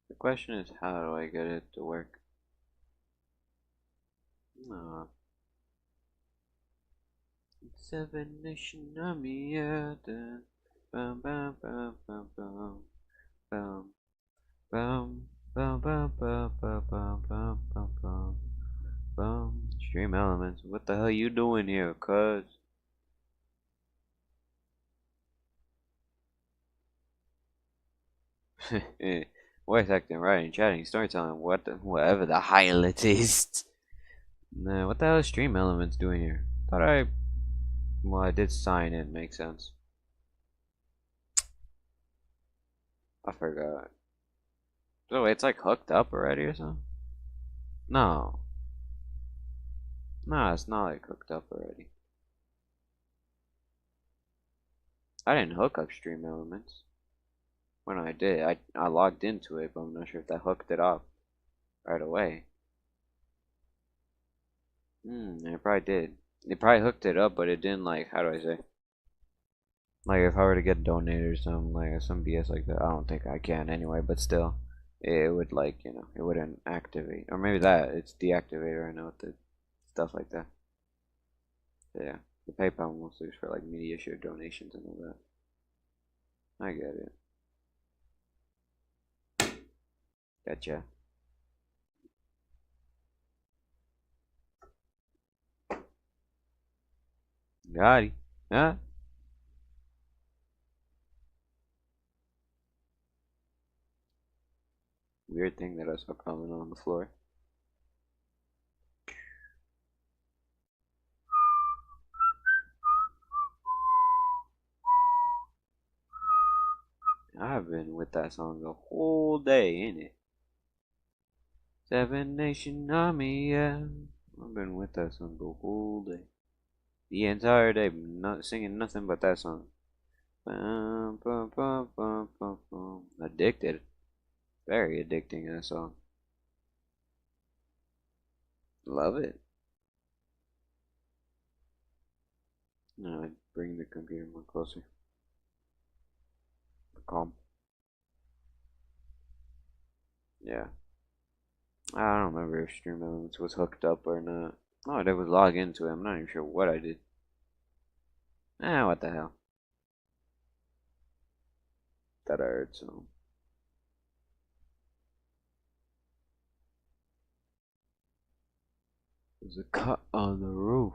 The question is, how do I get it to work? No. Seven Nation Army, yeah. Bum bum bum bum bum bum bum bum bum bum bum bum bum bum bum bum. Stream Elements. What the hell you doing here, cuz? Voice acting, writing, chatting, storytelling, whatever the HEIL it is. Nah, what the hell is Stream Elements doing here? Well, I did sign in, makes sense. I forgot. So it's like hooked up already or something? No. No, it's not like hooked up already. I didn't hook up Stream Elements. When I did, I logged into it, but I'm not sure if that hooked it up right away. It probably did. It probably hooked it up, but it didn't, like, how do I say? Like, if I were to get donated or something, like, some BS like that, I don't think I can anyway, but still, it would, like, it wouldn't activate. Or maybe it's deactivated right now with the stuff like that. So, yeah, the PayPal mostly is for, like, media share donations and all that. I get it. Gotcha. Got it. Huh? Weird thing that I saw crawling on the floor. I've been with that song the whole day, ain't it? Seven Nation Army, yeah. I've been with that song the whole day. The entire day, not singing nothing but that song. Bum, bum, bum, bum, bum, bum. Addicted. Very addicting, that song. Love it. No, I bring the computer more closer. Calm. Yeah. I don't remember if Stream Elements was hooked up or not. All I did was log into it. I'm not even sure what I did. What the hell. That I heard, so. There's a cut on the roof.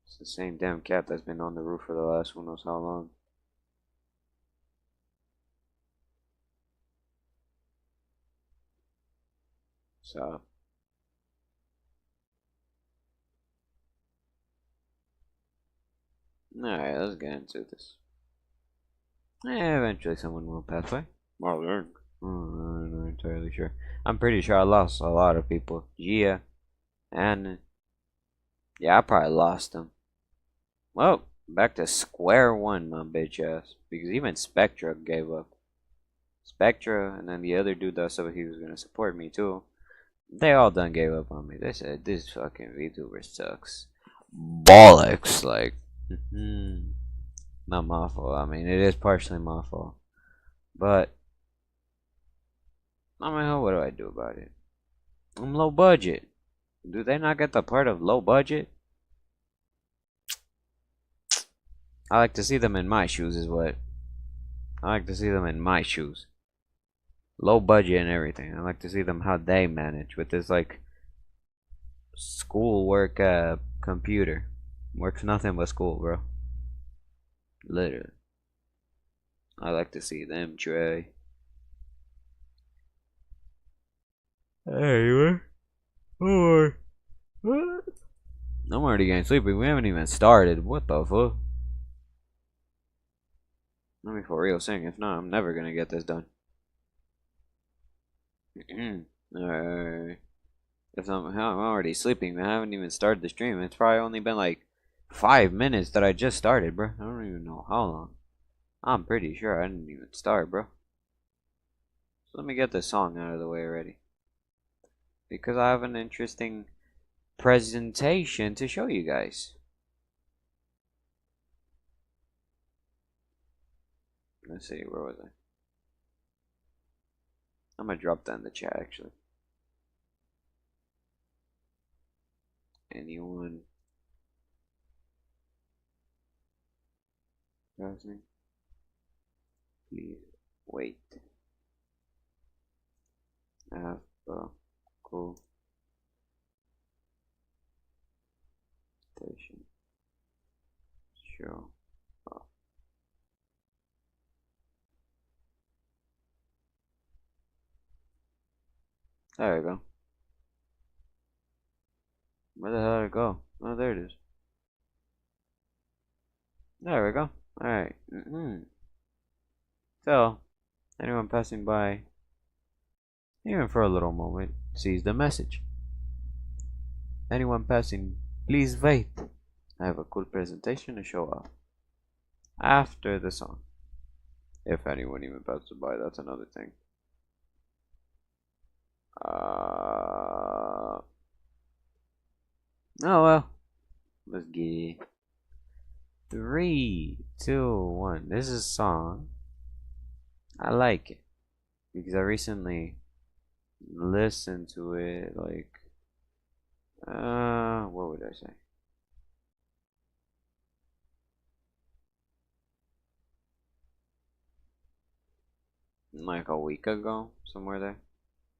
It's the same damn cat that's been on the roof for the last who knows how long. So. Alright, let's get into this. Eventually someone will pass by. Or learn. I'm not entirely sure. I'm pretty sure I lost a lot of people. Yeah. And yeah, I probably lost them. Well, back to square one, my bitch ass. Because even Spectra gave up. Spectra, and then the other dude that said he was gonna support me too. They all done gave up on me. They said this fucking VTuber sucks. Bollocks, like. Not my fault. I mean, it is partially my fault. But, I mean, what do I do about it? I'm low budget. Do they not get the part of low budget? I like to see them in my shoes, is what. I like to see them in my shoes. Low budget and everything. I like to see them how they manage with this, like, schoolwork computer. Works nothing but school, bro. Literally. I like to see them try. Hey, what? Oh, what? I'm already getting sleepy. We haven't even started. What the fuck? Let me for real sing. If not, I'm never gonna get this done. Alright. If I'm already sleeping, I haven't even started the stream. It's probably only been like 5 minutes that I just started, bro. I don't even know how long. I'm pretty sure I didn't even start, bro. So let me get this song out of the way already. Because I have an interesting presentation to show you guys. Let's see, where was I? I'm gonna drop that in the chat actually. Anyone listening? Please wait. Have a cool station. Show up. There we go. Where the hell did it go? Oh, there it is. There we go. Alright. So, anyone passing by, even for a little moment, sees the message. Anyone passing, please wait. I have a cool presentation to show off. After the song. If anyone even passes by, that's another thing. Oh well. Let's get 3, 2, 1. This is a song. I like it because I recently listened to it. Like, what would I say? Like a week ago, somewhere there.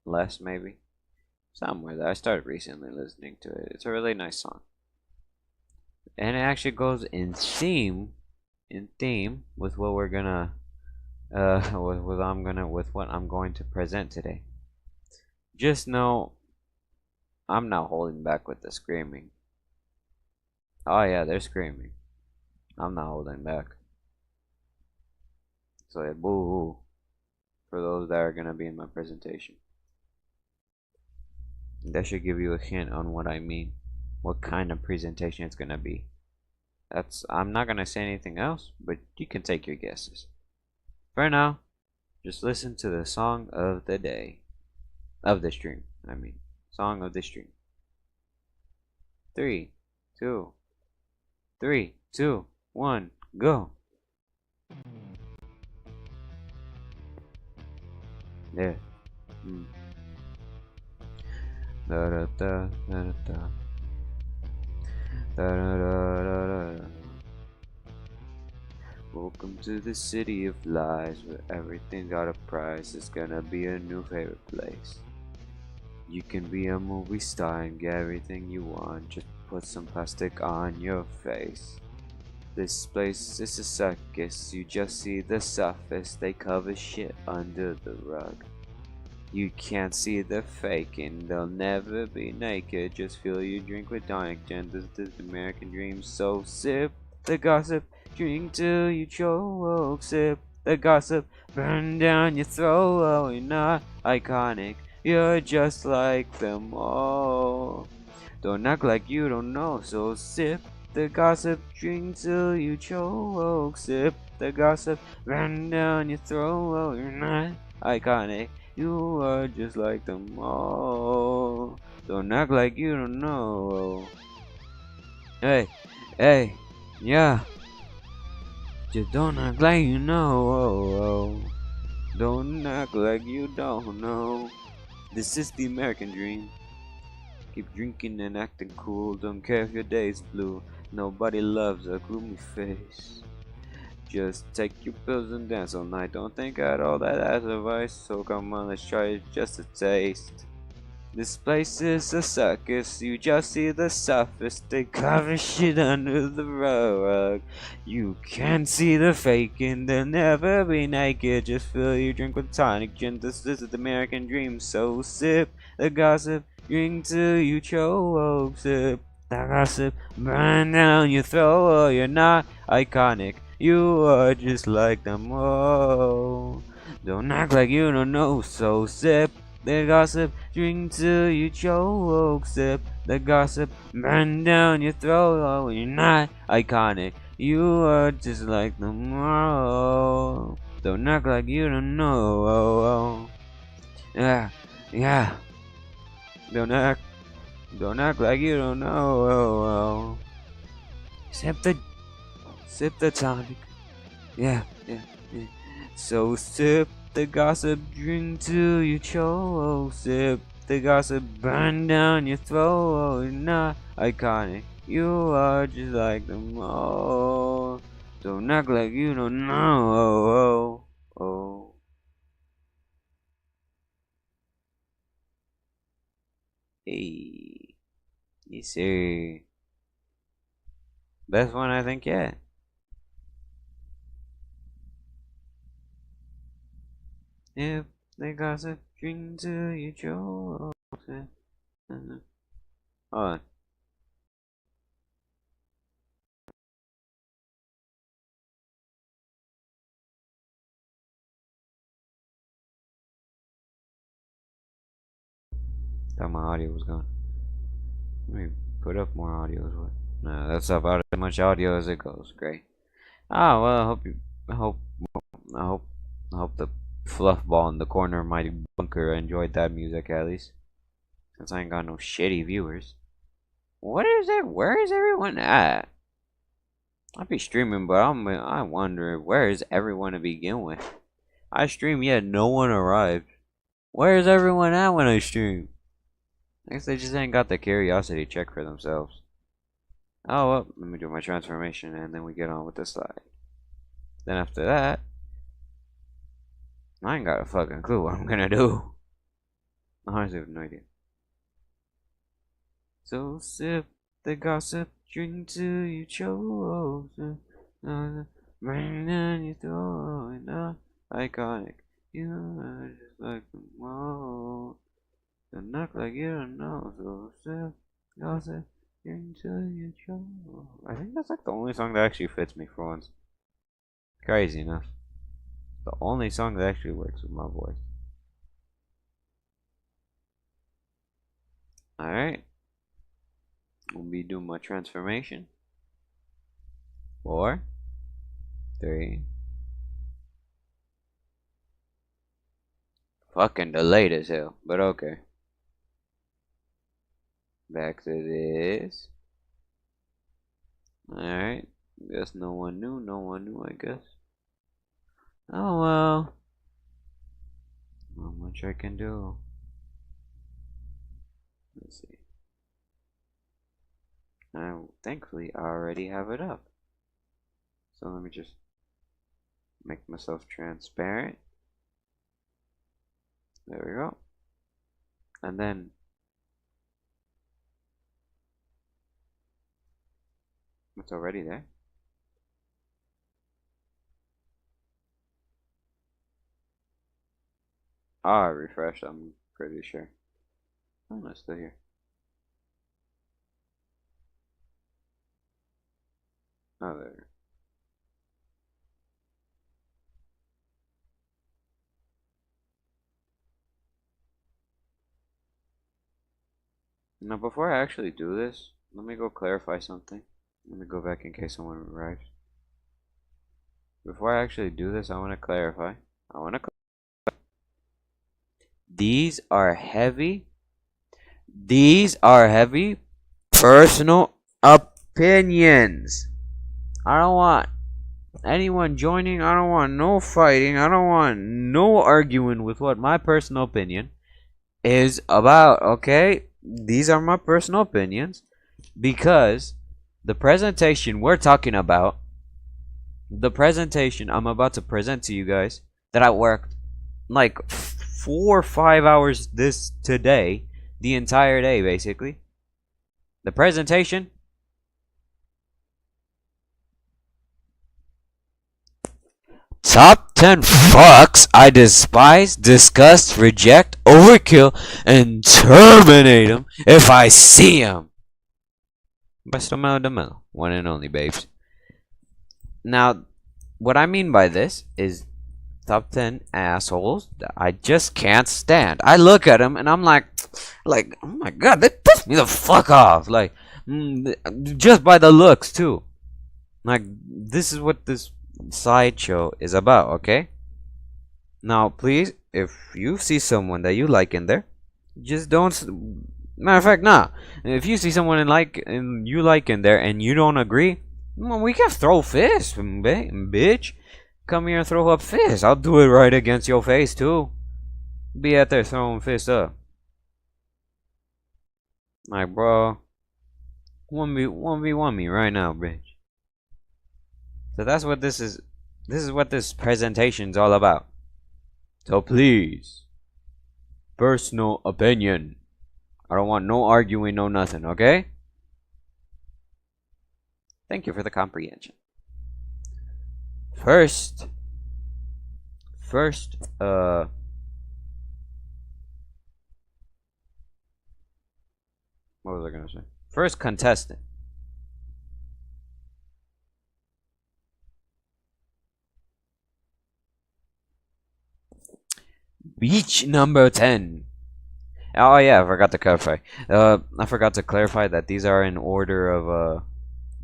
Less, maybe. Somewhere there. I started recently listening to it. It's a really nice song. And it actually goes in theme with what we're gonna with what I'm going to present today. Just know I'm not holding back with the screaming. Oh yeah, they're screaming. I'm not holding back. So yeah, boo-hoo for those that are gonna be in my presentation. That should give you a hint on what I mean. What kind of presentation it's gonna be. I'm not gonna say anything else, but you can take your guesses. For now, just listen to the song of the day. Of the stream, I mean. Song of the stream. 3, 2, 1, go. There. Da da da da da da da da. Welcome to the city of lies, where everything got a price. It's gonna be a new favorite place. You can be a movie star and get everything you want. Just put some plastic on your face. This place is a circus. You just see the surface. They cover shit under the rug. You can't see the faking. They'll never be naked. Just fill your drink with tonic gin. This is the American dream. So sip the gossip. Drink till you choke. Sip the gossip. Burn down your throat. Oh, you're not iconic. You're just like them all. Don't act like you don't know. So sip the gossip. Drink till you choke. Sip the gossip. Burn down your throat. Oh, you're not iconic. You are just like them all. Don't act like you don't know. Hey, hey, yeah. Just don't act like you know. Don't act like you don't know. This is the American dream. Keep drinking and acting cool. Don't care if your day's blue. Nobody loves a gloomy face. Just take your pills and dance all night. Don't think at all that that's advice. So come on, let's try it just a taste. This place is a circus. You just see the surface. They cover shit under the rug. You can't see the faking. They'll never be naked. Just fill your drink with tonic gin. This is the American dream. So sip the gossip. Drink till you choke. Sip the gossip. Burn down your throat. You're not iconic. You are just like them all. Don't act like you don't know. So sip the gossip, drink till you choke. Sip the gossip, burn down your throat. Oh, you're not iconic. You are just like them all. Don't act like you don't know. Yeah, yeah. Don't act like you don't know. Sip the tonic. Yeah. So sip the gossip, drink till you choke. Sip the gossip, burn down your throat. You're not iconic, you are just like them all. Don't act like you don't know. Oh. Hey. Yes, sir. Best one I think yet. If they gossip, drink till you choke. Hold on. Thought my audio was gone. Let me put up more audio as well. No, that's about as much audio as it goes. Great. Ah, well, I hope, I hope the fluff ball in the corner of my bunker enjoyed that music at least. Since I ain't got no shitty viewers. What is it? Where is everyone at? I'll be streaming, but I wonder where is everyone to begin with. I stream yet no one arrived. Where is everyone at when I stream? I guess they just ain't got the curiosity check for themselves. Oh well, let me do my transformation and then we get on with the slide. Then after that, I ain't got a fucking clue what I'm gonna do. I honestly have no idea. So sip the gossip, drink till you choke. Bring down your throat, not iconic. You are just like them all. Don't act like you don't know. So sip gossip, drink till you choke. I think that's like the only song that actually fits me for once. Crazy enough. The only song that actually works with my voice. Alright. We'll be doing my transformation. 4, 3. Fucking delayed as hell, but okay. Back to this. Alright. Guess no one knew, I guess. Oh well. Not much I can do. Let's see. Thankfully I already have it up. So let me just make myself transparent. There we go. And then it's already there. Ah, I refreshed, I'm pretty sure. Oh, no, it's still here. Oh, there. Now, before I actually do this, let me go clarify something. Let me go back in case someone arrives. Before I actually do this, I want to clarify. These are heavy personal opinions. I don't want anyone joining. I don't want no fighting. I don't want no arguing with what my personal opinion is about, okay? These are my personal opinions because the presentation we're talking about, the presentation I'm about to present to you guys that I worked like 4 or 5 hours today, the entire day basically. The presentation Top 10 fucks I despise, disgust, reject, overkill, and terminate them if I see them. By StorMello, one and only, babes. Now, what I mean by this is top 10 assholes that I just can't stand. I look at them and I'm like, oh my god, they piss me the fuck off. Like, just by the looks too. Like, this is what this sideshow is about, okay? Now, please, if you see someone that you like in there, just don't. Matter of fact, nah. If you see someone you like in there and you don't agree, well, we can throw fists, bitch. come here and throw up fists. I'll do it right against your face too. Be out there throwing fists up. Like, bro, 1v1 me right now, bitch. So that's what this is. This is what this presentation's all about. So please, personal opinion. I don't want no arguing, no nothing, okay? Thank you for the comprehension. First, what was I gonna say? First contestant. Beach number 10. Oh yeah, I forgot to clarify. I forgot to clarify that these are in order of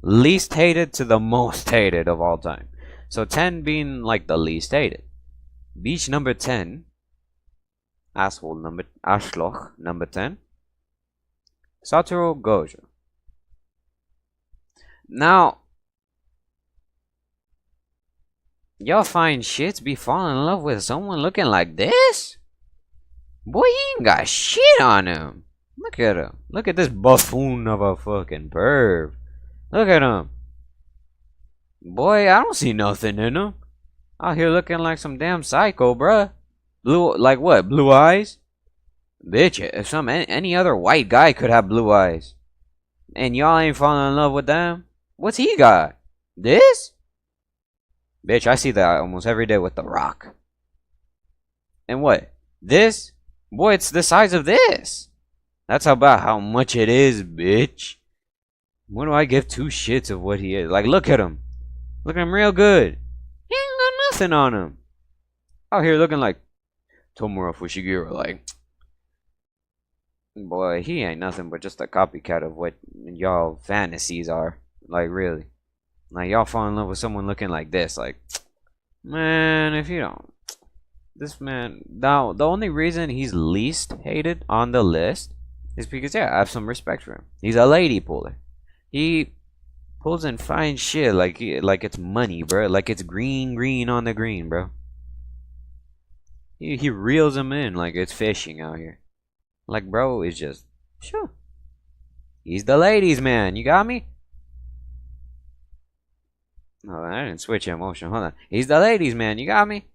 least hated to the most hated of all time. So 10 being like the least hated. Beach number 10. Arschloch number 10. Satoru Gojo. Now, y'all find shits be falling in love with someone looking like this? Boy, he ain't got shit on him. Look at him. Look at this buffoon of a fucking perv. Look at him. Boy, I don't see nothing in him. Out here looking like some damn psycho, bruh. Blue, like what? Blue eyes? Bitch, if any other white guy could have blue eyes, and y'all ain't falling in love with them, what's he got? This? Bitch, I see that almost every day with The Rock. And what? This? Boy, it's the size of this. That's about how much it is, bitch. What do I give two shits of what he is? Like, look at him. Look at him real good. He ain't got nothing on him. Out here looking like Tomura Fushiguro, like, boy, he ain't nothing but just a copycat of what y'all fantasies are. Like, really. Like, y'all fall in love with someone looking like this. Like, man, if you don't. This man. Now, the only reason he's least hated on the list is because, yeah, I have some respect for him. He's a lady puller. He pulls in fine shit like it's money, bro. Like it's green on the green, bro. He reels them in like it's fishing out here. Like, bro, it's just, sure. He's the ladies' man. You got me? No, I didn't switch emotion. Hold on. He's the ladies' man. You got me?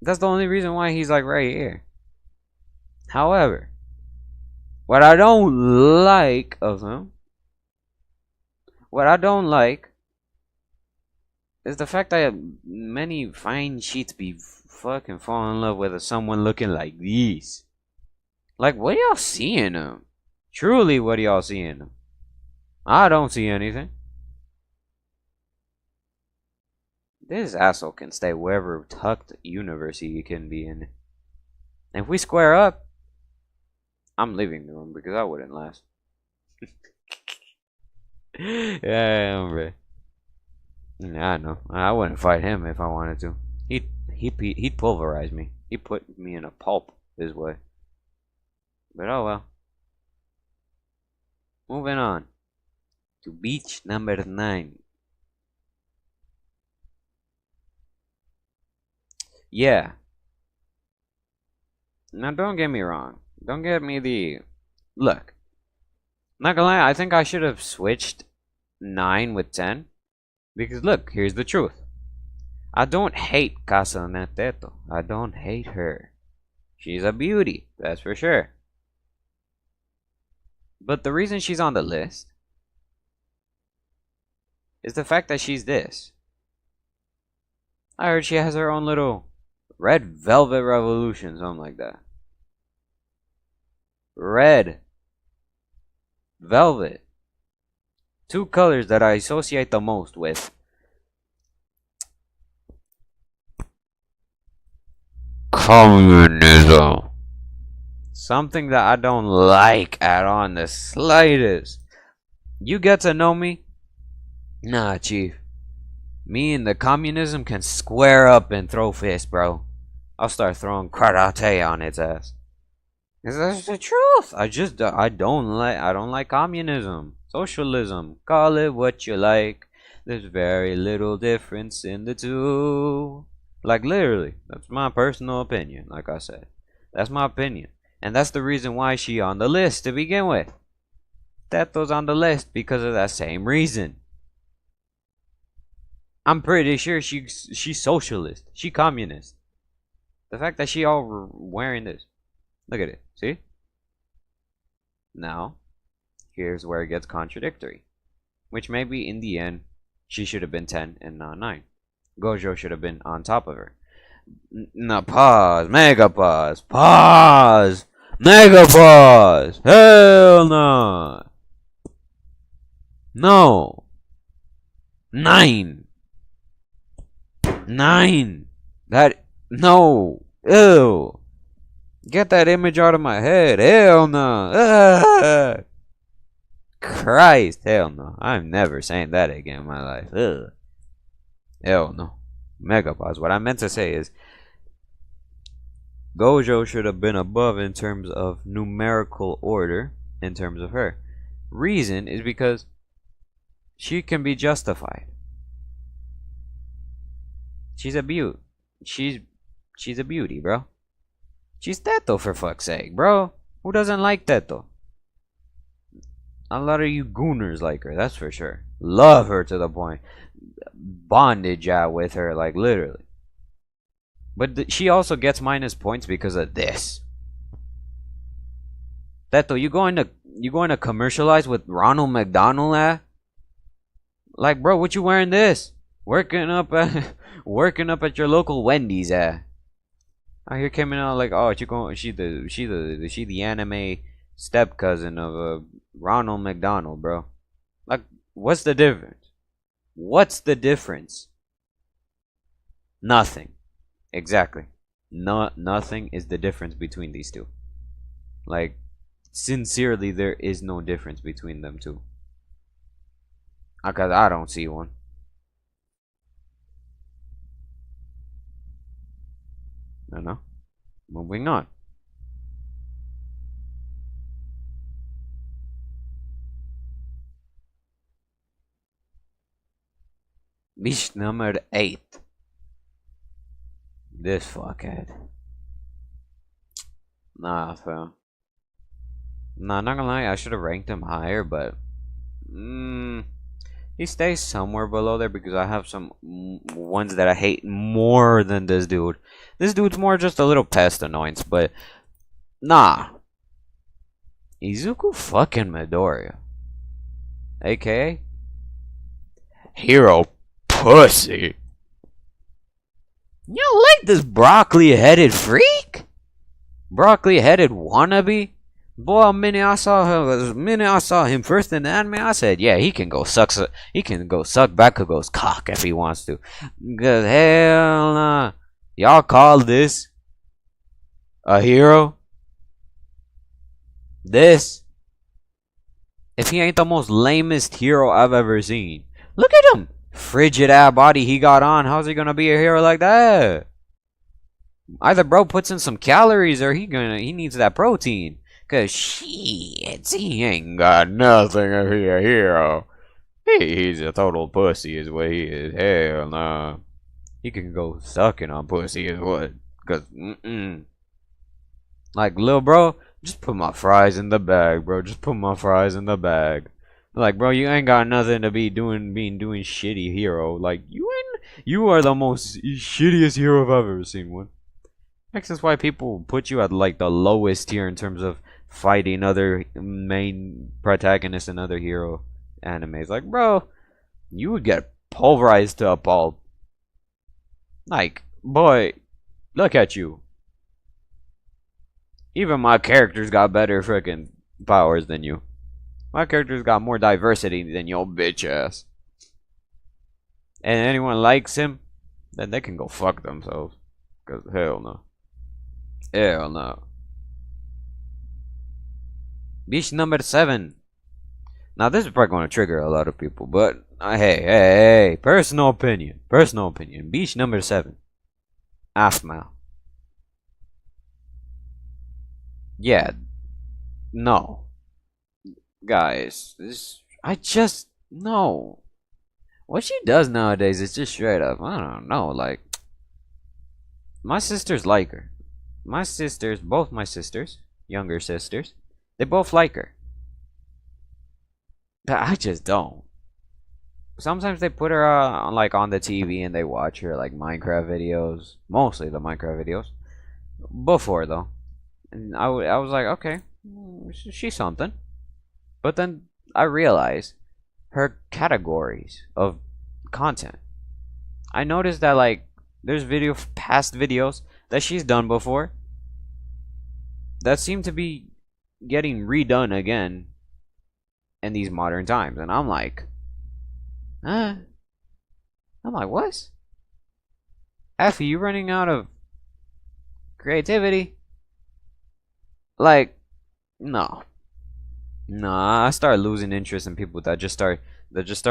That's the only reason why he's like right here. However, what I don't like of him, is the fact that many fine sheets be fucking falling in love with someone looking like these. Like, what do y'all see in them? Truly, what do y'all see in them? I don't see anything. This asshole can stay wherever tucked universe he can be in. And if we square up, I'm leaving the room because I wouldn't last. Yeah, hombre. I know. I wouldn't fight him if I wanted to. He'd pulverize me. He'd put me in a pulp his way. But oh well. Moving on to beach number 9. Yeah. Now don't get me wrong. Don't get me the... Look. Not gonna lie, I think I should have switched 9 with 10. Because look, here's the truth. I don't hate Casa Neteto. I don't hate her. She's a beauty, that's for sure. But the reason she's on the list is the fact that she's this. I heard she has her own little red velvet revolution, something like that. Red velvet. 2 colors that I associate the most with. Communism. Something that I don't like at all in the slightest. You get to know me? Nah, chief. Me and the communism can square up and throw fists, bro. I'll start throwing karate on its ass. Cause that's the truth. I don't like communism. Socialism. Call it what you like. There's very little difference in the two. Like, literally, that's my personal opinion, like I said. That's my opinion. And that's the reason why she on the list to begin with. Teto's on the list because of that same reason. I'm pretty sure she's socialist. She communist. The fact that she all wearing this. Look at it. See? Now, here's where it gets contradictory. Which maybe in the end, she should have been 10 and not 9. Gojo should have been on top of her. No, pause. Mega pause. Pause. Mega pause. Hell no. No. 9. 9. That. No. Ew. Get that image out of my head. Hell no. Ugh. Christ. Hell no. I'm never saying that again in my life. Ugh. Hell no. Megapause. What I meant to say is Gojo should have been above in terms of numerical order in terms of her. Reason is because she can be justified. She's a beaut. She's a beauty, bro. She's Teto for fuck's sake, bro. Who doesn't like Teto? A lot of you gooners like her, that's for sure. Love her to the point. Bondage out with her, like literally. But she also gets minus points because of this. Teto, you going to commercialize with Ronald McDonald at? Like, bro, what you wearing this? Working up at your local Wendy's at. I hear coming out like, oh, she the anime step cousin of Ronald McDonald, bro. Like, what's the difference? What's the difference? Nothing. Exactly. Nothing is the difference between these two. Like, sincerely, there is no difference between them two. Because I don't see one. No. Moving on. Beach number 8. This fuckhead. Nah, fam. Nah, not gonna lie, I should have ranked him higher, but he stays somewhere below there because I have some ones that I hate more than this dude. This dude's more just a little pest annoyance, but nah. Izuku fucking Midoriya, aka Hero Pussy. You don't like this broccoli-headed freak? Broccoli-headed wannabe? Boy, the minute I saw him first in the anime, I said, yeah, he can go suck Bakugo's cock if he wants to. Cause hell nah. Y'all call this a hero? This? If he ain't the most lamest hero I've ever seen. Look at him! Frigid ass body he got on. How's he gonna be a hero like that? Either bro puts in some calories or he needs that protein. Cause shit, he ain't got nothing to be a hero. He's a total pussy is what he is. Hell nah. He can go sucking on pussy is what. Cause like, lil bro, just put my fries in the bag, bro. Just put my fries in the bag. Like, bro, you ain't got nothing to be doing shitty hero. Like, you are the most shittiest hero I've ever seen one. That's why people put you at like the lowest tier in terms of fighting other main protagonists and other hero animes. Like, bro, you would get pulverized to a pulp. Like, boy, look at you. Even my characters got better freaking powers than you. My character's got more diversity than your bitch ass. And anyone likes him, then they can go fuck themselves. Cause hell no. Hell no. Beach number 7. Now this is probably going to trigger a lot of people, but hey, personal opinion. Beach number 7. Aphmau. Yeah. No. Guys, no. What she does nowadays is just straight up, I don't know, like, my sisters like her. My sisters, both my sisters, younger sisters, they both like her. But I just don't. Sometimes they put her like on the TV and they watch her like Minecraft videos, mostly the Minecraft videos. Before though, and I was like, okay, she's something. But then I realized her categories of content. I noticed that like there's past videos that she's done before that seem to be getting redone again in these modern times, and I'm like, huh? I'm like, what? Effie, you running out of creativity? Like, no. I start losing interest in people that just start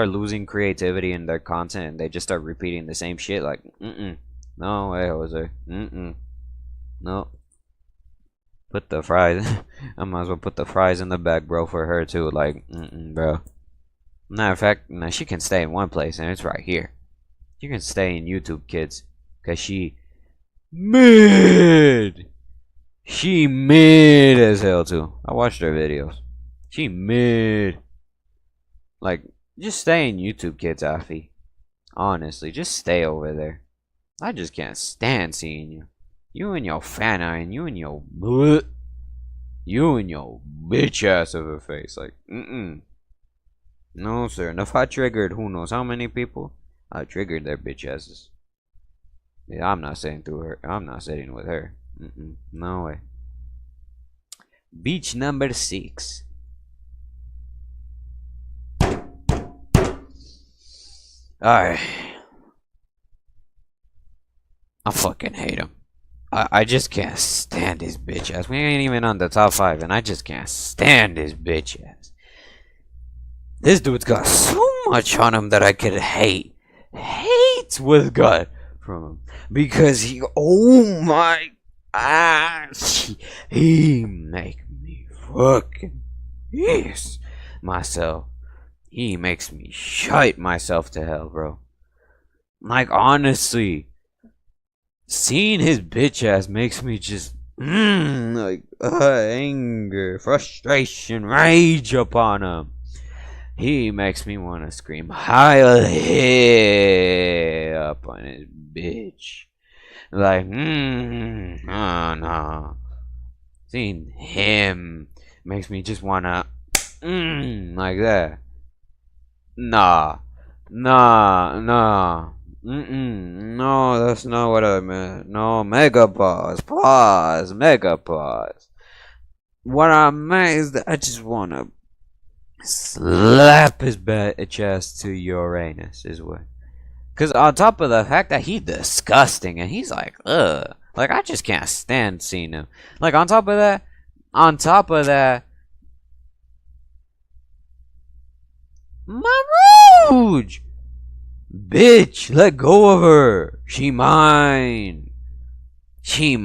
losing creativity in their content and they just start repeating the same shit. Like, no way, Jose. No. Put the fries. I might as well put the fries in the bag, bro, for her too. Like, bro. Matter of fact, nah, she can stay in one place, and it's right here. You can stay in YouTube, kids, cause she mid. She mid as hell too. I watched her videos. She mid. Like, just stay in YouTube, kids, Afi. Honestly, just stay over there. I just can't stand seeing you. You and your fan eye, and you and your bleh. You and your bitch ass of a face. Like, no, sir. And if I triggered who knows how many people, I triggered their bitch asses. Yeah, I'm not sitting through her. I'm not sitting with her. No way. Beach number 6. Alright. I fucking hate him. I just can't stand his bitch ass. We ain't even on the top 5, and I just can't stand his bitch ass. This dude's got so much on him that I could hate with gut from him. Because he, oh my gosh, he make me fucking piss myself. He makes me shite myself to hell, bro. Like, honestly, seeing his bitch ass makes me just, like, anger, frustration, rage upon him. He makes me want to scream HEIL up on his bitch. Like, oh no. Seeing him makes me just want to, like that. Nah. No, that's not what I meant. No, mega pause, mega pause. What I meant is that I just wanna slap his chest to Uranus, is what. Cause on top of the fact that he's disgusting and he's like, ugh, like I just can't stand seeing him. Like on top of that, my Rouge! Bitch, let go of her. She mine. Ain't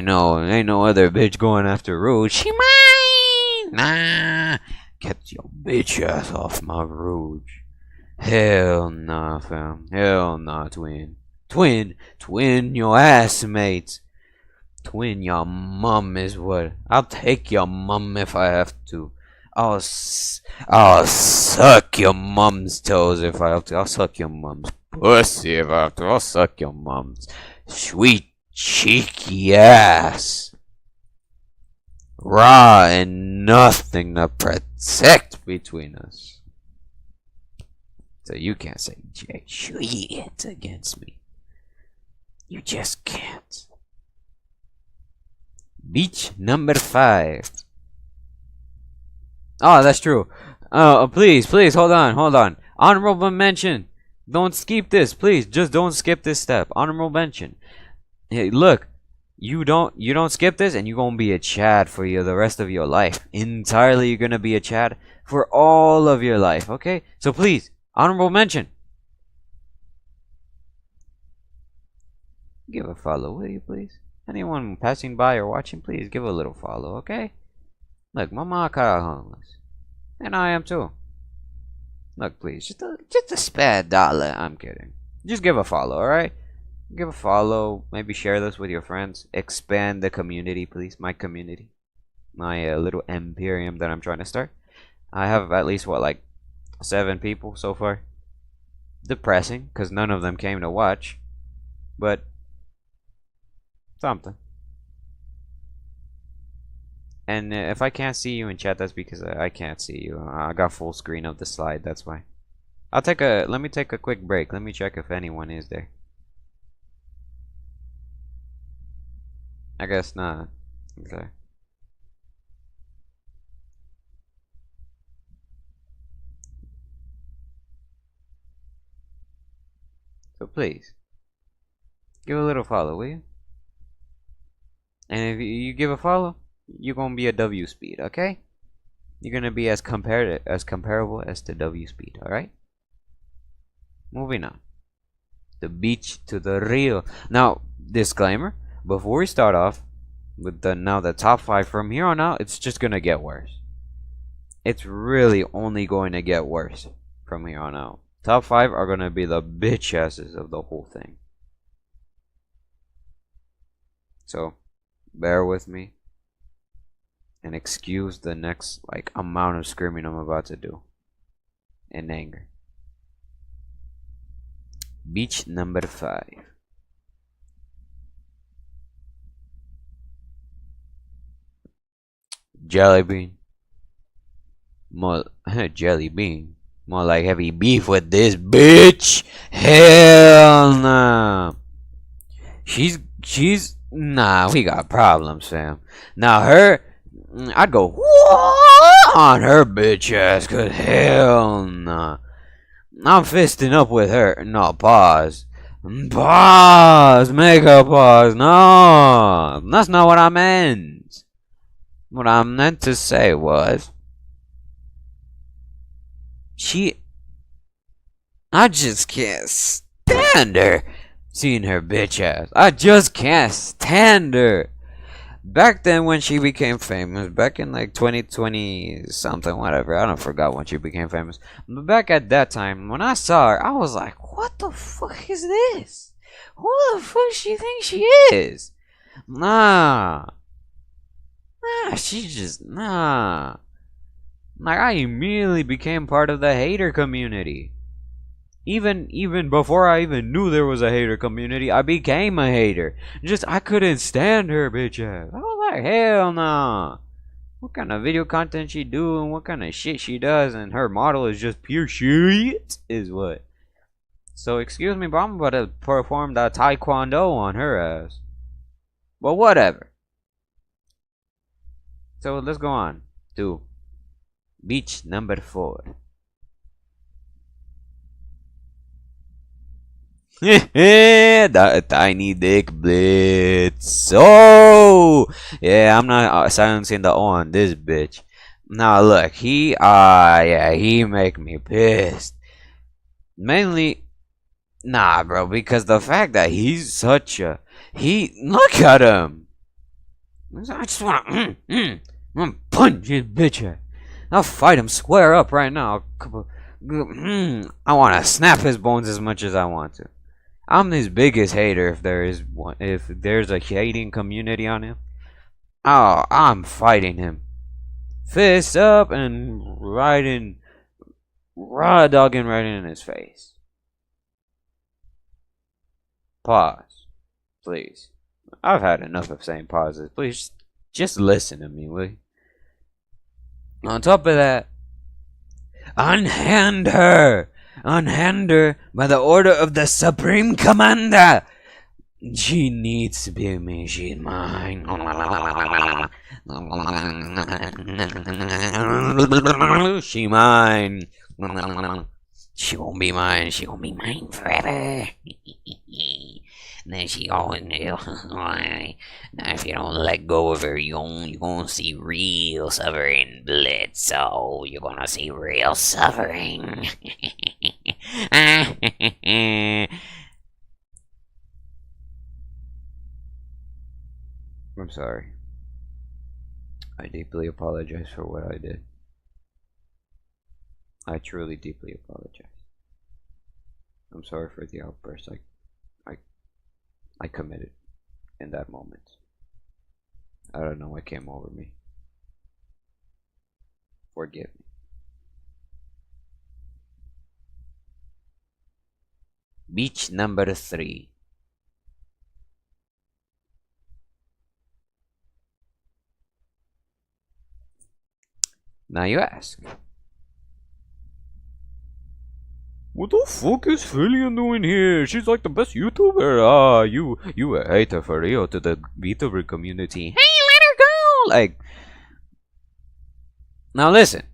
no other bitch going after Rouge. She mine. Nah. Get your bitch ass off my Rouge. Hell nah, fam. Hell nah, twin. Twin your ass, mates. Twin your mum is what. I'll take your mum if I have to. I'll suck your mom's toes if I have to. I'll suck your mom's pussy if I have to. I'll suck your mom's sweet cheeky ass. Raw and nothing to protect between us. So you can't say Jay shit against me. You just can't. Beach number 5. Oh, that's true. Please, hold on. Honorable mention. Don't skip this, please. Just don't skip this step. Honorable mention. Hey, look, you don't skip this, and you're gonna be a Chad for the rest of your life. Entirely, you're gonna be a Chad for all of your life. Okay, so please, honorable mention. Give a follow, will you, please? Anyone passing by or watching, please give a little follow. Okay. Look, Mama kinda homeless. And I am too. Look, please, just a spare dollar. I'm kidding. Just give a follow, alright? Give a follow. Maybe share this with your friends. Expand the community, please. My community. My little imperium that I'm trying to start. I have at least, what, like 7 people so far. Depressing, because none of them came to watch. But, something. And if I can't see you in chat, that's because I can't see you. I got full screen of the slide, that's why. Let me take a quick break. Let me check if anyone is there. I guess not. Okay. So please, give a little follow, will you? And if you give a follow, you're gonna be a W speed, okay? You're gonna be as comparable as the W speed, alright? Moving on. The beach to the real. Now, disclaimer, before we start off with the top 5 from here on out, it's just gonna get worse. It's really only going to get worse from here on out. Top 5 are gonna be the bitch asses of the whole thing. So, bear with me and excuse the next amount of screaming I'm about to do in anger. Beach number 5. Jelly bean. More jelly bean. More like heavy beef with this bitch. Hell nah. She's nah. We got problems, fam. Now I'd go on her bitch ass. Cause hell nah. I'm fisting up with her. No, pause. Pause. Make a pause. No, that's not what I meant. What I meant to say was, I just can't stand her. Seeing her bitch ass. I just can't stand her. Back then when she became famous, back in 2020 something, whatever, I don't forgot when she became famous. But back at that time, when I saw her, I was like, what the fuck is this? Who the fuck she think she is? Nah. Nah, she just, nah. I immediately became part of the hater community. Even before I even knew there was a hater community, I became a hater. I couldn't stand her bitch ass. I was like, hell nah. What kind of video content she doing? What kind of shit she does? And her model is just pure shit, is what. So excuse me, but I'm about to perform that taekwondo on her ass. But whatever. So let's go on to beach number 4. That tiny dick blitz. So yeah, I'm not silencing the O on this bitch. Now look, he make me pissed. Mainly, nah, bro, because the fact that he's such a look at him. I just wanna I'm gonna punch his bitch ass. I'll fight him square up right now. I wanna snap his bones as much as I want to. I'm his biggest hater if there is one. If there's a hating community on him, oh, I'm fighting him, fist up and raw dogging right in his face. Pause, please. I've had enough of saying pauses. Please, just listen to me, will you? On top of that, unhand her. Unhand her by the order of the Supreme Commander. She needs to be me. She's mine. She mine. She won't be mine. She gonna be mine forever. Then she going now if you don't let go of her, you gonna see real suffering, Blitzo. You're gonna see real suffering. I'm sorry. I deeply apologize for what I did. I truly, deeply apologize. I'm sorry for the outburst I, I committed in that moment. I don't know what came over me. Forgive me. Beach number 3. Now you ask, what the fuck is Fillion doing here? She's like the best YouTuber. Ah, you a hater for real to the VTuber community. Hey, let her go! Like, now listen.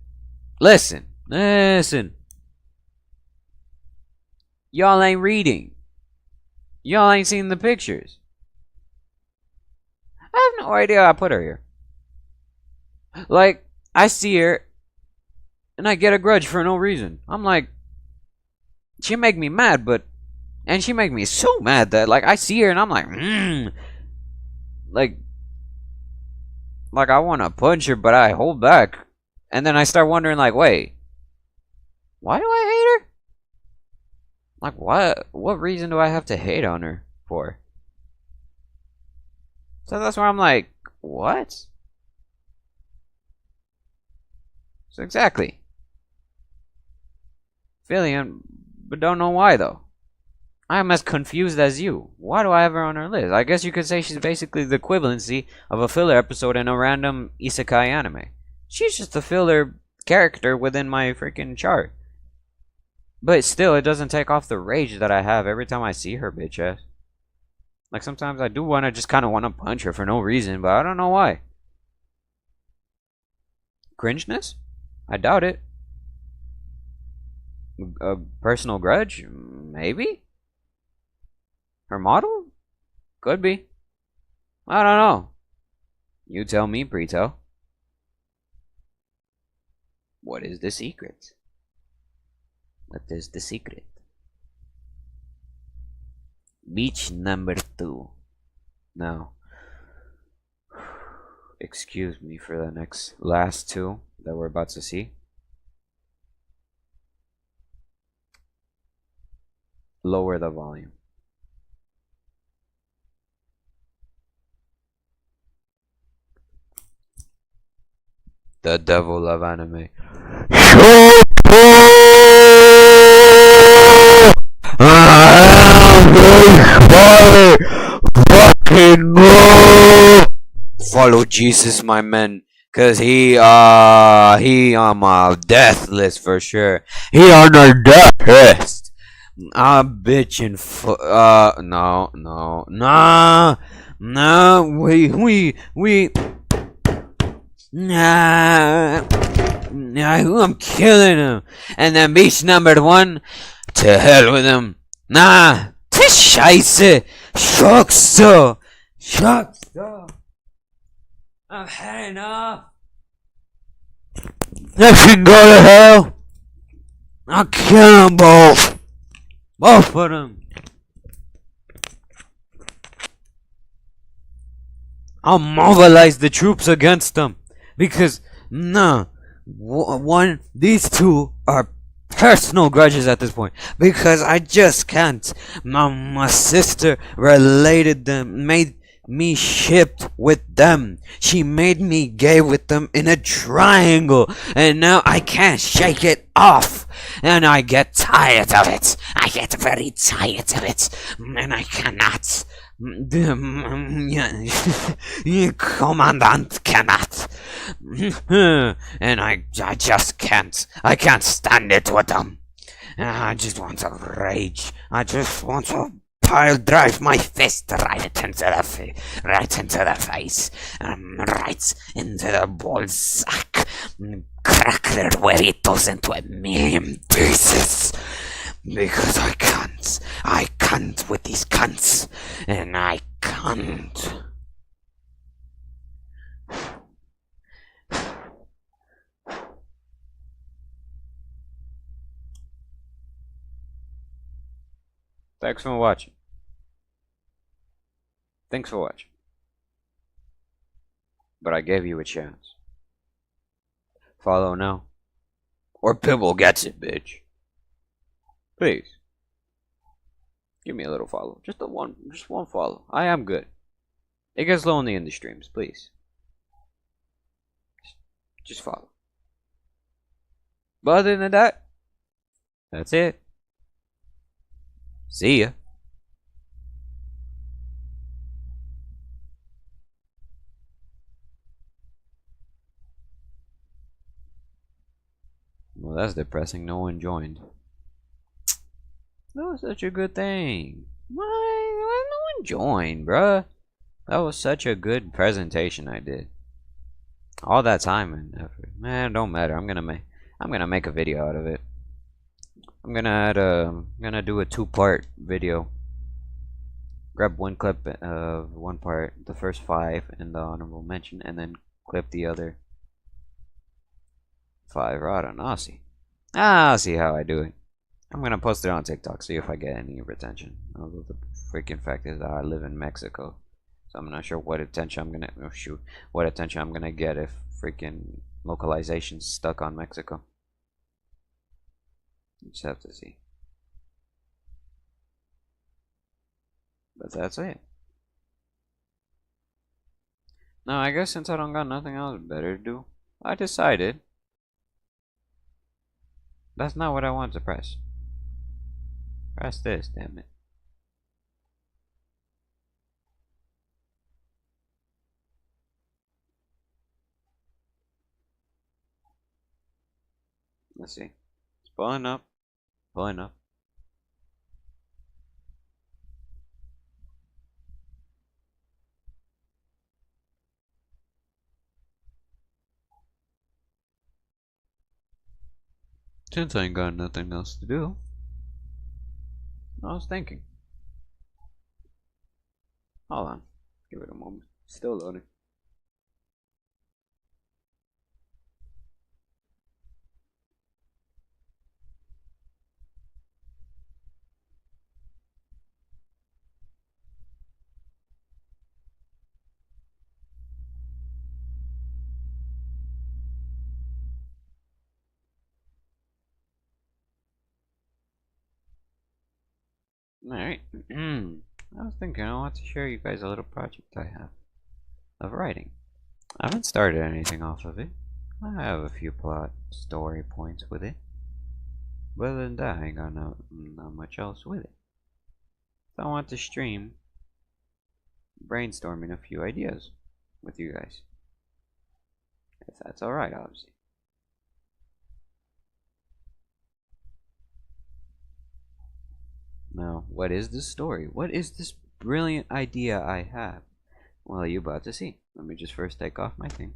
Y'all ain't reading. Y'all ain't seen the pictures. I have no idea I put her here. Like, I see her, and I get a grudge for no reason. I'm like, she make me mad, and she make me so mad that, like, I see her and I'm like, like I want to punch her, but I hold back, and then I start wondering, like, wait, why do I hate her? Like, what reason do I have to hate on her for? So that's where I'm like, what? So exactly. Fillion, but don't know why though. I am as confused as you. Why do I have her on her list? I guess you could say she's basically the equivalency of a filler episode in a random isekai anime. She's just a filler character within my freaking chart. But still, it doesn't take off the rage that I have every time I see her bitch ass. Like, sometimes I do just kind of want to punch her for no reason, but I don't know why. Cringeness? I doubt it. A personal grudge? Maybe? Her model? Could be. I don't know. You tell me, Preto. What is the secret? What is the secret? Beach number 2. Now, excuse me for the last 2 that we're about to see. Lower the volume. The devil of anime. Fucking go! Follow Jesus, my man, cause he on my death list for sure. He on the death list. I'm bitching for no, we nah, I'm killing him. And then beach number 1, to hell with him. Nah, to scheiße, Schockso. I've had enough. They can go to hell. I'll kill them both. Both of them. I'll mobilize the troops against them. Because, these two are personal grudges at this point. Because I just can't. My sister related them, made me shipped with them. She made me gay with them in a triangle. And now I can't shake it off. And I get tired of it. I get very tired of it. And I cannot. Commandant cannot. And I just can't. I can't stand it with them. I just want to rage. I just want to drive my fist right into the face, right into the ball sack, crack their huevitos into a million pieces. Because I can't with these cunts, and I can't. Thanks for watching. But I gave you a chance. Follow now, Or Pibble gets it, bitch. Please. Give me a little follow. Just one follow. I am good. It gets lonely in the streams, please. Just follow. But other than that, that's it. See ya. Well, that's depressing. No one joined. That was such a good thing. Why no one joined, bruh? That was such a good presentation I did. All that time and effort. Man, it don't matter. I'm gonna make a video out of it. I'm gonna do a 2-part video. Grab one clip of one part, the first 5 in the honorable mention, and then clip the other 5. I don't know. I'll see how I do it. I'm gonna post it on TikTok, see if I get any retention. Although the freaking fact is that I live in Mexico, so I'm not sure what attention I'm gonna what attention I'm gonna get if freaking localization's stuck on Mexico. You just have to see. But that's it. Now I guess since I don't got nothing else better to do, I decided that's not what I want to press. Press this, damn it. Let's see. It's pulling up. Pulling up. Since I ain't got nothing else to do, I was thinking. Hold on. Give it a moment. Still loading. Alright. I was thinking I want to share you guys a little project I have of writing. I haven't started anything off of it. I have a few plot story points with it. But other than that, I ain't got not much else with it. So I want to stream brainstorming a few ideas with you guys. If that's alright, obviously. Now, what is this story? What is this brilliant idea I have? Well, you're about to see. Let me just first take off my thing.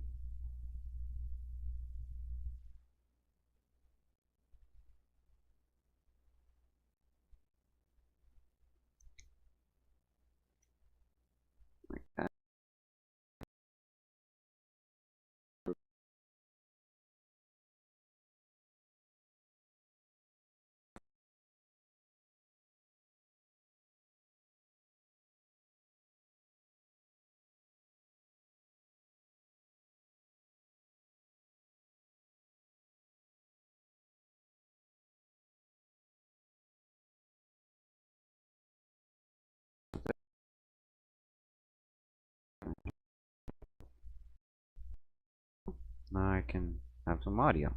Like that. Now I can have some audio.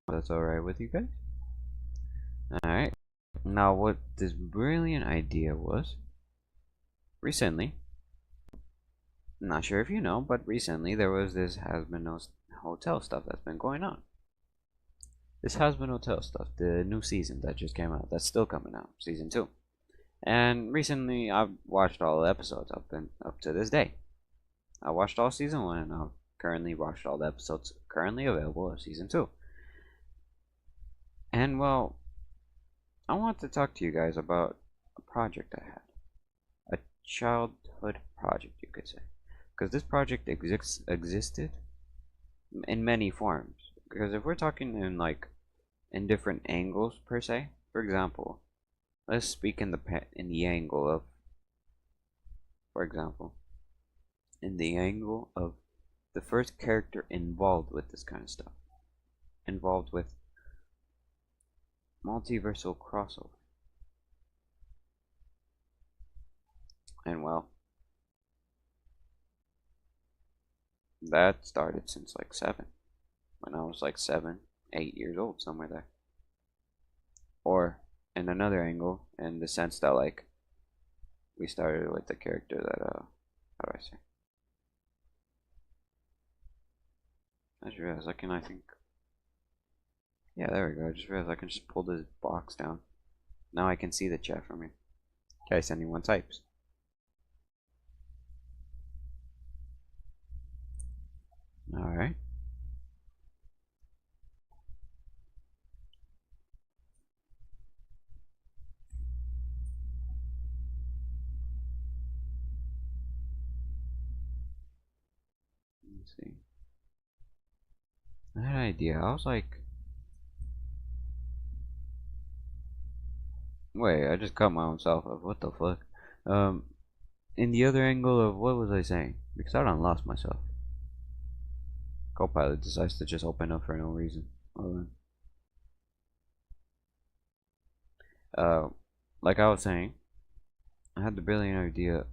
That's alright with you guys? Alright. Now, what this brilliant idea was, recently, I'm not sure if you know, but recently there was this Has-Been Hotel stuff that's been going on. This Has-Been Hotel stuff, the new season that just came out, that's still coming out, season 2. And recently I've watched all the episodes up to this day. I watched all season 1 and I've currently watched all the episodes currently available of season 2. And well, I want to talk to you guys about a project I had. A childhood project, you could say. Because this project existed in many forms. Because if we're talking in different angles per se, for example, let's speak in the angle of, for example, in the angle of the first character involved with this kind of stuff, involved with multiversal crossover. And well, that started since like 7, when I was like 7, 8 years old, somewhere there. Or in another angle, in the sense that like we started with the character that how do I say? I just realized I think. Yeah, there we go. I just realized I can just pull this box down. Now I can see the chat from here. In case anyone types. Alright. Let's see. I had an idea. I was like, wait, I just cut my own self up. What the fuck? In the other angle of what was I saying? Because I done lost myself. Copilot decides to just open up for no reason. Hold on. Like I was saying, I had the brilliant idea.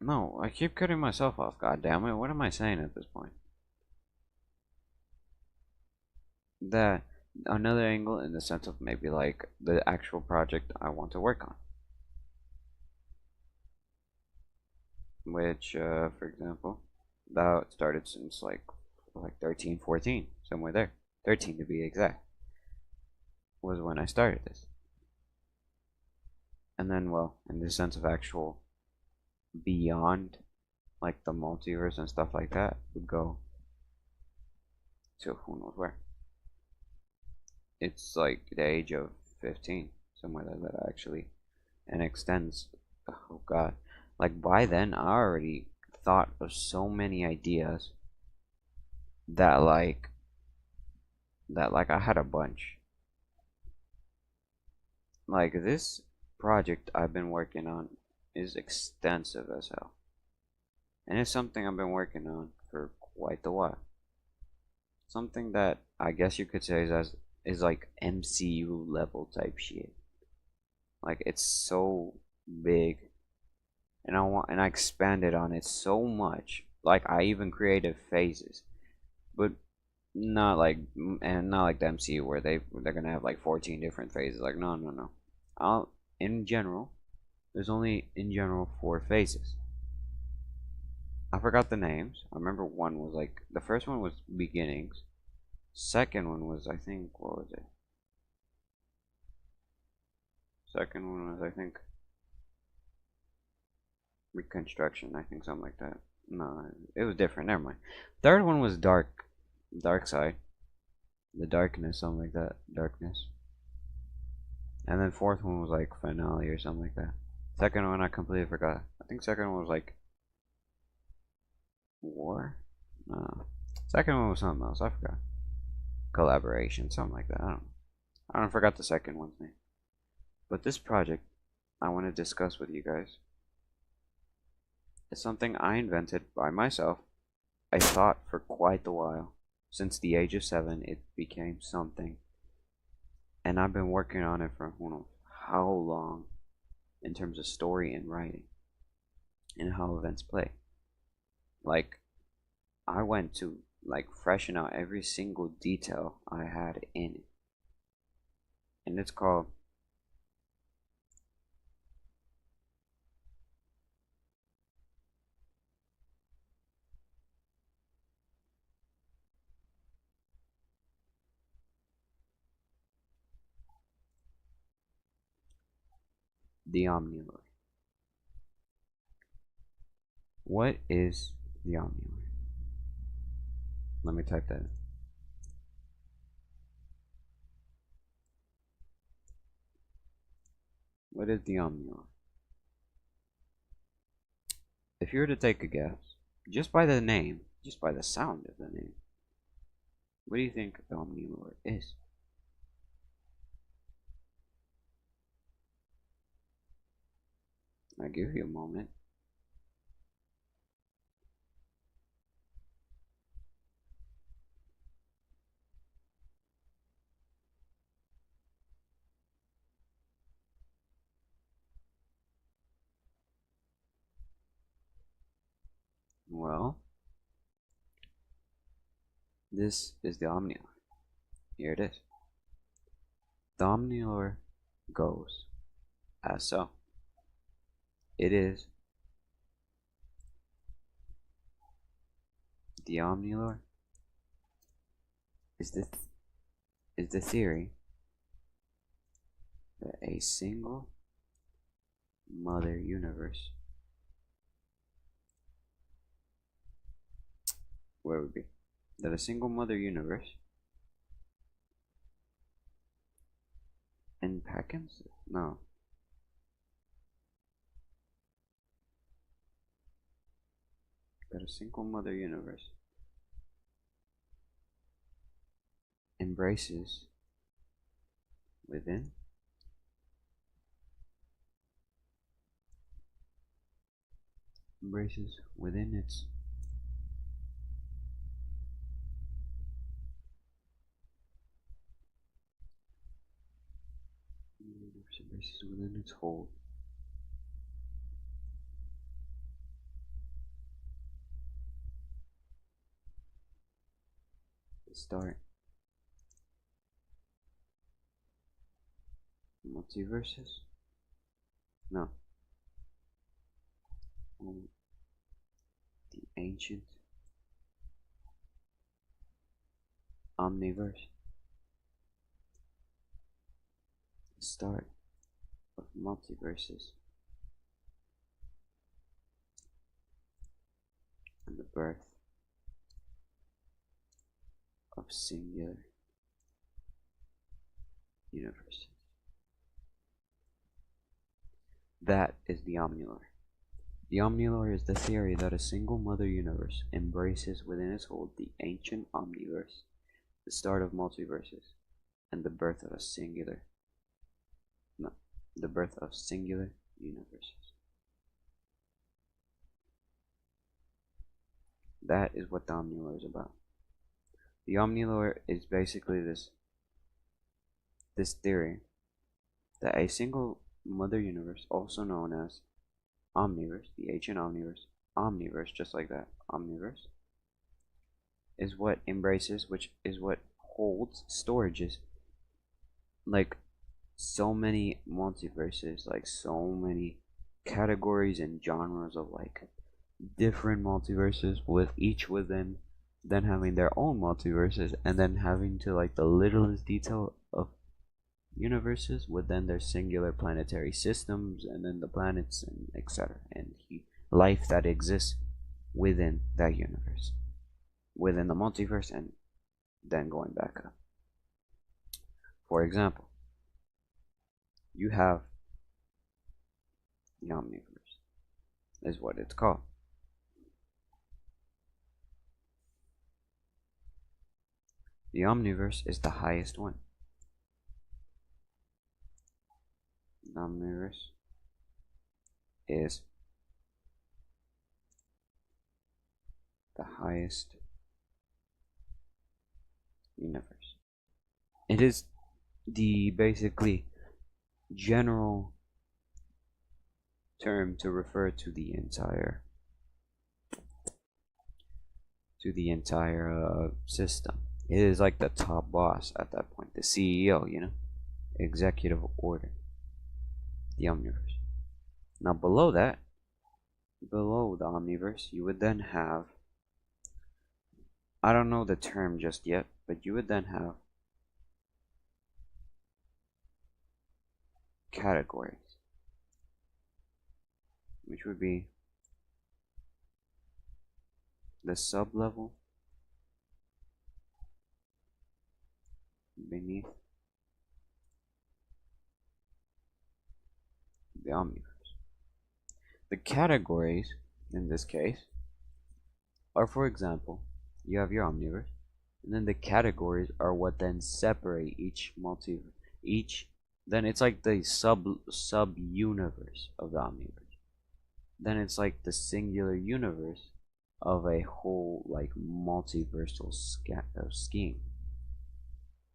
No, I keep cutting myself off. God damn it! What am I saying at this point? That another angle in the sense of maybe like the actual project I want to work on. Which, for example, that started since like 13, 14, somewhere there. 13 to be exact, was when I started this. And then, well, in the sense of actual beyond, like the multiverse and stuff like that, would go to who knows where. It's like the age of 15, somewhere like that actually, and extends. Oh god. Like by then, I already thought of so many ideas that I had a bunch. Like this project I've been working on is extensive as hell, and it's something I've been working on for quite a while. Something that I guess you could say is like MCU level type shit. Like it's so big, and I expanded on it so much. Like I even created phases, but not like not like the MCU where they're gonna have like 14 different phases. Like no. In general, there's only in general 4 phases. I forgot the names. I remember one was like the first one was beginnings. Second one was I think what was it? Second one was I think reconstruction. I think something like that. No, it was different. Never mind. Third one was dark side, the darkness, something like that. Darkness. And then fourth one was like finale or something like that. Second one I completely forgot. I think second one was like war. No. Second one was something else. I forgot. Collaboration, something like that. I don't forgot the second one's name. But this project I want to discuss with you guys is something I invented by myself. I thought for quite a while. Since the age of 7, it became something. And I've been working on it for who knows how long in terms of story and writing and how events play. Like, I went to like freshen out every single detail I had in it. And it's called the Omnilord. What is the Omnilord? Let me type that in. What is the Omnilord? If you were to take a guess, just by the name, just by the sound of the name, what do you think the Omnilord is? I'll give you a moment. Well, this is the omnilor. Here it is. The omnilor goes as so. It is the omnilor is the theory that a single mother universe, where would be that a single mother universe in Packins? No. That a single mother universe embraces within its hold the start multiverses. No. The ancient omniverse. The start of multiverses. And the birth of singular universes. That is the omnilor. The omnilor is the theory that a single mother universe embraces within its hold the ancient omniverse, the start of multiverses, and the birth of singular universes. That is what the omnilor is about. The omnilor is basically this theory that a single mother universe, also known as omniverse, the ancient omniverse, just like that, omniverse, is what embraces, which is what holds, storages, like so many multiverses, like so many categories and genres of like different multiverses, with each within then having their own multiverses, and then having to like the littlest detail of universes within their singular planetary systems, and then the planets and etc. and life that exists within that universe, within the multiverse, and then going back up. For example, you have the omniverse, is what it's called. The omniverse is the highest one. The omniverse is the highest universe. It is the basically general term to refer to the entire system. It is like the top boss at that point, the CEO, executive order, the omniverse. Now below that, below the omniverse, you would then have, I don't know the term just yet, but you would then have categories, which would be the sub-level beneath the omniverse. The categories in this case are, for example, you have your omniverse, and then the categories are what then separate each then it's like the sub universe of the omniverse. then it's like the singular universe of a whole like multiversal scheme.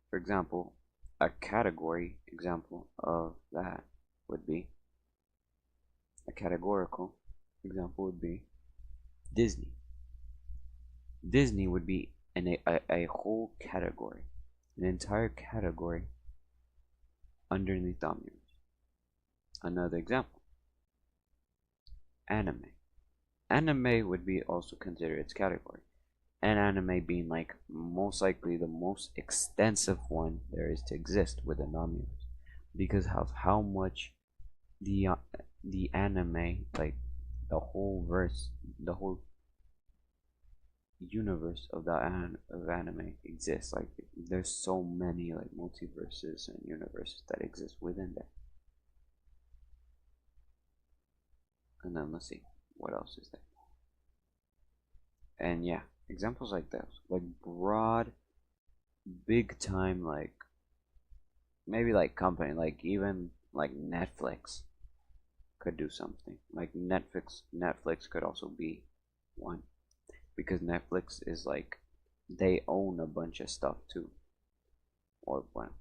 For example, a category example of that would be a categorical example would be Disney. Disney would be a whole category, an entire category underneath Omniverse. Another example, anime. Anime would be also considered its category, and anime being like most likely the most extensive one there is to exist within Omniverse because of how much the anime, like the whole verse, the whole universe of of anime exists. Like there's so many like multiverses and universes that exist within there. And then let's see what else is there. And yeah, examples like those, like broad, big time, like maybe like company, like even like Netflix could do something. Like Netflix could also be one because Netflix is like they own a bunch of stuff too, or well,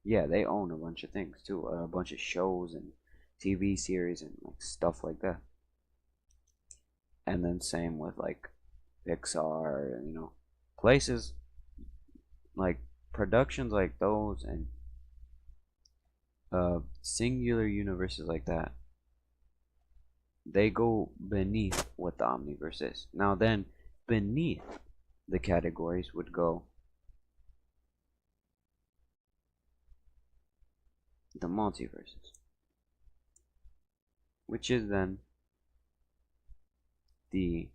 yeah, they own a bunch of things too, a bunch of shows and TV series and like stuff like that. And then same with like Pixar, and places like productions like those and singular universes like that. They go beneath what the omniverse is. Now then, beneath the categories would go the multiverses, which is then the,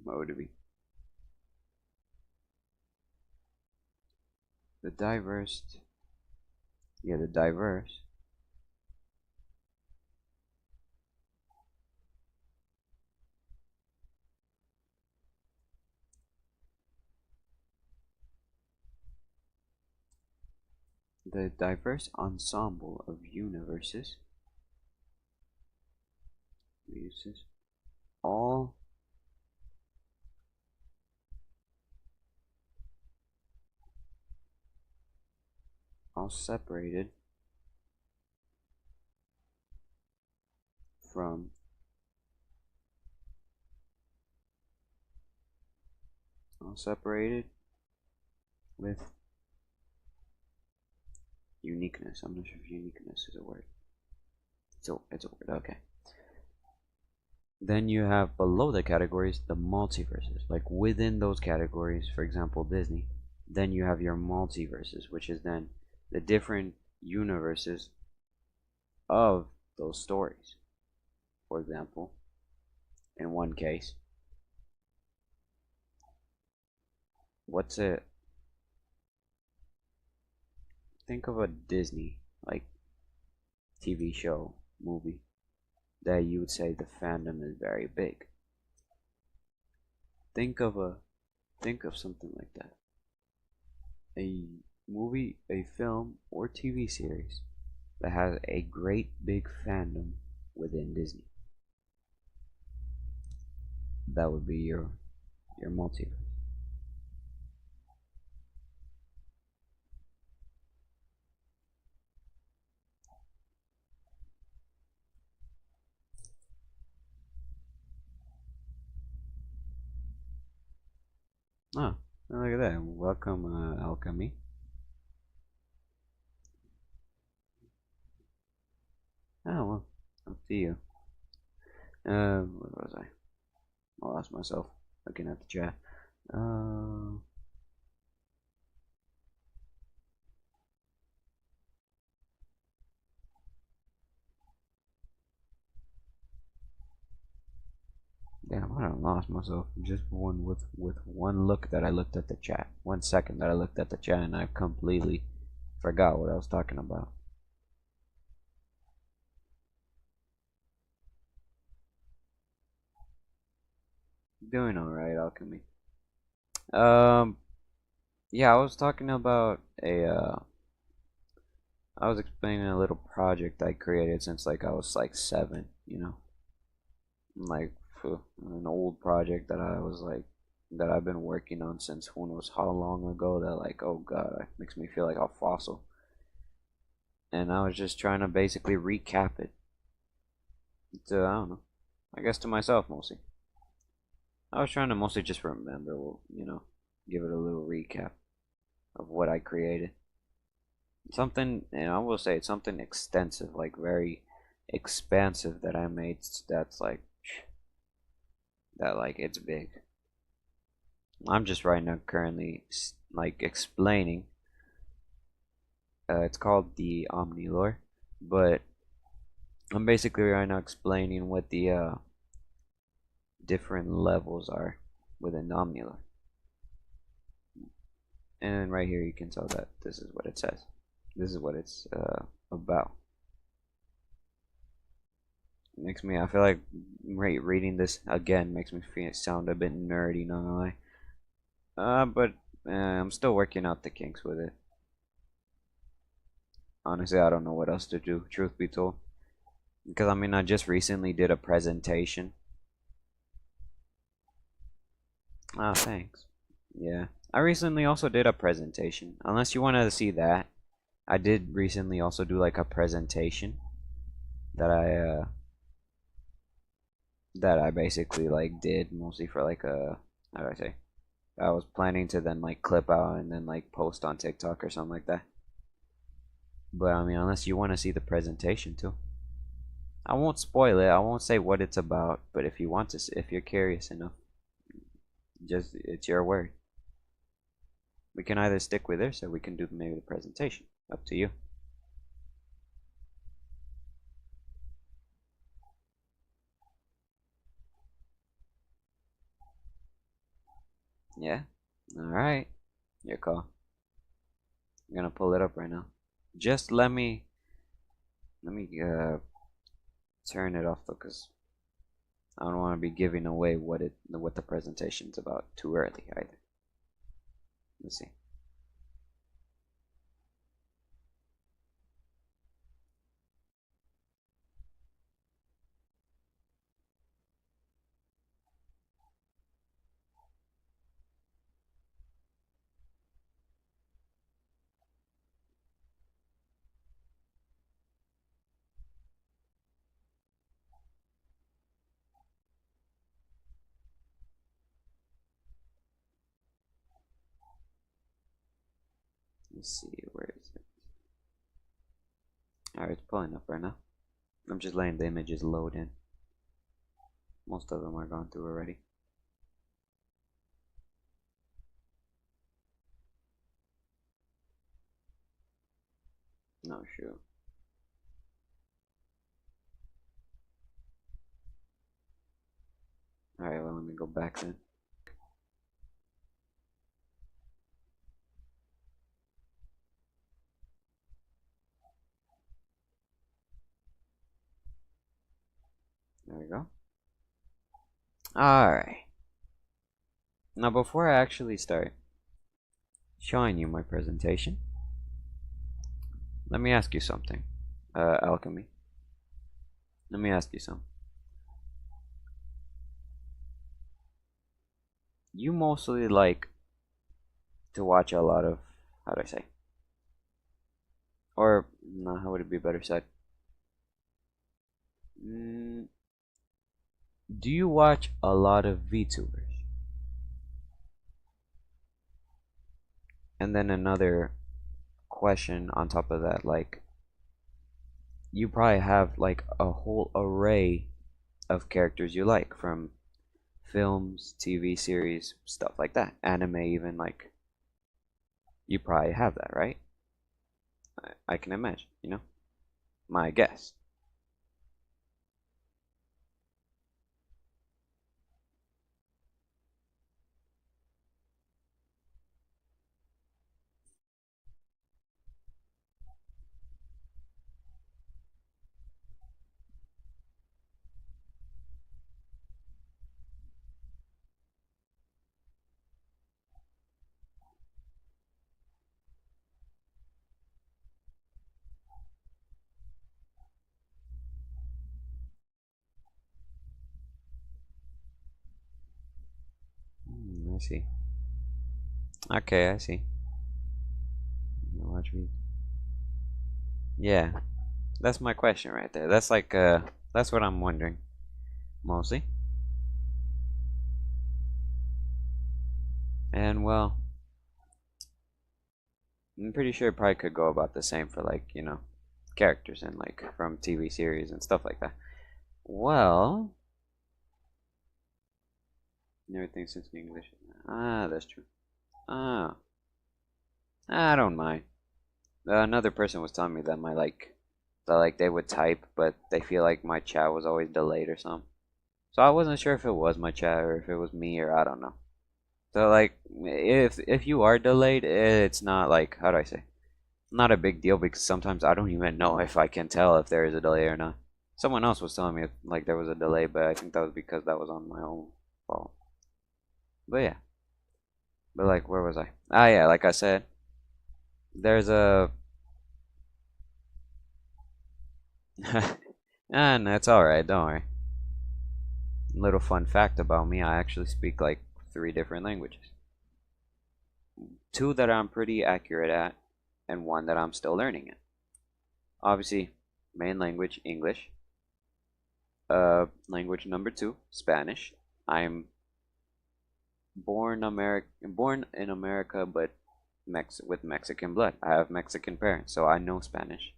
what would it be? The diverse, yeah, the diverse ensemble of universes all separated from with uniqueness. I'm not sure if uniqueness is a word. It's a word, okay. Then you have below the categories the multiverses. Like within those categories, for example, Disney, then you have your multiverses, which is then the different universes of those stories. For example, in one case, what's it? Think of a Disney like TV show, movie that you would say the fandom is very big. Think of something like that. A movie, a film, or TV series that has a great big fandom within Disney. That would be your multiverse. Oh, look at that. Welcome, Alchemy. Oh, well, up to you. Where was I? I lost myself looking at the chat. Damn, I don't lost myself. Just one with one look that I looked at the chat. 1 second that I looked at the chat and I completely forgot what I was talking about. Doing alright, Alchemy. Yeah, I was talking about I was explaining a little project I created since like I was like 7, you know, like an old project that I was like that I've been working on since who knows how long ago. That like, oh god, it makes me feel like a fossil. And I was just trying to basically recap it. To, I don't know. I guess to myself mostly. I was trying to mostly just remember, you know, give it a little recap of what I created. Something, and I will say it's something extensive, like very expansive that I made. That's like it's big. I'm just right now currently like explaining. It's called the Omni lore, but I'm basically right now explaining what the different levels are within the Omni lore. And right here you can tell that this is what it says. This is what it's about. It makes me, I feel like reading this again makes me sound a bit nerdy, not gonna lie. But I'm still working out the kinks with it. Honestly, I don't know what else to do, truth be told. Because I mean, I just recently did a presentation. Oh, thanks. Yeah. I recently also did a presentation. Unless you wanted to see that. I did recently also do like a presentation that I basically like did mostly for like a, how do I say? I was planning to then like clip out and then like post on TikTok or something like that. But I mean, unless you want to see the presentation too. I won't spoil it. I won't say what it's about, but if you want to, if you're curious enough, just it's your word. We can either stick with this or we can do maybe the presentation. Up to you. Yeah. All right. Your call. I'm gonna pull it up right now. Just let me turn it off though, cause I don't want to be giving away what the presentation's about too early either. Let's see. Let's see, where is it? Alright, it's pulling up right now. I'm just letting the images load in. Most of them are gone through already. No, shoot. Alright, well, let me go back then. There we go. Alright. Now, before I actually start showing you my presentation, let me ask you something. Alchemy. Let me ask you something. You mostly like to watch a lot of, how do I say? Or, no, how would it be better said? Do you watch a lot of VTubers? And then another question on top of that, like, you probably have like a whole array of characters you like from films, TV series, stuff like that, anime, even, like, you probably have that, right? I can imagine, you know, my guess. I see. Okay, I see. Watch me. Yeah, that's my question right there. That's like that's what I'm wondering mostly. And well, I'm pretty sure it probably could go about the same for like, characters and like from TV series and stuff like that. Well, everything since English. Ah, that's true. Ah, I don't mind. Another person was telling me that they would type, but they feel like my chat was always delayed or something. So I wasn't sure if it was my chat or if it was me or I don't know. So like, if you are delayed, it's not like, how do I say? Not a big deal because sometimes I don't even know if I can tell if there is a delay or not. Someone else was telling me like there was a delay, but I think that was because that was on my own fault. But yeah. But like, where was I? Ah, yeah, like I said, there's a. And it's alright, don't worry. Little fun fact about me, I actually speak like 3 different languages. 2 that I'm pretty accurate at, and 1 that I'm still learning it. Obviously, main language, English. Language number 2, Spanish. I'm born in America, but with Mexican blood. I have Mexican parents, so I know Spanish.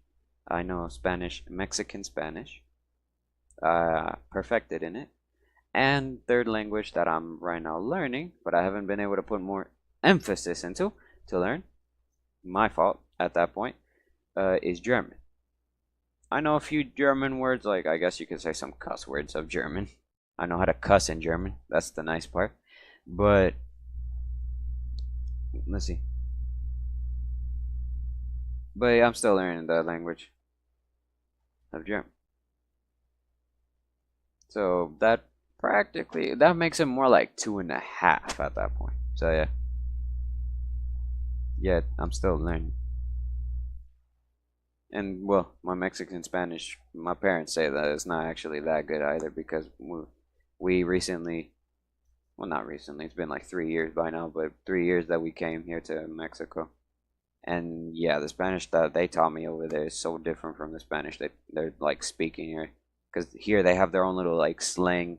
I know Spanish, Mexican Spanish. Perfected in it. And third language that I'm right now learning, but I haven't been able to put more emphasis into to learn. My fault at that point. Is German. I know a few German words, like I guess you could say some cuss words of German. I know how to cuss in German. That's the nice part. But let's see. But yeah, I'm still learning the language of German. So that makes it more like 2.5 at that point. So yeah. Yeah, I'm still learning. And well, my Mexican Spanish, my parents say that it's not actually that good either because we recently, well, not recently, it's been like 3 years by now, but 3 years that we came here to Mexico. And yeah, the Spanish that they taught me over there is so different from the Spanish that they're like speaking here. Because here they have their own little like slang,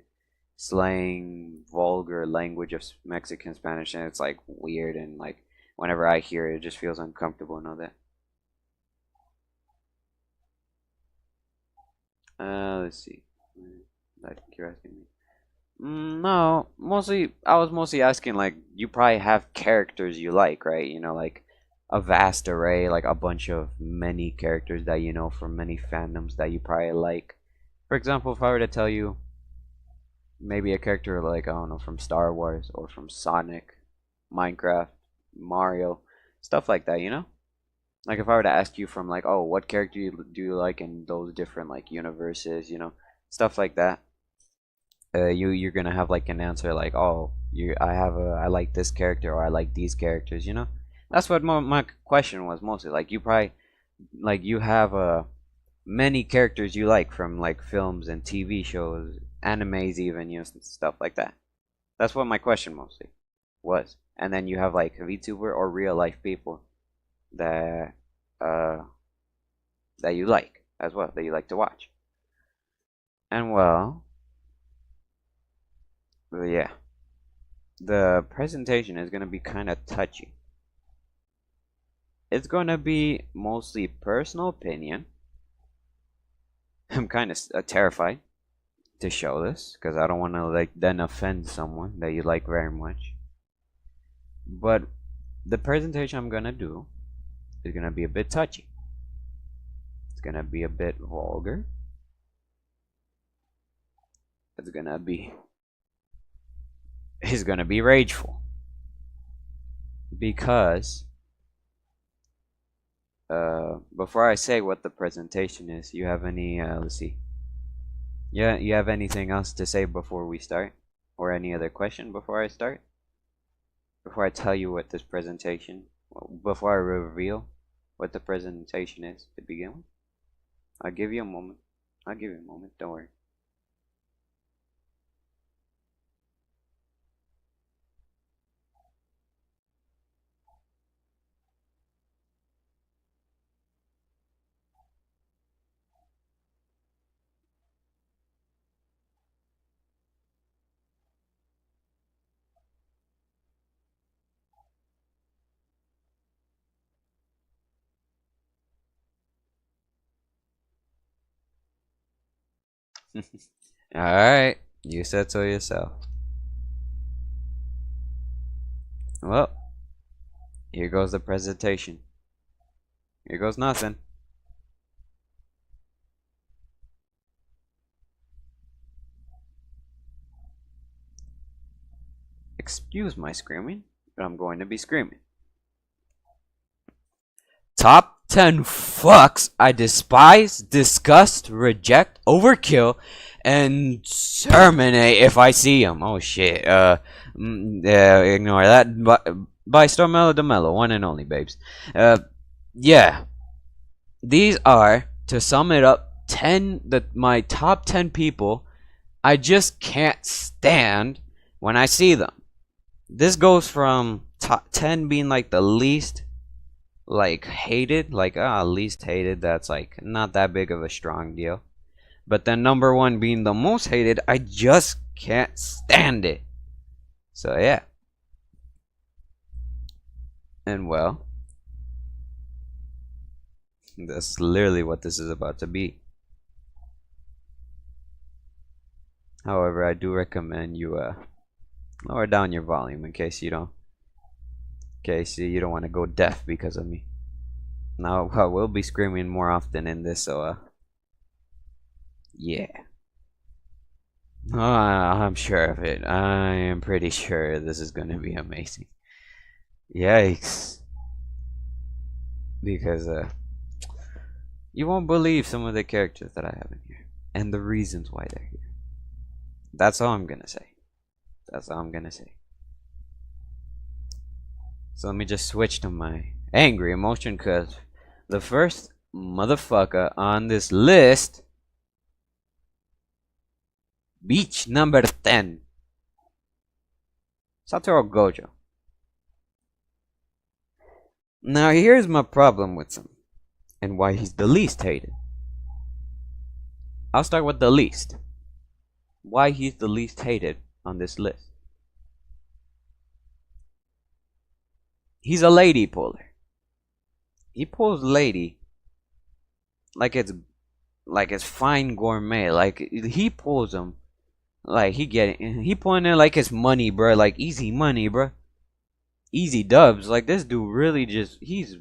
vulgar language of Mexican Spanish, and it's like weird and like whenever I hear it, it just feels uncomfortable and all that. Let's see. I think you're asking me. No, mostly I was mostly asking like you probably have characters you like, right? Like a vast array, like a bunch of many characters that you know from many fandoms that you probably like. For example, if I were to tell you maybe a character like I don't know from Star Wars or from Sonic, Minecraft, Mario, stuff like that. Like if I were to ask you from like, oh, what character do you like in those different like universes, stuff like that. You're gonna have like an answer like, oh, I like this character or I like these characters. That's what my question was mostly. Like you probably like you have many characters you like from like films and TV shows, animes even, stuff like that. That's what my question mostly was. And then you have like VTuber or real life people that uh that you like as well, that you like to watch. And well, yeah, the presentation is gonna be kind of touchy. It's gonna be mostly personal opinion. I'm kind of terrified to show this because I don't want to like then offend someone that you like very much. But the presentation I'm gonna do is gonna be a bit touchy. It's gonna be a bit vulgar. It's gonna be rageful because before I say what the presentation is, you have any let's see. Yeah, you have anything else to say before we start? Or any other question before I start? Before I tell you what this presentation, before I reveal what the presentation is to begin with? I'll give you a moment. Don't worry. Alright, you said so yourself. Well, here goes the presentation. Here goes nothing. Excuse my screaming, but I'm going to be screaming. Top 10 fucks I despise, disgust, reject, overkill, and terminate if I see them. Oh shit. Ignore that. By StorMello the Mellow, one and only, babes. Yeah. These are, to sum it up, my top 10 people I just can't stand when I see them. This goes from top 10 being like the least like hated, like least hated, that's like not that big of a strong deal. But then number 1 being the most hated, I just can't stand it. So yeah. And well, that's literally what this is about to be. However, I do recommend you lower down your volume in case you don't want to go deaf because of me. Now I will be screaming more often in this, so yeah. I'm sure of it. I am pretty sure this is gonna be amazing. Yikes. Because you won't believe some of the characters that I have in here and the reasons why they're here. That's all I'm gonna say. That's all I'm gonna say. So let me just switch to my angry emotion, because the first motherfucker on this list, beach number 10, Satoru Gojo. Now here's my problem with him and why he's the least hated. I'll start with the least. Why he's the least hated on this list. He's a lady puller. He pulls lady like it's fine gourmet. Like he pulls them like he pulling it like it's money, bro. Like easy money, bro. Easy dubs. Like this dude really just he's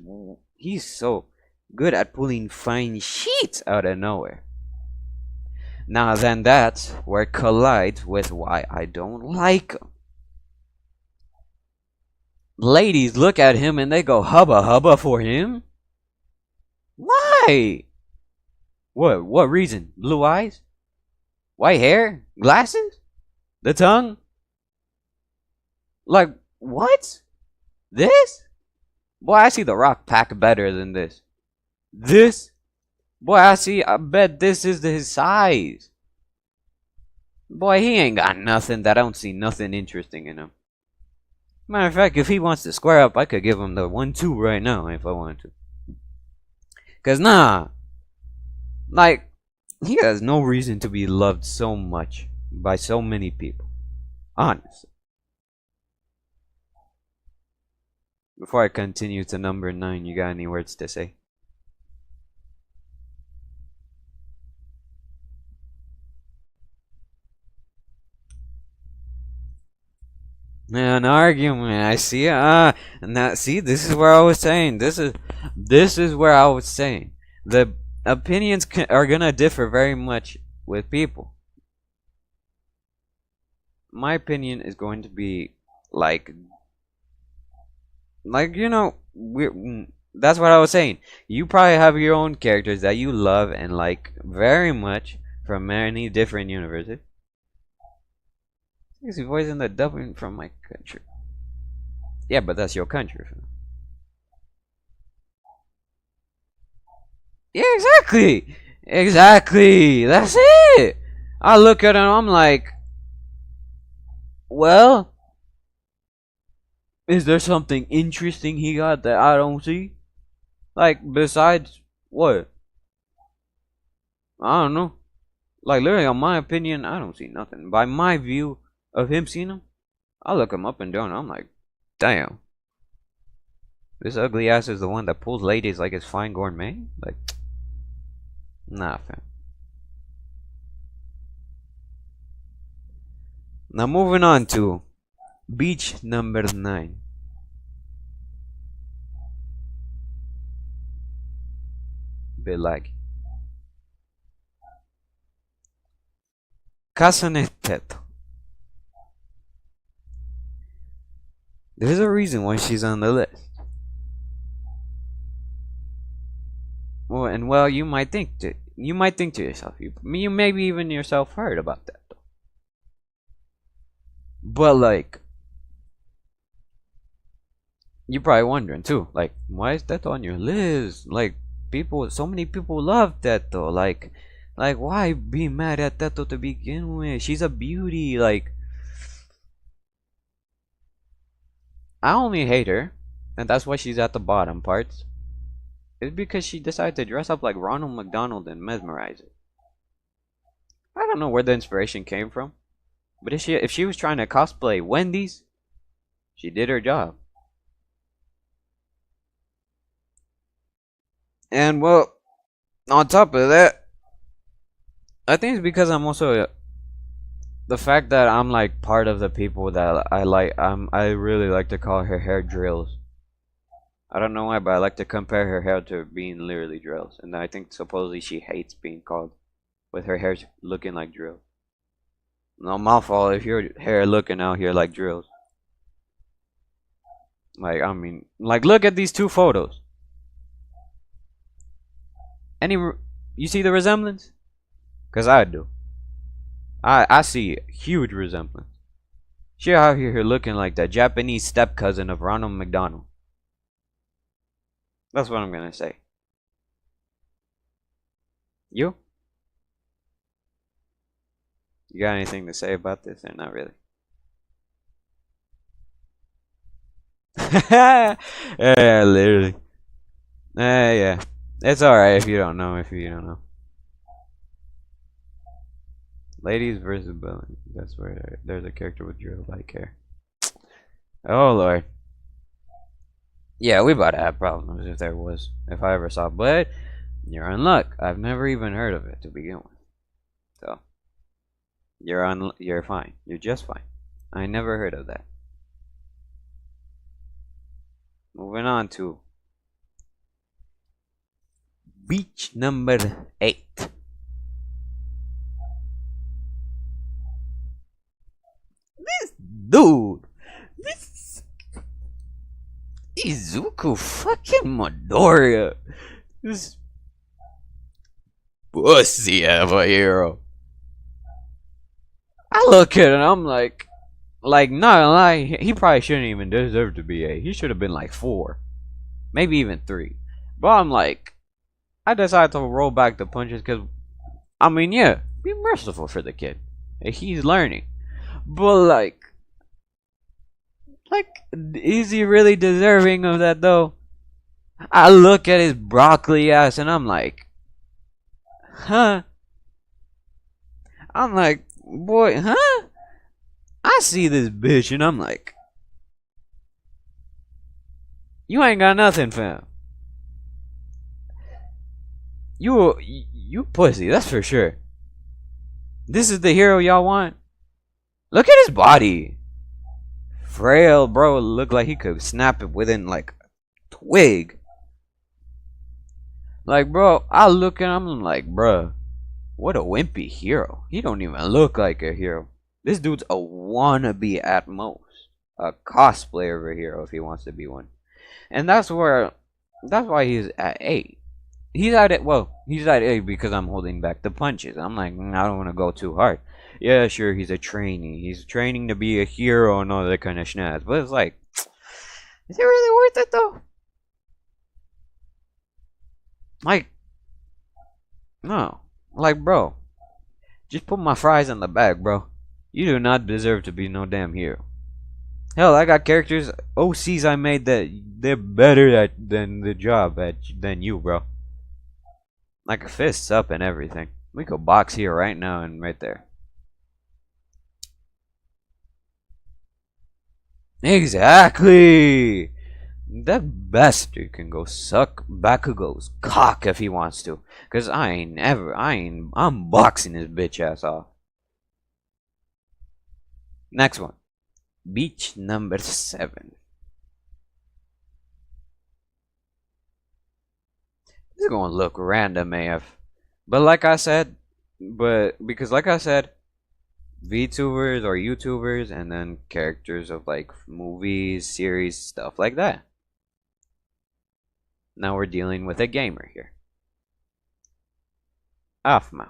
so good at pulling fine sheets out of nowhere. Now then that's where it collides with why I don't like him. Ladies look at him and they go hubba hubba for him. Why? What reason? Blue eyes? White hair? Glasses? The tongue? Like what? This? Boy, I see the Rock pack better than this. This? Boy, I bet this is his size. Boy, he ain't got nothing that I don't see nothing interesting in him. Matter of fact, if he wants to square up, I could give him the 1-2 right now if I wanted to. Cause nah, like, he has no reason to be loved so much by so many people. Honestly. Before I continue to number 9, you got any words to say? An argument. I see. And that. See, this is where I was saying. This is where I was saying. The opinions are gonna differ very much with people. My opinion is going to be like you know, that's what I was saying. You probably have your own characters that you love and like very much from many different universes. His voice in the dubbing from my country. Yeah, but that's your country. Yeah, exactly. Exactly. That's it. I look at him, I'm like, well, is there something interesting he got that I don't see? Like, besides what? I don't know. Like, literally, on my opinion, I don't see nothing. By my view of him seeing him, I look him up and down. I'm like, damn, this ugly ass is the one that pulls ladies like it's fine gourmet. Like, nah, fam. Now moving on to beach number 9. Bit laggy. Casa Teto. There's a reason why she's on the list. Well, you might think to yourself, you maybe even yourself heard about that though. But like, you're probably wondering too, like, why is that on your list? Like, so many people love that though. Like, why be mad at Teto to begin with? She's a beauty. Like, I only hate her, and that's why she's at the bottom parts. It's because she decided to dress up like Ronald McDonald and mesmerize it. I don't know where the inspiration came from, but if she was trying to cosplay Wendy's, she did her job. And well, on top of that, I think it's because I'm also the fact that I'm like part of the people that I really like to call her hair drills. I don't know why, but I like to compare her hair to being literally drills, and I think supposedly she hates being called with her hair looking like drills. No, my fault if your hair looking out here like drills. Like, I mean, like, look at these two photos. You see the resemblance? Cause I do. I see huge resemblance. She out here looking like the Japanese step cousin of Ronald McDonald. That's what I'm gonna say. You? You got anything to say about this? Or not really? Yeah, literally. Yeah. It's alright if you don't know. Ladies versus villains. That's where there's a character with drill like hair. Oh lord. Yeah, we about to have problems if I ever saw. But you're in luck. I've never even heard of it to begin with. So you're fine. You're just fine. I never heard of that. Moving on to beach number 8. This dude, this Izuku fucking Midoriya, this pussy of a hero. I look at it and I'm like, not gonna lie, he probably shouldn't even deserve to be 8. He should have been like 4, maybe even 3. But I'm like, I decided to roll back the punches because, I mean, yeah, be merciful for the kid. He's learning. But like, is he really deserving of that though? I look at his broccoli ass and I'm like, huh? I'm like, boy, huh? I see this bitch and I'm like, you ain't got nothing, fam. You pussy, that's for sure. This is the hero y'all want? Look at his body. Frail, bro. Look like he could snap it within like a twig. Like, bro, I look at him and I'm like, bro, what a wimpy hero. He don't even look like a hero. This dude's a wannabe at most. A cosplayer of a hero if he wants to be one. And that's why he's at 8. He's at it. Well, he's at 8 because I'm holding back the punches. I'm like, I don't want to go too hard. Yeah, sure, he's a trainee. He's training to be a hero and all that kind of schnaz. But it's like, is it really worth it though? Like, no. Like, bro, just put my fries in the bag, bro. You do not deserve to be no damn hero. Hell, I got characters, OCs I made that they're better than you, bro. Like fists up and everything. We could box here right now and right there. Exactly. That bastard can go suck Bakugo's cock if he wants to. Cause I'm boxing his bitch ass off. Next one. Beach number 7. This is gonna look random AF. But like I said, because like I said, VTubers or YouTubers and then characters of like movies, series, stuff like that. Now we're dealing with a gamer here. Afmao.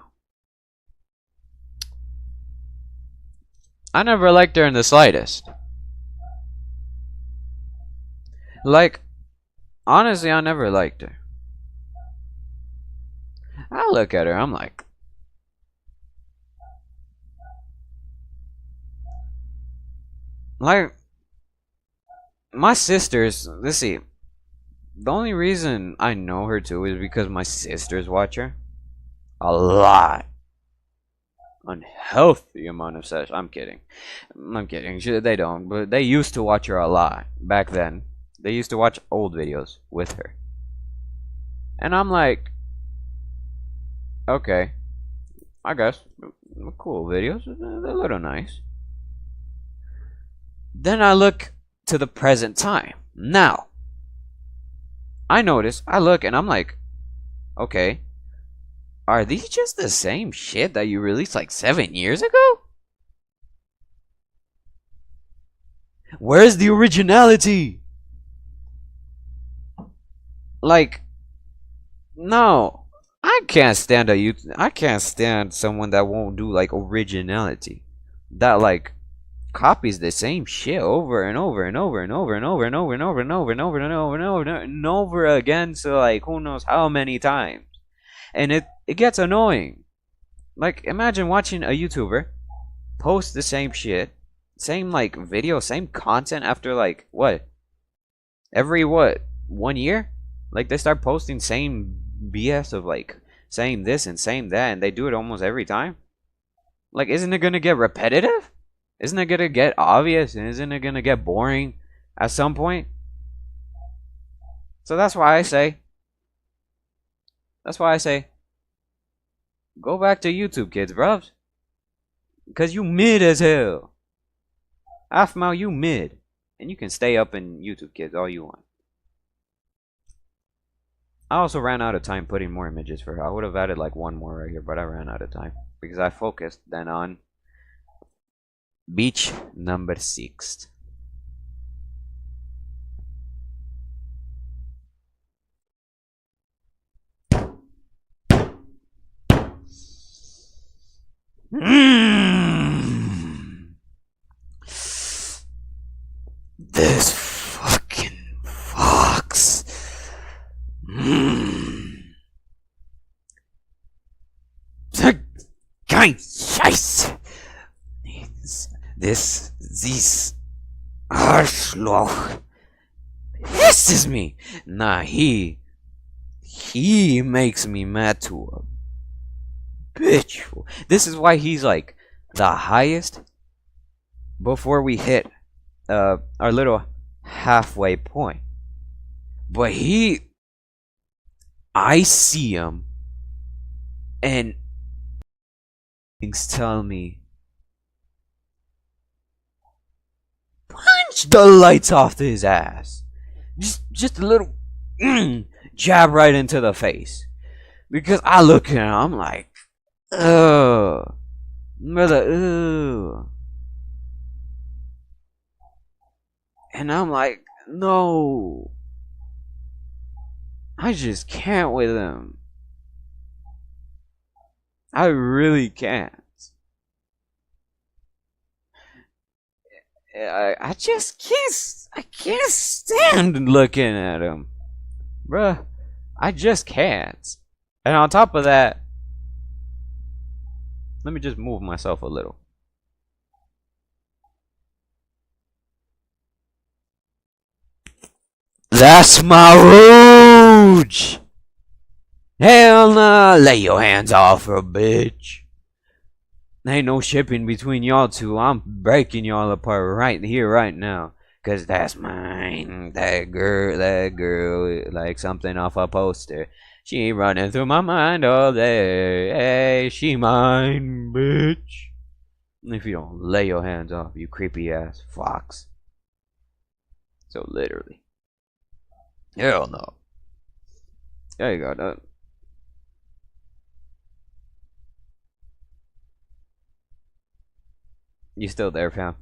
I never liked her in the slightest. Like, honestly, I never liked her. I look at her, I'm like, my sisters, let's see, the only reason I know her too is because my sisters watch her a lot. Unhealthy amount of sex. I'm kidding. They don't, but they used to watch her a lot back then. They used to watch old videos with her. And I'm like, okay, I guess, cool videos. They're a little nice. Then I look to the present time. Now, I notice, I look and I'm like, okay, are these just the same shit that you released like 7 years ago? Where's the originality? Like, no, I can't stand I can't stand someone that won't do like originality, that like copies the same shit over and over and over and over and over and over and over and over and over and over and over and over again, so like who knows how many times. And it gets annoying. Like, imagine watching a YouTuber post the same shit, same like video, same content after like what? Every what? 1 year? Like they start posting same BS of like saying this and saying that, and they do it almost every time. Like, isn't it gonna get repetitive? Isn't it gonna get obvious? And isn't it gonna get boring at some point? So that's why I say, go back to YouTube, kids, bruv. Because you mid as hell. Afmao, you mid. And you can stay up in YouTube, kids, all you want. I also ran out of time putting more images for her. I would have added like one more right here, but I ran out of time. Because I focused then on beach number 6. This fucking fox. Kein Scheiß. This Arschloch pisses me. Nah, he makes me mad to a bitch. This is why he's like the highest before we hit our little halfway point. But I see him and things tell me, punch the lights off his ass. Just a little jab right into the face. Because I look at him, I'm like, ugh, brother, ugh. And I'm like, no, I just can't with him. I really can't. I just can't. I can't stand looking at him, bruh. I just can't. And on top of that, let me just move myself a little. That's my Rouge! Hell nah, lay your hands off her, bitch. Ain't no shipping between y'all two. I'm breaking y'all apart right here, right now. Cause that's mine. That girl, like something off a poster. She running through my mind all day. Hey, she mine, bitch. If you don't lay your hands off, you creepy ass fox. So literally. Hell no. There you go, dude. You still there, fam?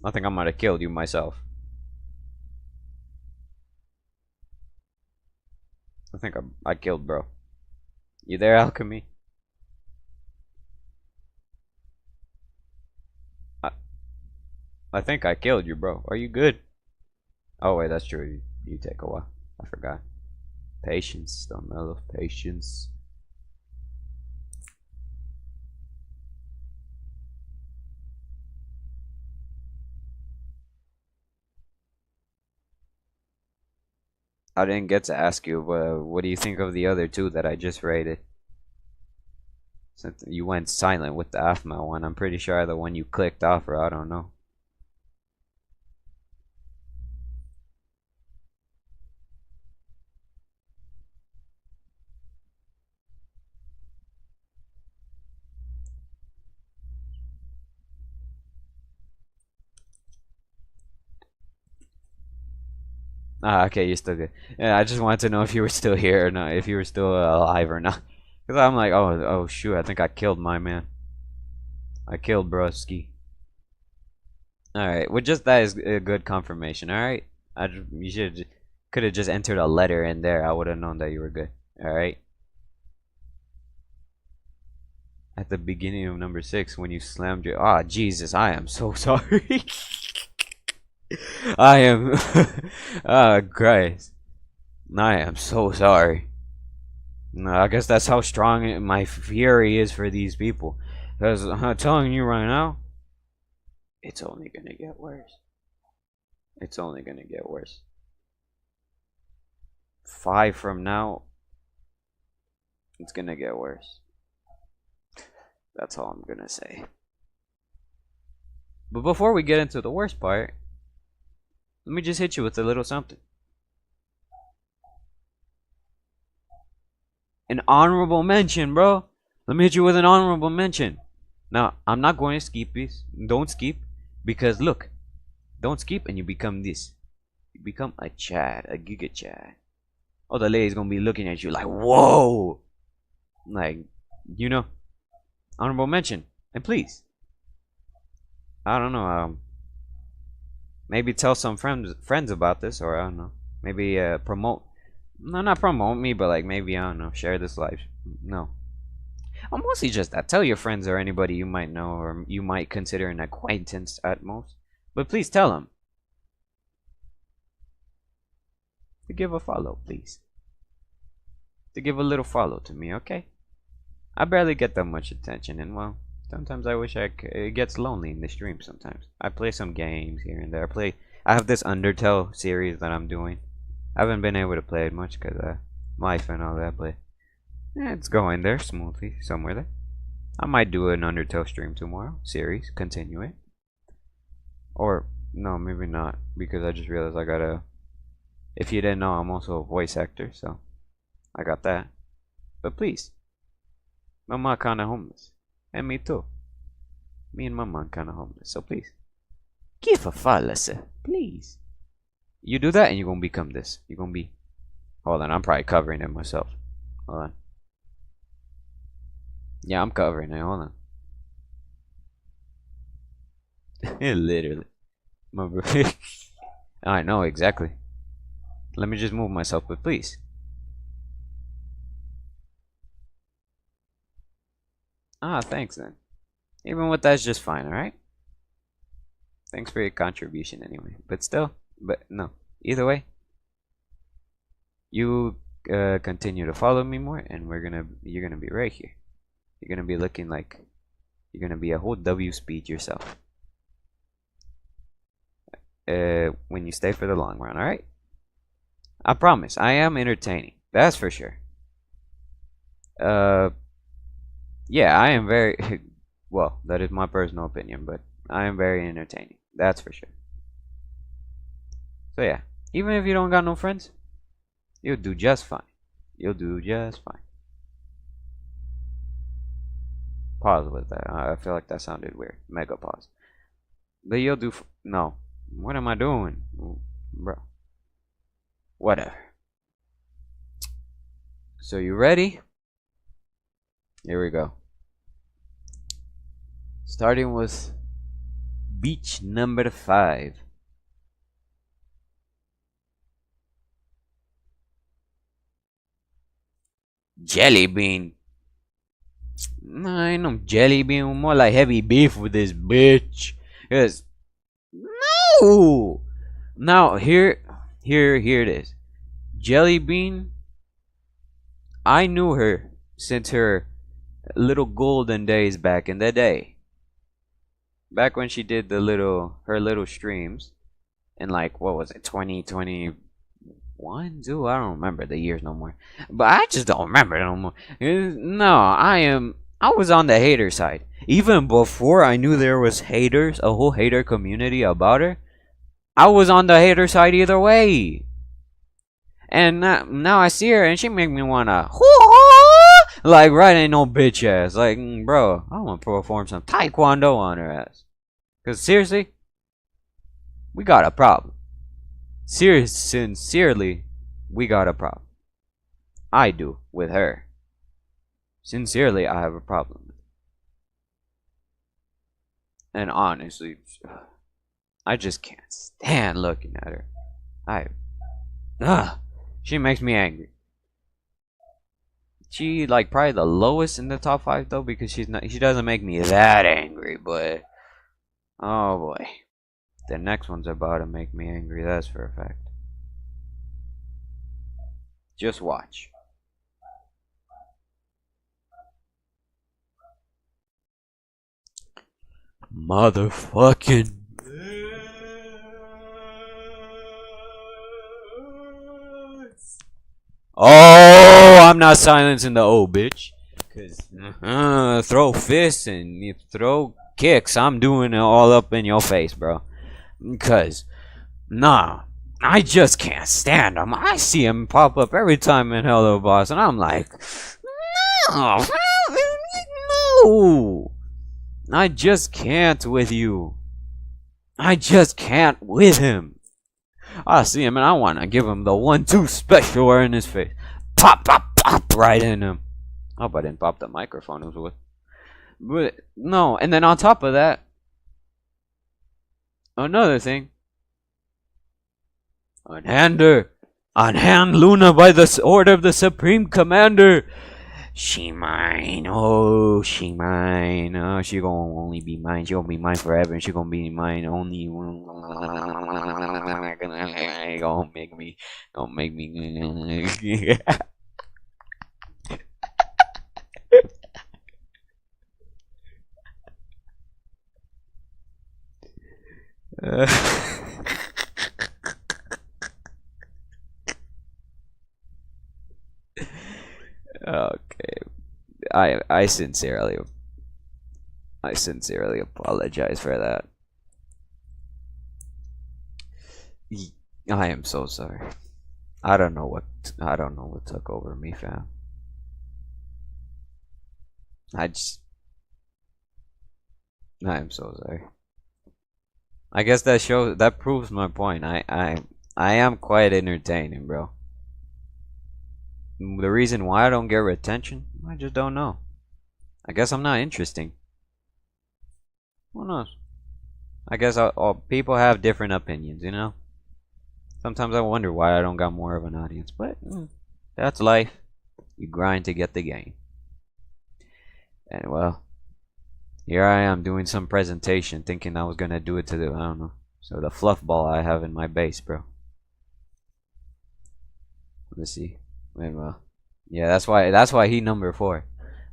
I think I might have killed you myself. I think I killed bro. You there, Alchemy? I I think I killed you, bro. Are you good? Oh wait, that's true. You take a while. I forgot. Patience, StorMello. Patience. I didn't get to ask you, what do you think of the other two that I just rated? Since you went silent with the AFMA one, I'm pretty sure the one you clicked off, or I don't know. Ah, okay, you're still good. Yeah, I just wanted to know if you were still here or not, if you were still alive or not. Cause I'm like, oh shoot, I think I killed my man. I killed Broski. All right, well, just that is a good confirmation. All right, you should could have just entered a letter in there. I would have known that you were good. All right. At the beginning of number 6, when you slammed your, ah, Jesus, I am so sorry. I am, ah, Christ, I am so sorry. No, I guess that's how strong my fury is for these people. Because I'm telling you right now, it's only gonna get worse. It's only gonna get worse. 5 from now, it's gonna get worse. That's all I'm gonna say. But before we get into the worst part, let me just hit you with a little something. An honorable mention, bro. Let me hit you with an honorable mention. Now, I'm not going to skip this. Don't skip. Because look, don't skip and you become this. You become a Chad, a Giga Chad. Oh, the lady's gonna be looking at you like, whoa! Like, you know, honorable mention. And please, I don't know, maybe tell some friends about this, or I don't know. Maybe promote. No, not promote me, but like maybe, I don't know, share this live. No. I'm mostly just that. Tell your friends or anybody you might know or you might consider an acquaintance at most. But please tell them to give a follow, please. To give a little follow to me, okay? I barely get that much attention, and well, sometimes I wish it gets lonely in the stream sometimes. I play some games here and there. I have this Undertale series that I'm doing. I haven't been able to play it much because life and all that, but yeah, it's going there smoothly, somewhere there. I might do an Undertale stream tomorrow, series, continue it. Or, no, maybe not, because I just realized I gotta, if you didn't know, I'm also a voice actor, so I got that. But please, Mama kinda homeless, and me too. Me and Mama kinda homeless, so please, give a follow, sir, please. You do that and you're gonna become this. You're gonna be, hold on, I'm probably covering it myself. Hold on. Yeah, I'm covering it. Hold on. Literally. My bro. I know, exactly. Let me just move myself, but please. Ah, thanks then. Even with that's just fine, alright? Thanks for your contribution anyway. But still, but no. Either way, you continue to follow me more and you're gonna be right here. You're gonna be looking like you're gonna be a whole W speed yourself. When you stay for the long run, alright? I promise, I am entertaining. That's for sure. Yeah, I am very well, that is my personal opinion, but I am very entertaining. That's for sure. So yeah, even if you don't got no friends, you'll do just fine. You'll do just fine. Pause with that. I feel like that sounded weird. Mega pause. But you'll do. No. What am I doing? Bro. Whatever. So you ready? Here we go. Starting with beach number 5. Jelly bean. No, ain't no jelly bean. More like heavy beef with this bitch. Cause no. Now here it is. Jelly bean. I knew her since her little golden days back in the day. Back when she did her little streams in like, what was it, 2021? Dude, I don't remember the years no more. But I just don't remember no more. No, I was on the hater side. Even before I knew there was haters, a whole hater community about her, I was on the hater side either way. And now I see her and she make me wanna like right ain't no bitch ass. Like, bro, I wanna perform some taekwondo on her ass. Cause seriously, we got a problem. Sincerely, we got a problem. I do with her. Sincerely, I have a problem with her. And honestly, I just can't stand looking at her. She makes me angry. She like probably the lowest in the top 5 though, because she doesn't make me that angry, but oh boy. The next one's about to make me angry, that's for a fact. Just watch. Motherfucking oh, I'm not silencing the old bitch. Cause throw fists and you throw kicks. I'm doing it all up in your face, bro. Cause nah, I just can't stand him. I see him pop up every time in Hello Boss, and I'm like, no, no. I just can't with you. I just can't with him. I see him and I want to give him the 1-2 special right in his face. Pop, pop, pop right in him. I hope I didn't pop the microphone it was with. But no, and then on top of that, another thing. Unhand Luna by the order of the Supreme Commander. She mine, oh, she mine, oh, she gonna only be mine, she gonna be mine forever, and she gonna be mine only, gonna make me, okay, I sincerely apologize for that. I am so sorry. I don't know what took over me, fam. I am so sorry. I guess that proves my point. I am quite entertaining, bro. The reason why I don't get attention, I just don't know. I guess I'm not interesting. Who knows? I guess all people have different opinions, you know? Sometimes I wonder why I don't got more of an audience, but that's life. You grind to get the game. And well, here I am doing some presentation thinking I was gonna do it to the, I don't know. So the fluff ball I have in my base, bro. Let's see. Well, yeah, that's why he number 4.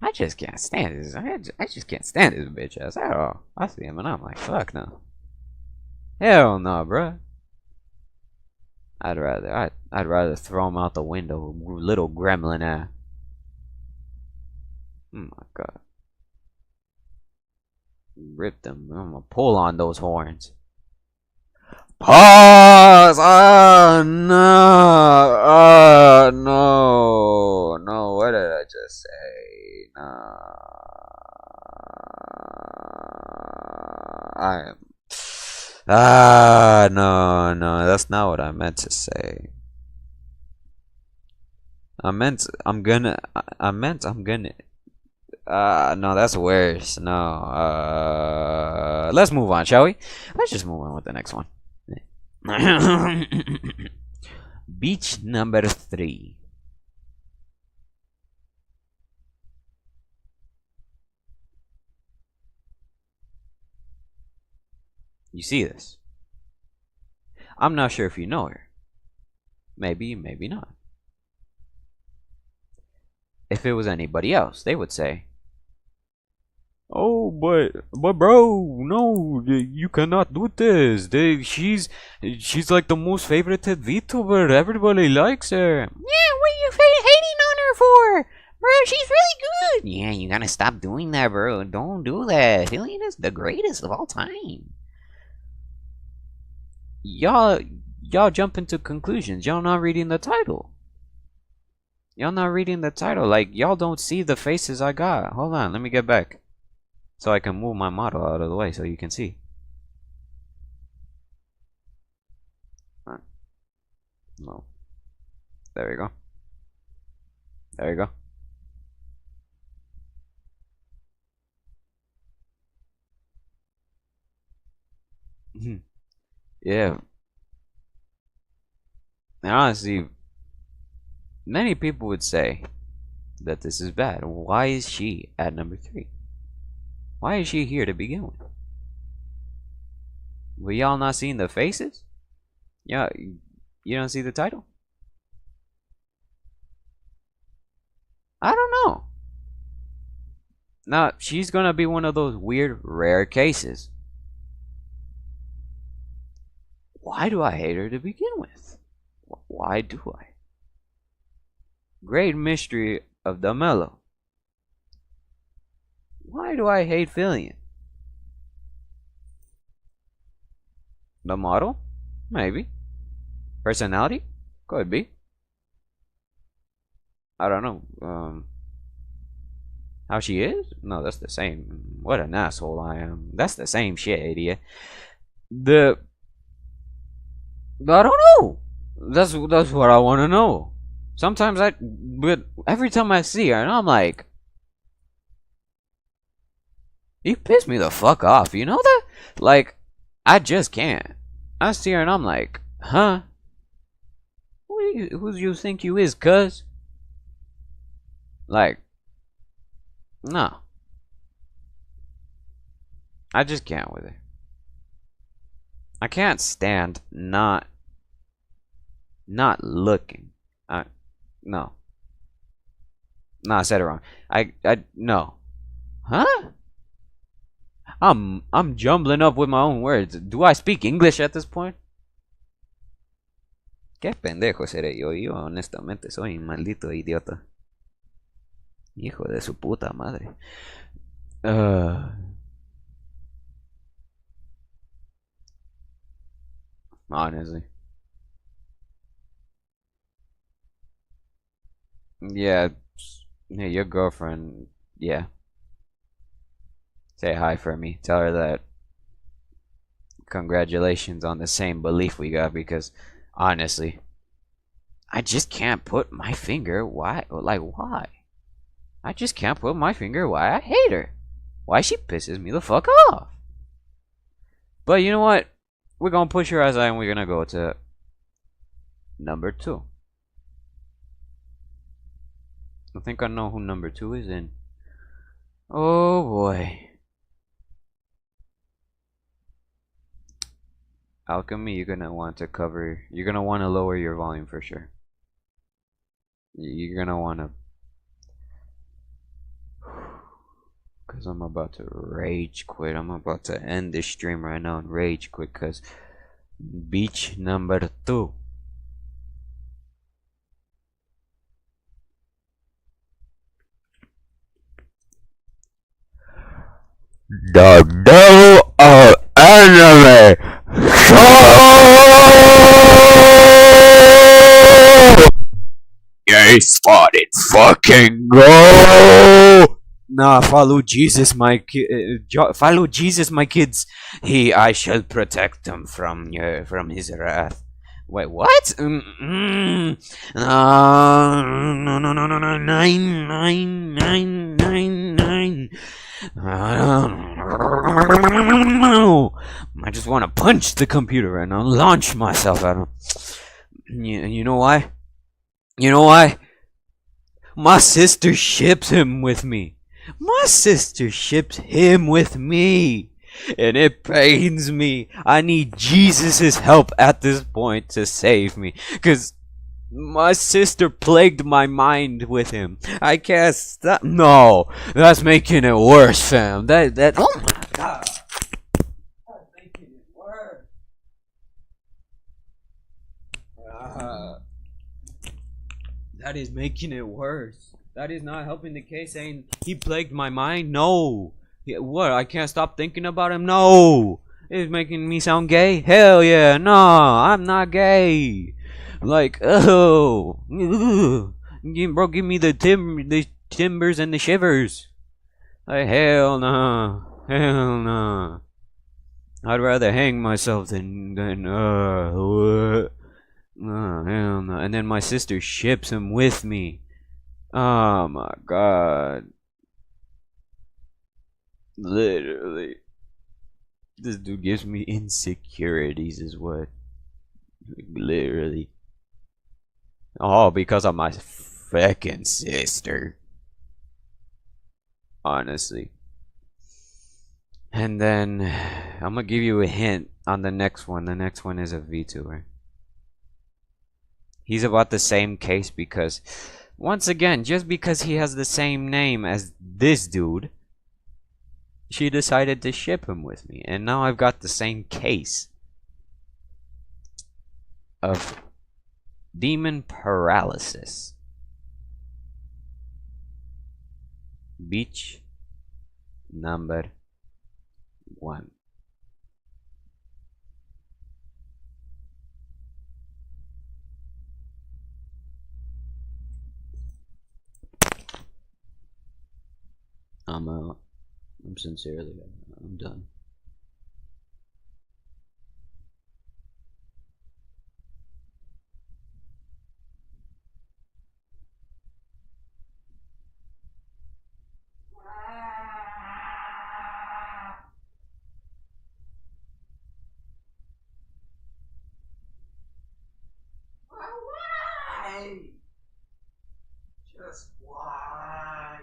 I just can't stand this. I just can't stand this bitch ass at all. I see him and I'm like, fuck no. Hell no, bro. I'd rather throw him out the window, little gremlin ass. Oh my god. Rip them. I'm gonna pull on those horns. Pause! No, what did I just say? No. I Ah, no, no, that's not what I meant to say. No, that's worse. No, let's move on, shall we? Let's just move on with the next one. Beach number 3. You see this? I'm not sure if you know her. Maybe, maybe not. If it was anybody else, they would say, "Oh, but bro, no, you cannot do this. She's like the most favorited VTuber. Everybody likes her." Yeah, what are you hating on her for? Bro, she's really good. Yeah, you gotta stop doing that, bro. Don't do that. Hylian is the greatest of all time. Y'all jump into conclusions. Y'all not reading the title. Y'all not reading the title. Like, y'all don't see the faces I got. Hold on, let me get back. So I can move my model out of the way so you can see. No. There we go. There you go. Yeah. And honestly, many people would say that this is bad. Why is she at number 3? Why is she here to begin with? Were y'all not seeing the faces? Yeah, you don't see the title? I don't know. Now, she's gonna be one of those weird, rare cases. Why do I hate her to begin with? Why do I? Great mystery of the mellow. Why do I hate Hylian? The model? Maybe. Personality? Could be. I don't know. How she is? No, that's the same. What an asshole I am. That's the same shit, idiot. I don't know. That's what I want to know. Sometimes but every time I see her, and I'm like, you piss me the fuck off. You know that? Like, I just can't. I see her and I'm like, huh? Who do you think you is, cuz? Like, no. I just can't with her. I can't stand not looking. No. No, I said it wrong. No. Huh? I'm jumbling up with my own words. Do I speak English at this point? Qué pendejo seré yo. Yo honestamente soy un maldito idiota. Hijo de su puta madre. Honestly. Yeah. Hey, your girlfriend. Yeah. Say hi for me. Tell her that congratulations on the same belief we got, because honestly, I just can't put my finger why. I just can't put my finger why I hate her. Why she pisses me the fuck off. But you know what? We're gonna push her aside and we're gonna go to number 2. I think I know who number 2 is in. Oh boy. Alchemy, you're gonna want to lower your volume for sure. You're gonna want to, because I'm about to rage quit. I'm about to end this stream right now and rage quit, because beach number 2. The devil of anime. Yay, spotted fucking go! Nah, follow Jesus, follow Jesus, my kids. I shall protect them from his wrath. Wait, what? No, no, no, no, no, nine, nine, nine, nine, nine. I just want to punch the computer right now, launch myself at him. You know why? You know why? My sister ships him with me. My sister ships him with me. And it pains me. I need Jesus' help at this point to save me. Because my sister plagued my mind with him. I can't stop. No, that's making it worse, fam. Oh my god. That's making it worse. That is making it worse. That is not helping the case, saying he plagued my mind. No. What? I can't stop thinking about him? No. It's making me sound gay? Hell yeah. No, I'm not gay. Like, oh. Bro, give me the timbers and the shivers. Like, hell no. Hell no. I'd rather hang myself than what? Oh, hell no. And then my sister ships him with me. Oh my god. Literally. This dude gives me insecurities is what. Literally. Oh, because of my fucking sister. Honestly. And then I'm gonna give you a hint on the next one. The next one is a VTuber. He's about the same case because, once again, just because he has the same name as this dude, she decided to ship him with me. And now I've got the same case of demon paralysis. Beach number 1. I'm out. I'm sincerely out. I'm done. Why? Just why?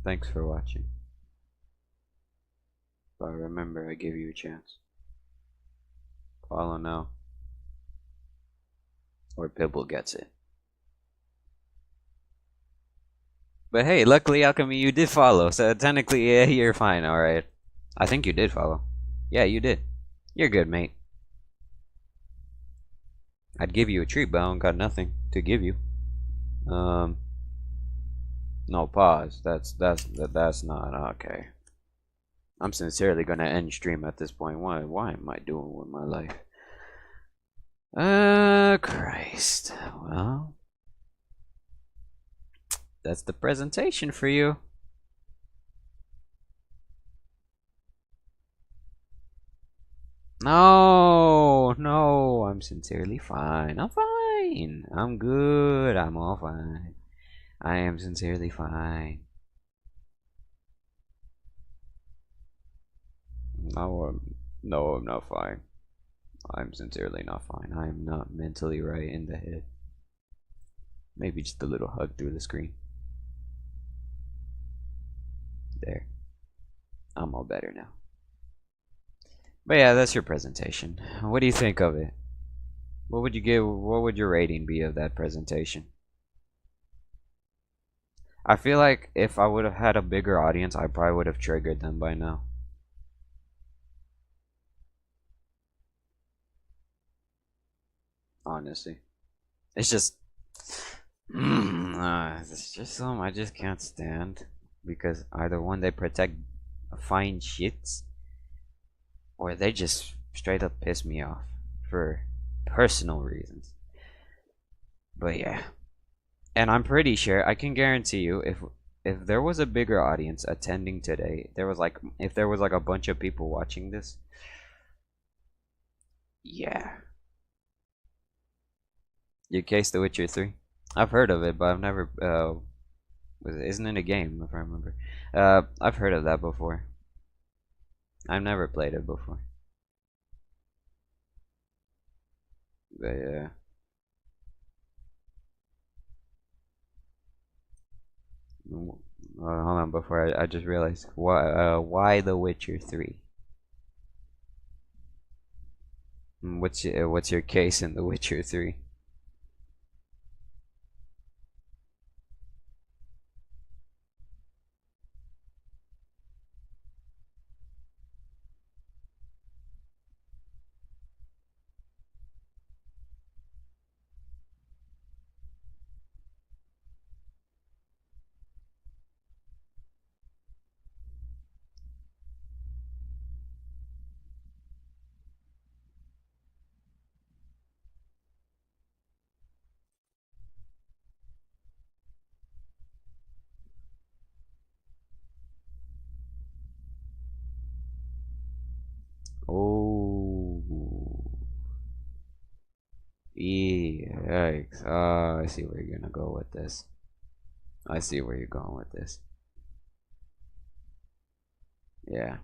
Thanks for watching. But remember, I give you a chance. Follow now, or Pibble gets it. But hey, luckily, Alchemy, you did follow, so technically, yeah, you're fine, alright. I think you did follow. Yeah, you did. You're good, mate. I'd give you a treat, but I don't got nothing to give you. No, pause. That's not okay. I'm sincerely gonna end stream at this point. Why am I doing with my life? Christ. Well, that's the presentation for you. No, no, I'm sincerely fine. I'm fine. I'm good. I'm all fine. I am sincerely fine. No, I'm not fine. I'm sincerely not fine. I am not mentally right in the head. Maybe just a little hug through the screen. There. I'm all better now. But yeah, that's your presentation. What do you think of it? What would you give? What would your rating be of that presentation? I feel like if I would have had a bigger audience, I probably would have triggered them by now. Honestly, it's just, it's just something I just can't stand because either one, they protect fine shits, or they just straight up piss me off for personal reasons. But yeah, and I'm pretty sure I can guarantee you if there was a bigger audience attending today, there was like if there was like a bunch of people watching this, yeah. You case The Witcher 3? I've heard of it, but I've never isn't it a game if I remember? I've heard of that before. I've never played it before. But yeah. Hold on, before I just realized why The Witcher 3? What's your case in The Witcher 3? Oh, yikes! I see where you're gonna go with this. I see where you're going with this. Yeah,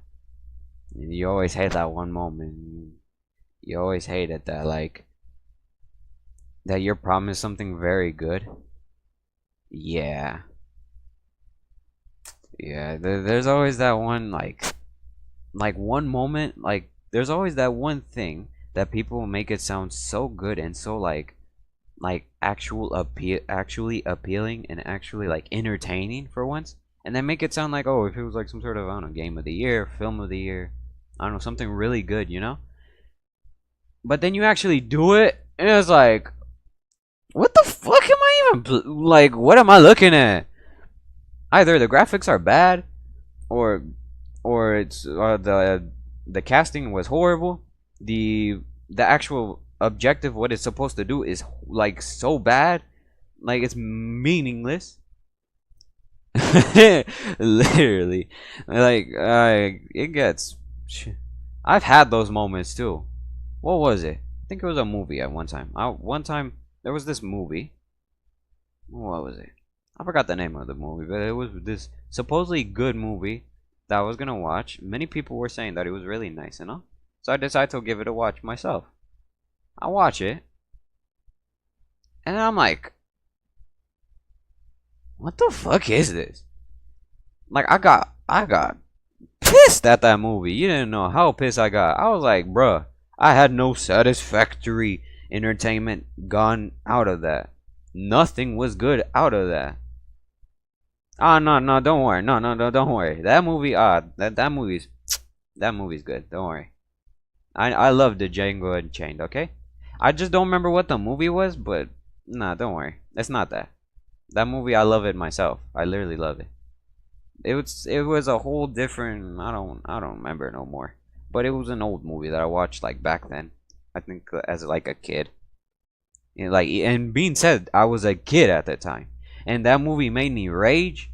you always hate that one moment. You always hate it that like that you're promised something very good. Yeah, yeah. There's always that one like one moment like there's always that one thing that people make it sound so good and so like actually appealing and actually like entertaining for once, and then make it sound like, oh, if it was like some sort of, I don't know, game of the year, film of the year, I don't know, something really good, you know. But then you actually do it and it's like, what the fuck am I even like, what am I looking at? Either the graphics are bad, or it's the casting was horrible. The actual objective, what it's supposed to do, is like so bad, like it's meaningless. Literally, like it gets. I've had those moments too. What was it? I think it was a movie at one time. One time there was this movie. What was it? I forgot the name of the movie, but it was this supposedly good movie that I was gonna watch. Many people were saying that it was really nice, you know? So I decided to give it a watch myself. I watch it, and I'm like, what the fuck is this? Like I got pissed at that movie. You didn't know how pissed I got. I was like, bruh, I had no satisfactory entertainment gone out of that. Nothing was good out of that. Ah, no, no, don't worry. No, no, no, don't worry. That movie, that movie's good. Don't worry. I love the Django Unchained. Okay, I just don't remember what the movie was, but nah, don't worry. It's not that. That movie, I love it myself. I literally love it. It was a whole different. I don't remember no more. But it was an old movie that I watched like back then. I think as like a kid. And like, and being said, I was a kid at the time, and that movie made me rage.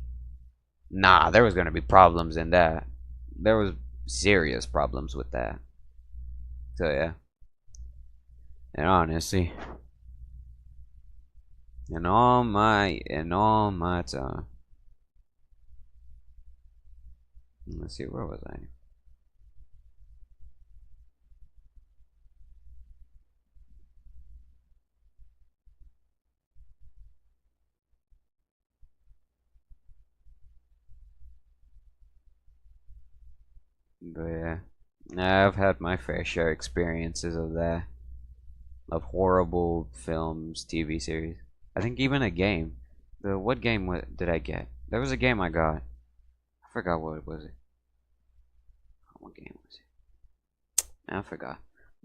Nah, there was gonna be problems in that. There was serious problems with that. So yeah, and honestly, in all my time, let's see, where was I? But yeah, I've had my fair share experiences of that. of horrible films, TV series. I think even a game. What game did I get? There was a game I got. I forgot what it was. What game was it? I forgot.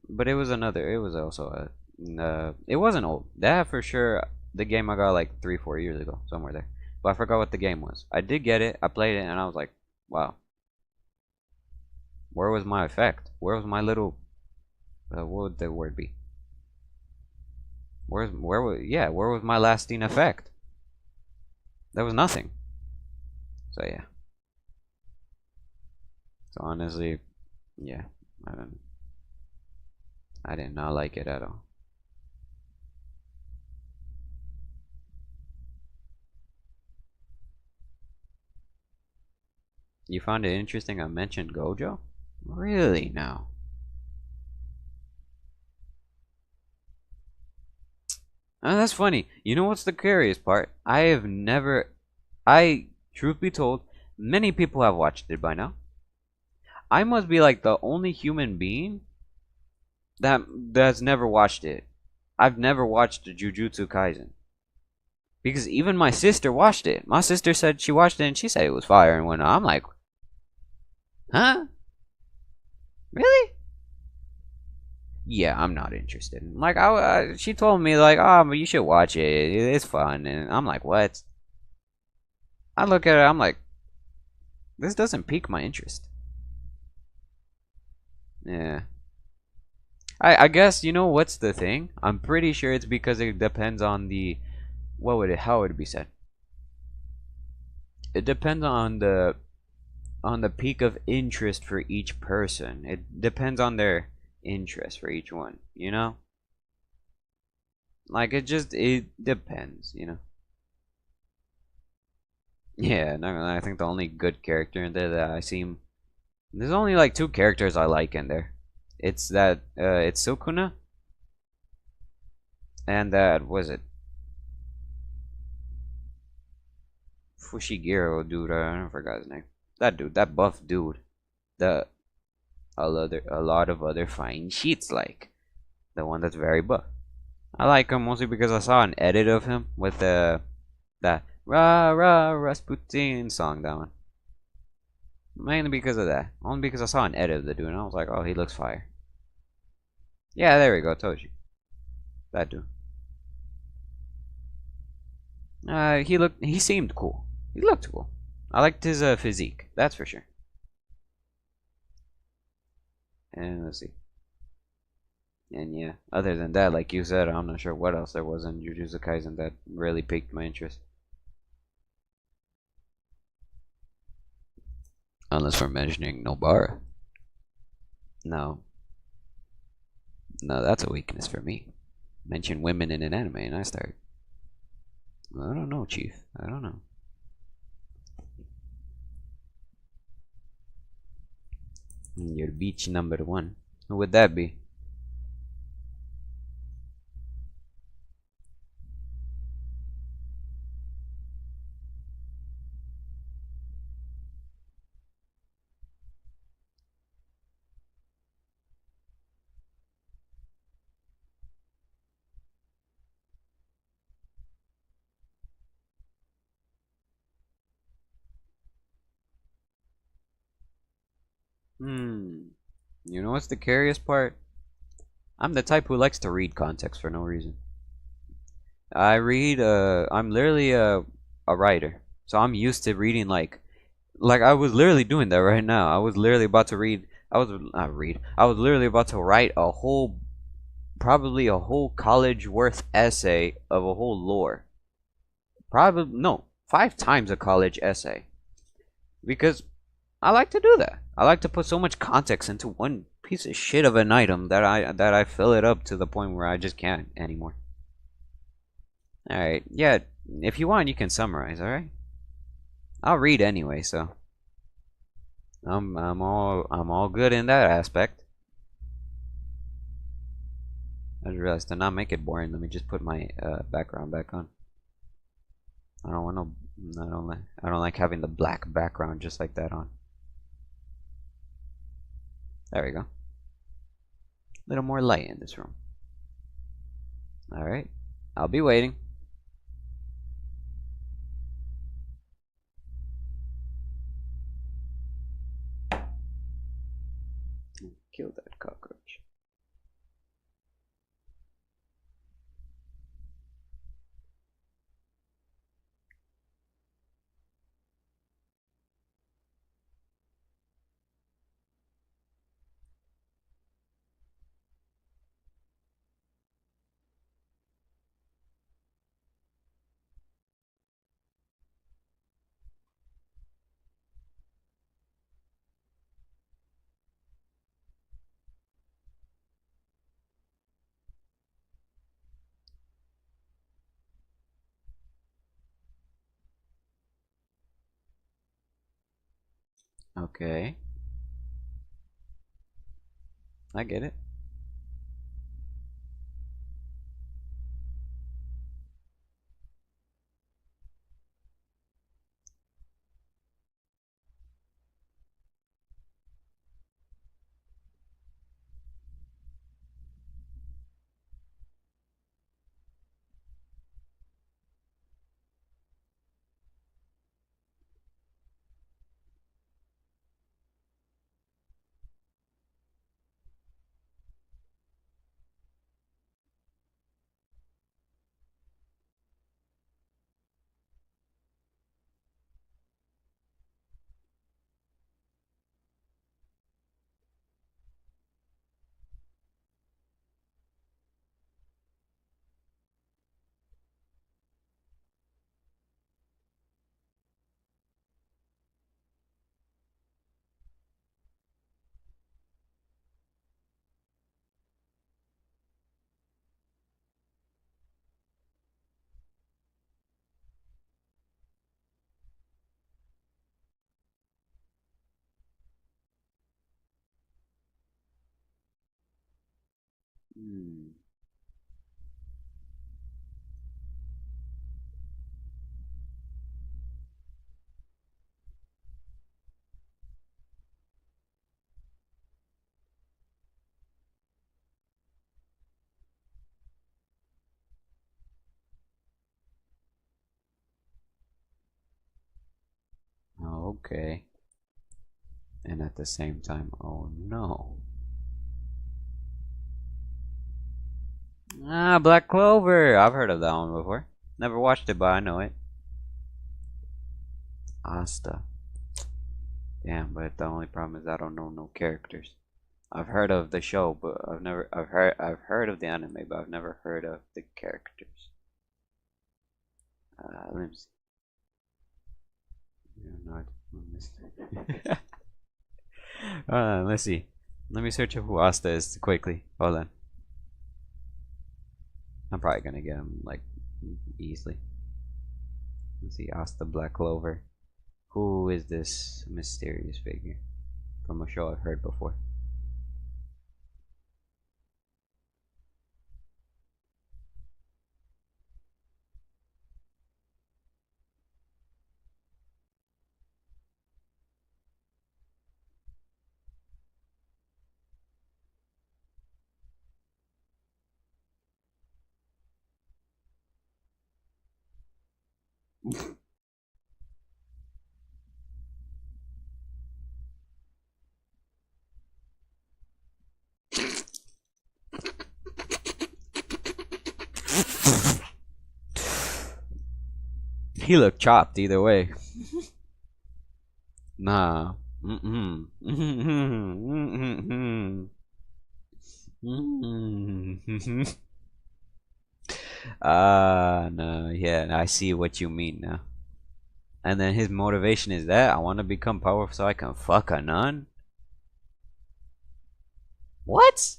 But it was another. It was also a. It wasn't old. That for sure. The game I got like 3-4 years ago, somewhere there. But I forgot what the game was. I did get it. I played it, and I was like, wow. Where was my effect? Where was my little? What would the word be? Where was my lasting effect? There was nothing. So yeah. So honestly, yeah, I did not like it at all. You found it interesting I mentioned Gojo? Really now? That's funny. You know what's the curious part? Truth be told, many people have watched it by now. I must be like the only human being that's never watched it. I've never watched Jujutsu Kaisen. Because even my sister watched it. My sister said she watched it and she said it was fire and whatnot. I'm like, huh? Really? Yeah, I'm not interested. Like, she told me like, oh, but you should watch it. It's fun, and I'm like, what? I look at it, I'm like, this doesn't pique my interest. Yeah. I guess you know what's the thing? I'm pretty sure it's because it depends on the how would it be said? It depends on the peak of interest for each person. It depends on their interest for each one, you know? Like it depends, you know? Yeah, no, I think the only good character in there that I seem there's only like 2 characters I like in there. It's it's Sukuna and that was it Fushiguro dude, I don't forgot his name. That dude, that buff dude. The a lot of other fine sheets like the one that's very buff. I like him mostly because I saw an edit of him with that Ra Ra Rasputin song, that one. Mainly because of that. Only because I saw an edit of the dude and I was like, oh, he looks fire. Yeah, there we go, told you. That dude. He seemed cool. He looked cool. I liked his physique, that's for sure. And let's see. And yeah, other than that, like you said, I'm not sure what else there was in Jujutsu Kaisen that really piqued my interest. Unless we're mentioning Nobara. No. No, that's a weakness for me. Mention women in an anime and I start. I don't know, Chief. I don't know. Your beach number 1. Who would that be? You know what's the curious part? I'm the type who likes to read context for no reason. I'm literally a writer. So I'm used to reading like I was literally doing that right now. I was literally about to read I was not read. I was literally about to write probably a whole college worth essay of a whole lore. Probably no, 5 times a college essay. Because I like to do that. I like to put so much context into one piece of shit of an item that I fill it up to the point where I just can't anymore. Alright, yeah, if you want you can summarize, alright? I'll read anyway, so I'm all good in that aspect. I just realized to not make it boring, let me just put my background back on. I don't like having the black background just like that on. There we go. A little more light in this room. Alright. I'll be waiting. Kill that cockroach. Okay. I get it. Hmm. Okay. And at the same time, oh no. Ah, Black Clover. I've heard of that one before. Never watched it, but I know it. Asta. Damn, but the only problem is I don't know no characters. I've heard of the show, but I've heard of the anime, but I've never heard of the characters. Let me see. No, let's see. Let me search up who Asta is quickly. Hold on. I'm probably gonna get him like easily. Let's see, Asta Black Clover. Who is this mysterious figure from a show I've heard before? He looked chopped either way. Nah. Mm-mm. Mm-mm. Mm-mm. No, yeah, I see what you mean now. And then his motivation is that I want to become powerful so I can fuck a nun? What?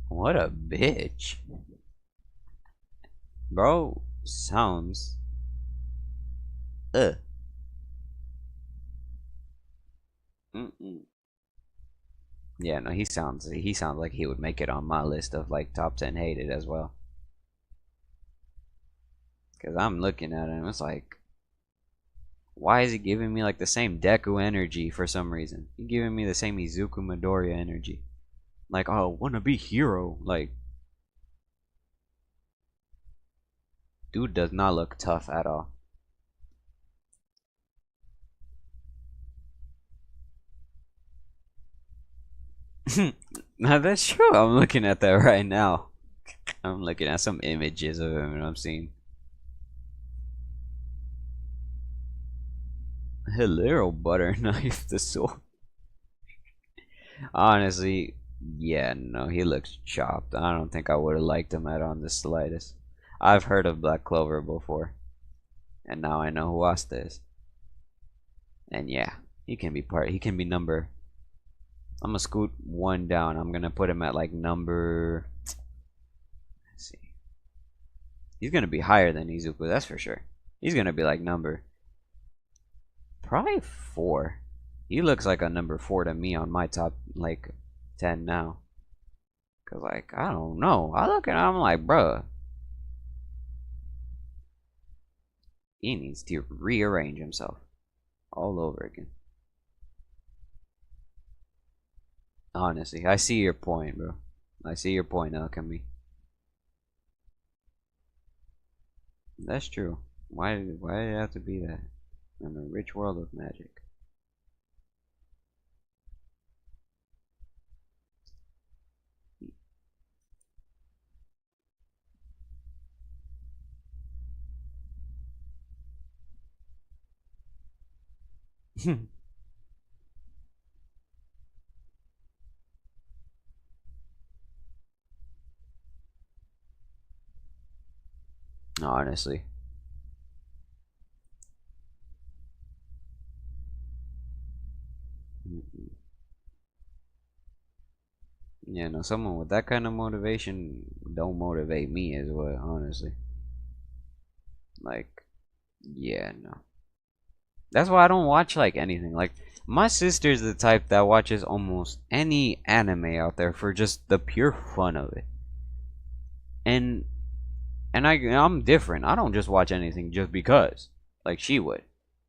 What a bitch. Bro sounds ugh. Mm-mm. Yeah, no, he sounds like he would make it on my list of like top 10 hated as well. Cause I'm looking at him, it's like, why is he giving me like the same Deku energy for some reason? He's giving me the same Izuku Midoriya energy. Like, oh, wanna be hero. Like, dude does not look tough at all. Now that's true. I'm looking at that right now. I'm looking at some images of him and I'm seeing a little butter knife the sword. Honestly, yeah, no, he looks chopped. I don't think I would have liked him at all in the slightest. I've heard of Black Clover before, and now I know who Asta is. And yeah, he can be part. He can be number. I'm gonna scoot one down. I'm gonna put him at like number. Let's see. He's gonna be higher than Izuku, that's for sure. He's gonna be like number. Probably 4. He looks like a number 4 to me on my top like 10 now. Cause like I don't know. I look at him, I'm like, bruh. He needs to rearrange himself all over again. Honestly, I see your point, bro. I see your point, Alchemy. That's true. Why did it have to be that? In a rich world of magic. Honestly. Yeah, no, someone with that kind of motivation don't motivate me as well, honestly. Like, yeah, no. That's why I don't watch like anything. Like, my sister's the type that watches almost any anime out there for just the pure fun of it. And I'm different. I don't just watch anything just because, like she would.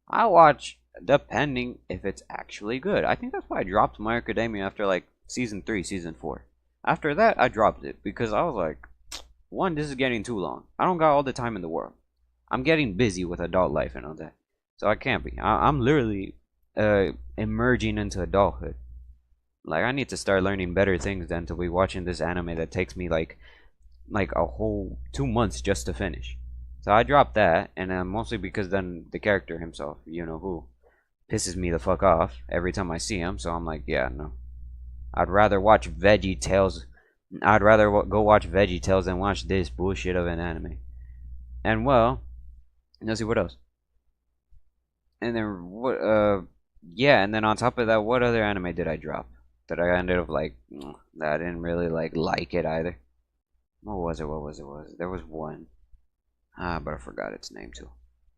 I watch depending if it's actually good. I think that's why I dropped My Academia after like season 3, season 4. After that, I dropped it because I was like, one, this is getting too long. I don't got all the time in the world. I'm getting busy with adult life and all that, so I can't be. I'm literally emerging into adulthood. Like I need to start learning better things than to be watching this anime that takes me like a whole 2 months just to finish. So I dropped that, and mostly because then the character himself, you know who, pisses me the fuck off every time I see him. So I'm like, yeah, no. I'd rather watch Veggie Tales. I'd rather go watch Veggie Tales than watch this bullshit of an anime. And well, let's see what else. And then what? Yeah. And then on top of that, what other anime did I drop? That I ended up like, that I didn't really like it either. What was it? What was it? What was it? There was one. But I forgot its name too.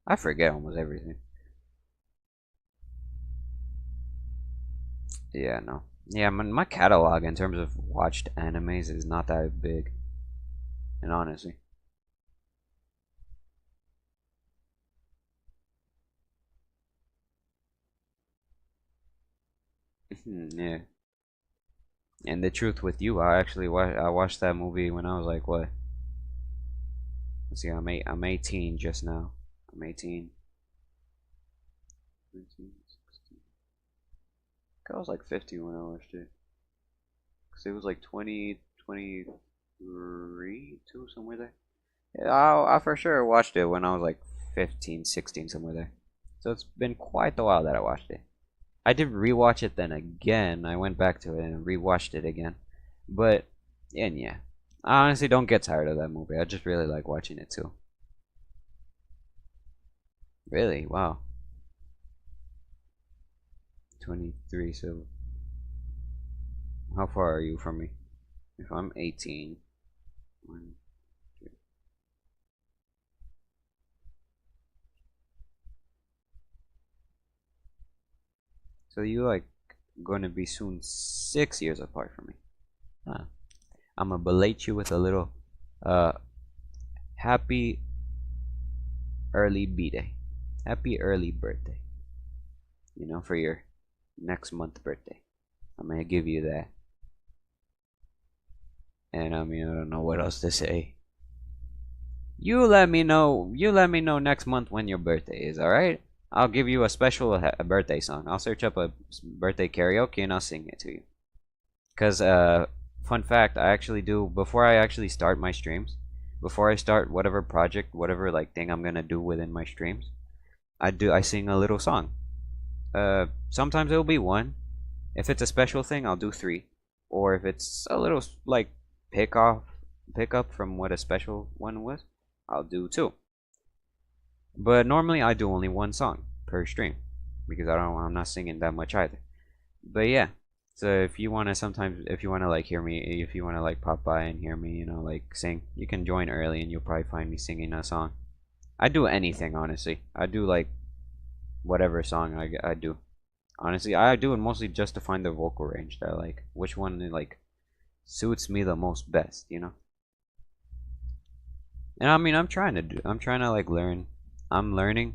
I forget almost everything. Yeah, no. Yeah, my catalog in terms of watched animes is not that big. And honestly. Yeah. And the truth with you, I watched that movie when I was like what? Let's see, I'm 18 just now. I'm 18. 19, 16. I was like 15 when I watched it. Cause it was like 20, 23, 2, somewhere there. Yeah, I for sure watched it when I was like 15, 16, somewhere there. So it's been quite a while that I watched it. I did rewatch it then again. I went back to it and rewatched it again. But, and yeah. I honestly don't get tired of that movie. I just really like watching it too. Really? Wow. 23, so how far are you from me? If I'm 18. 1, 2. So you like going to be soon 6 years apart from me. Huh. I'm gonna belate you with a little uh happy early b-day. Happy early birthday. You know, for your next month birthday. I'm gonna give you that. And I mean, I don't know what else to say. You let me know. You let me know next month when your birthday is. All right. I'll give you a special a birthday song. I'll search up a birthday karaoke and I'll sing it to you. Cause fun fact, I actually do before I actually start my streams. Before I start whatever project, whatever like thing I'm gonna do within my streams, I sing a little song. Sometimes it'll be one. If it's a special thing, I'll do three. Or if it's a little like pick up from what a special one was, I'll do two. But normally I do only one song per stream because I'm not singing that much either. But yeah, so if you wanna sometimes if you wanna like hear me, if you wanna like pop by and hear me, like sing, you can join early and you'll probably find me singing a song. I do anything honestly. I do like whatever song I do. Honestly, I do it mostly just to find the vocal range that I like, which one like suits me the most best. And I mean, I'm trying to like learn. I'm learning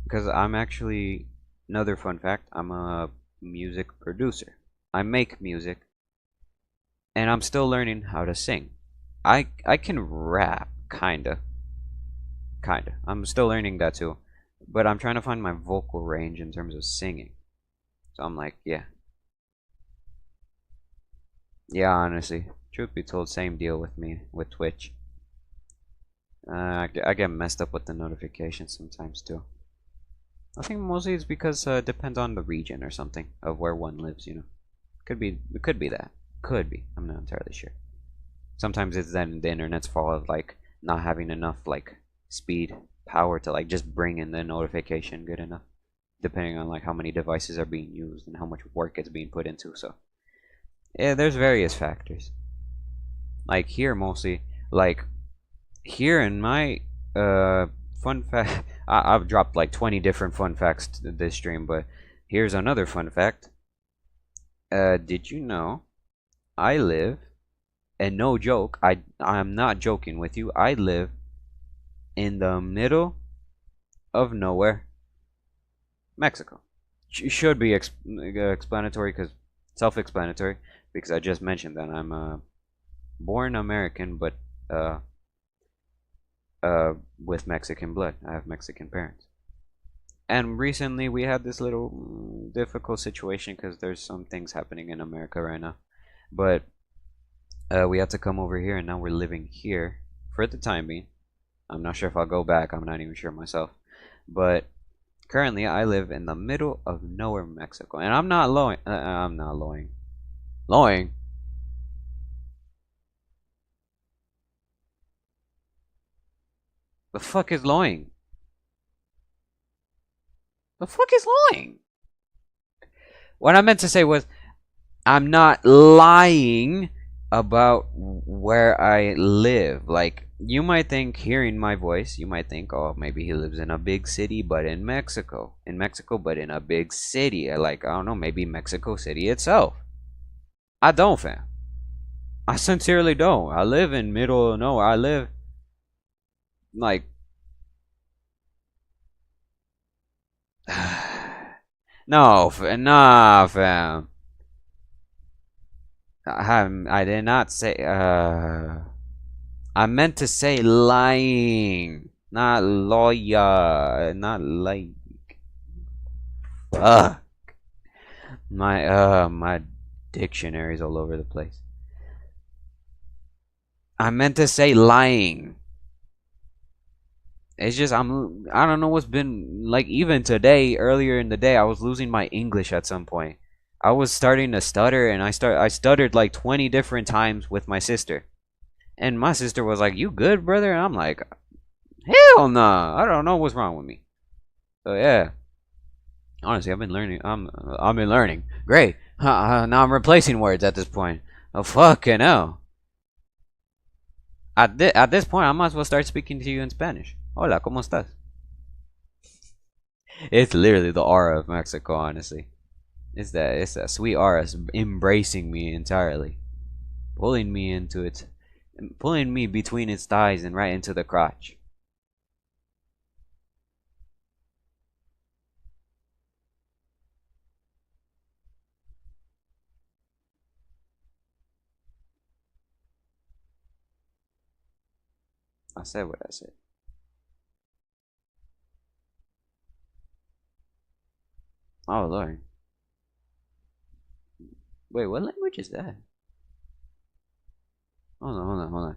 because I'm actually another fun fact. I'm a music producer. I make music, and I'm still learning how to sing. I can rap, kinda. I'm still learning that too, but I'm trying to find my vocal range in terms of singing. So I'm like, yeah, yeah. Honestly, truth be told, same deal with me with Twitch. I get messed up with the notifications sometimes too. I think mostly it's because it depends on the region or something of where one lives. It could be that. Could be. I'm not entirely sure. Sometimes it's then the internet's fault of like not having enough like speed, power to like just bring in the notification good enough. Depending on like how many devices are being used and how much work is being put into. So yeah, there's various factors. Like here mostly, like here in my fun fact, I've dropped like 20 different fun facts to this stream, but here's another fun fact. Did you know I live, and no joke, I'm not joking with you, I live in the middle of nowhere, Mexico. Should be explanatory because self-explanatory because I just mentioned that I'm born American, but uh with Mexican blood. I have Mexican parents. And recently we had this little difficult situation because there's some things happening in America right now. But we had to come over here and now we're living here for the time being. I'm not sure if I'll go back. I'm not even sure myself. But currently I live in the middle of nowhere, Mexico. And I'm not lowing. I'm not lowing. Lowing? The fuck is lowing? The fuck is lying? What I meant to say was, I'm not lying about where I live. Like, you might think, hearing my voice, you might think, oh, maybe he lives in a big city, but in Mexico. In Mexico, but in a big city. Like, I don't know, maybe Mexico City itself. I don't, fam. I sincerely don't. I live in middle of nowhere. I live, like, no, nah, fam. I did not say. I meant to say lying, not lawyer, not like. Ugh, my dictionary's all over the place. I meant to say lying. It's just I don't know what's been like. Even today, earlier in the day, I was losing my English at some point. I was starting to stutter, and I stuttered like 20 different times with my sister, and my sister was like, "You good, brother?" And I'm like, "Hell nah, I don't know what's wrong with me." So yeah, honestly, I've been learning. I've been learning. Great. Now I'm replacing words at this point. Oh fucking hell! At this point, I might as well start speaking to you in Spanish. Hola, cómo estás? It's literally the aura of Mexico, honestly. It's that sweet aura embracing me entirely, pulling me into its, pulling me between its thighs and right into the crotch. I said what I said. Oh Lord. Wait, what language is that? Hold on, hold on, hold on.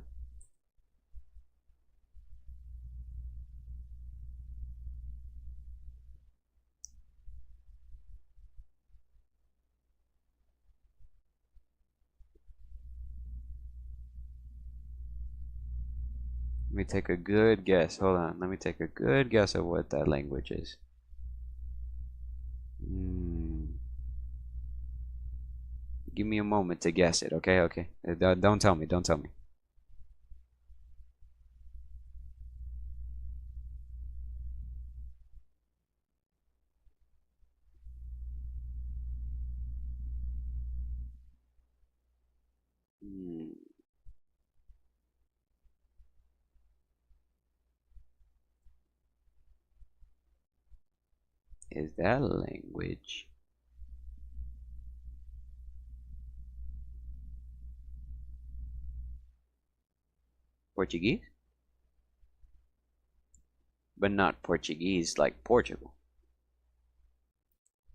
Let me take a good guess. Hold on. Let me take a good guess of what that language is. Give me a moment to guess it, okay? Okay. Don't tell me. Don't tell me. Hmm. Is that a language? Portuguese? But not Portuguese like Portugal.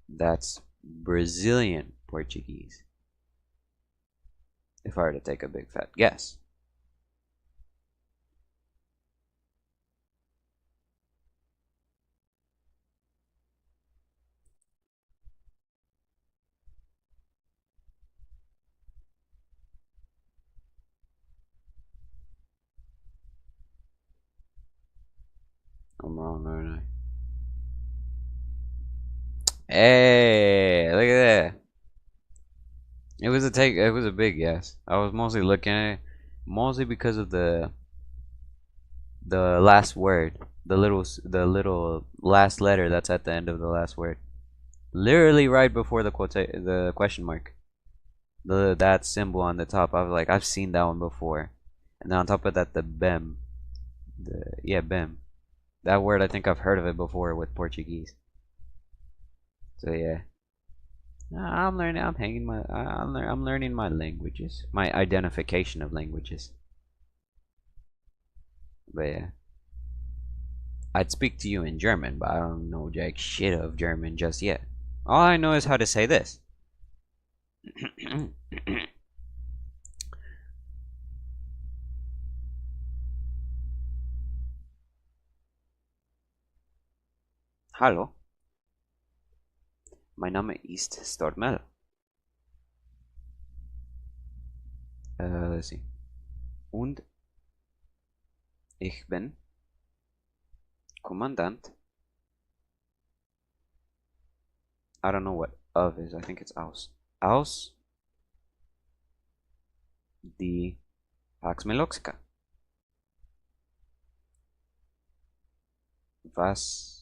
That's Brazilian Portuguese. If I were to take a big fat guess. I'm wrong, aren't I? Hey, look at that. It was a big guess. I was mostly looking at it mostly because of the last word. The little last letter that's at the end of the last word. Literally right before the question mark. That symbol on the top. I was like, I've seen that one before. And then on top of that, the bem. Bem. That word, I think I've heard of it before with Portuguese. So yeah, I'm learning. I'm learning my languages, my identification of languages. But yeah, I'd speak to you in German, but I don't know jack shit of German just yet. All I know is how to say this. Hallo, mein Name ist StorMello. Let's see. Und ich bin Kommandant. I don't know what of is. I think it's aus. Aus die Paxmeloxica. Was?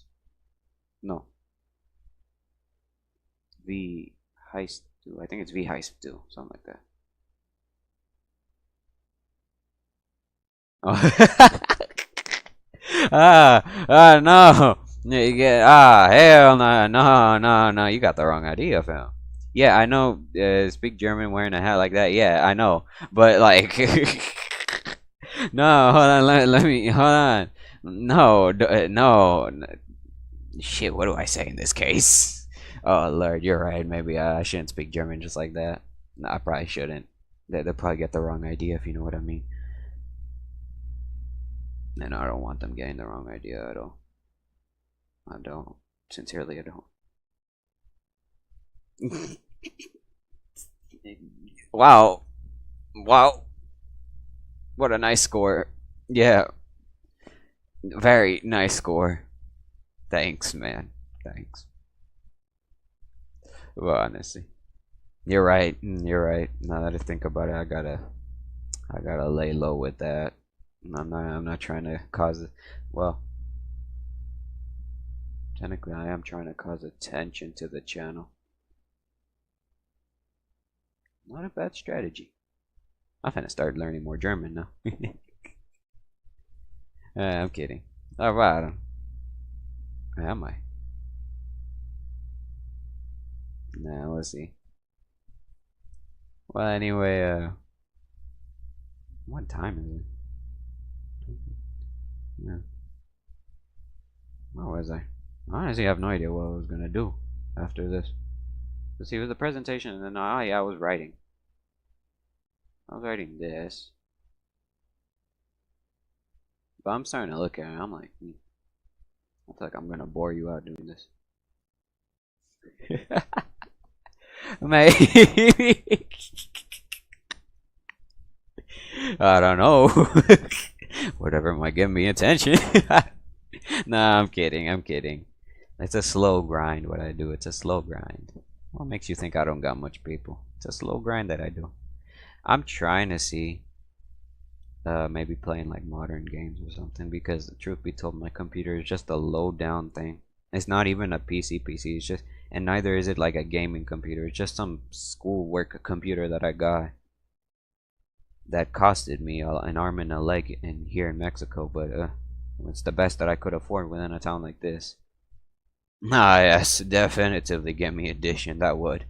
No. Wie heißt du? I think it's wie heißt du. Something like that. Oh. No. Hell no, no. You got the wrong idea, fam. Yeah, I know. Speak German wearing a hat like that. Yeah, I know. But like, no. Hold on. Let me. Hold on. No. No. Shit. What do I say in this case? Oh Lord, you're right. Maybe I shouldn't speak German just like that. No, I probably shouldn't. They'll probably get the wrong idea if you know what I mean. And I don't want them getting the wrong idea at all. I don't. Sincerely, I don't. Wow. Wow. What a nice score. Yeah. Very nice score. Thanks, man. Thanks. Well, honestly. You're right. You're right. Now that I think about it, I gotta lay low with that. I'm not trying to cause, well, technically I am trying to cause attention to the channel. Not a bad strategy. I'm finna start learning more German now. I'm kidding. Alright. Am I? Nah, let's see. Well, anyway, what time is it? Yeah. Where was I? I honestly have no idea what I was gonna do after this. Let's see, it was a presentation, and then yeah, I was writing. I was writing this. But I'm starting to look at it, I'm like, I feel like I'm gonna bore you out doing this. Maybe. I don't know. Whatever might give me attention. Nah, I'm kidding. I'm kidding. It's a slow grind. What I do, it's a slow grind. What makes you think I don't got much people? It's a slow grind that I do. I'm trying to see, maybe playing like modern games or something, because the truth be told, my computer is just a low down thing. It's not even a PC. It's just, and neither is it like a gaming computer. It's just some school work computer that I got that costed me an arm and a leg in here in Mexico, but it's the best that I could afford within a town like this. Ah, yes, definitively get me edition. That would.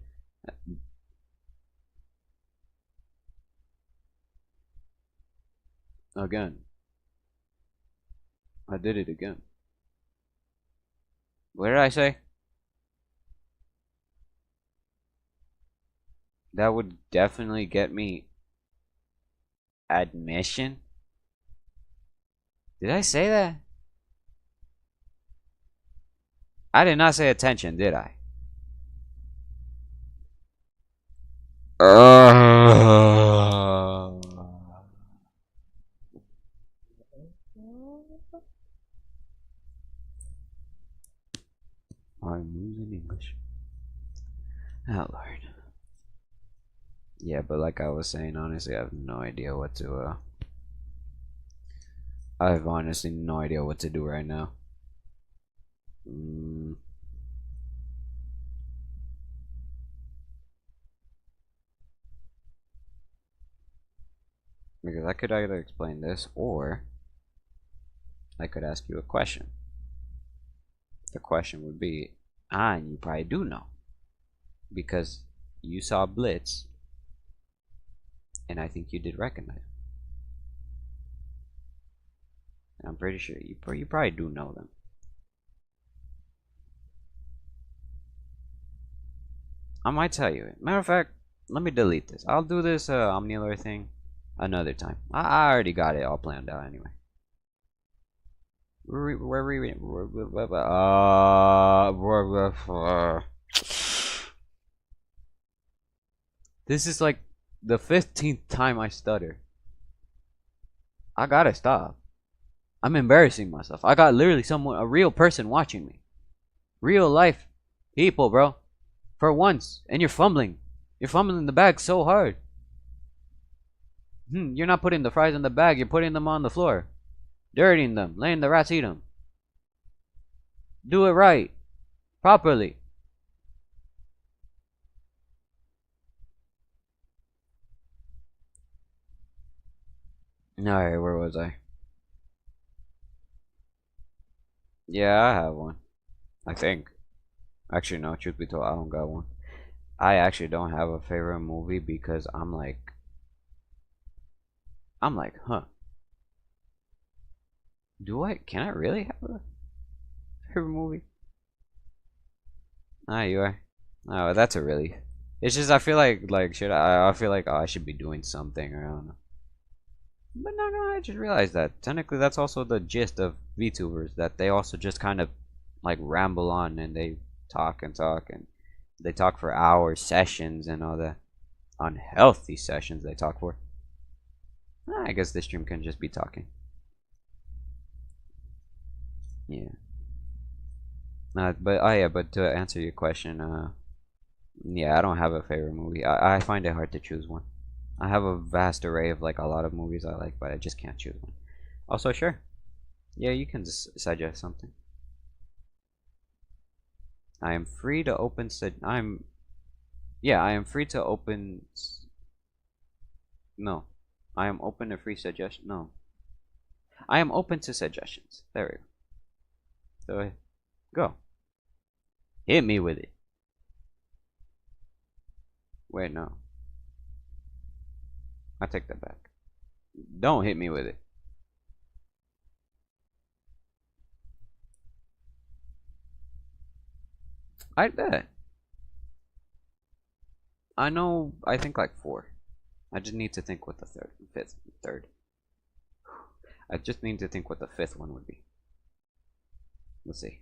Again, I did it again. What did I say? That would definitely get me admission. Did I say that? I did not say attention, did I? I'm losing English. Oh Lord. Yeah, but like I was saying, honestly, I have no idea what to. I have honestly no idea what to do right now. Because I could either explain this, or I could ask you a question. The question would be, and you probably do know, because you saw Blitz, and I think you did recognize him. And I'm pretty sure you probably do know them. I might tell you. Matter of fact, let me delete this. I'll do this omniler thing another time. I already got it all planned out anyway. This is like the 15th time I stutter. I gotta stop. I'm embarrassing myself. I got literally a real person watching me. Real life people, bro. For once. And you're fumbling. You're fumbling the bag so hard. You're not putting the fries in the bag. You're putting them on the floor. Dirtying them. Letting the rats eat them. Do it right. Properly. Alright, where was I? Yeah, I have one. I think. Actually, no, truth be told, I don't got one. I actually don't have a favorite movie because I'm like, huh. Can I really have a favorite movie? Ah, you are. Oh, that's a relief. It's just I feel like I feel like, oh, I should be doing something, or I don't know. But no, I just realized that technically that's also the gist of VTubers, that they also just kind of like ramble on, and they talk and talk, and they talk for hours, sessions, and all that. Unhealthy sessions they talk for. I guess this stream can just be talking. Yeah. But oh yeah, but to answer your question, yeah, I don't have a favorite movie. I find it hard to choose one. I have a vast array of like a lot of movies I like, but I just can't choose one. Also, sure. Yeah, you can just suggest something. I am free to open I am free to open. No, I am open to free suggestion. No, I am open to suggestions. There we go. So go. Hit me with it. Wait, no. I take that back. Don't hit me with it. I bet. I know, I think like 4. I just need to think what the third. I just need to think what the 5th one would be. Let's see.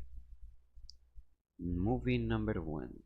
Movie number 1.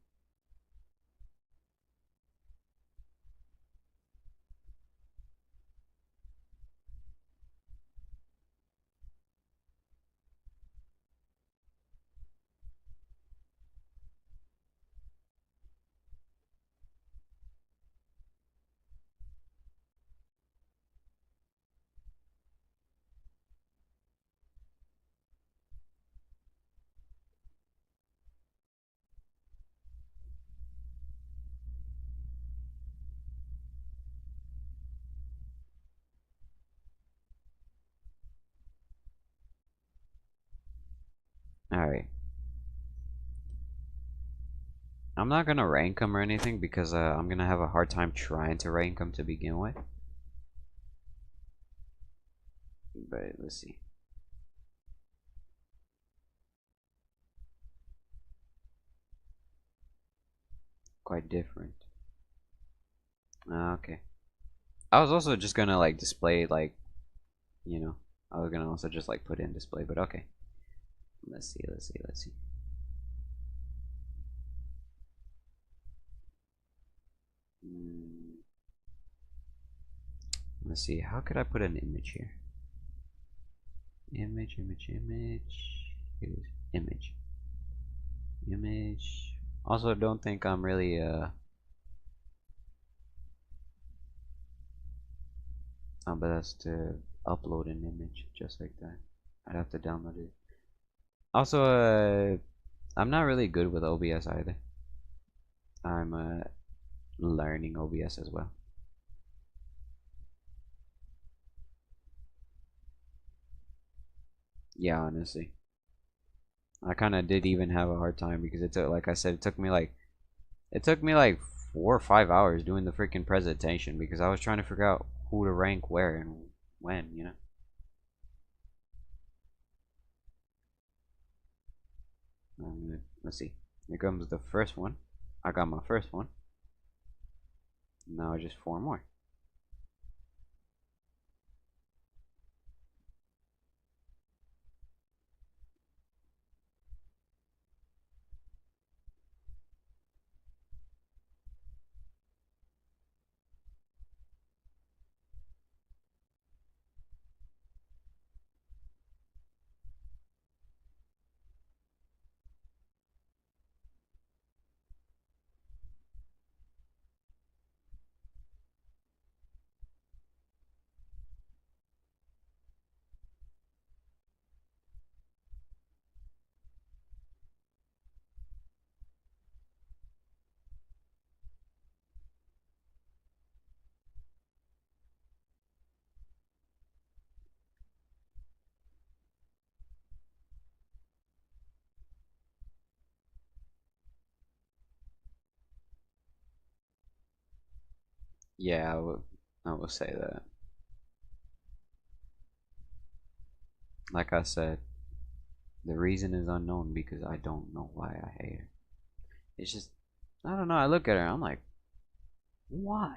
Alright. I'm not gonna rank them or anything because I'm gonna have a hard time trying to rank them to begin with. But let's see. Quite different. Okay. I was also just gonna like display like, you know, I was gonna also just like put in display, but okay. Let's see. Mm, let's see. How could I put an image here? Image. Here's image. Also, don't think I'm really but that's to upload an image just like that. I'd have to download it. Also, I'm not really good with OBS either. I'm learning OBS as well. Yeah, honestly, I kind of did even have a hard time because it took, like I said, it took me like 4 or 5 hours doing the freaking presentation because I was trying to figure out who to rank where and when, you know. Let's see. Here comes the first one. I got my first one. Now just 4 more. Yeah, I will say that. Like I said, the reason is unknown because I don't know why I hate her. It's just, I don't know. I look at her, I'm like, why?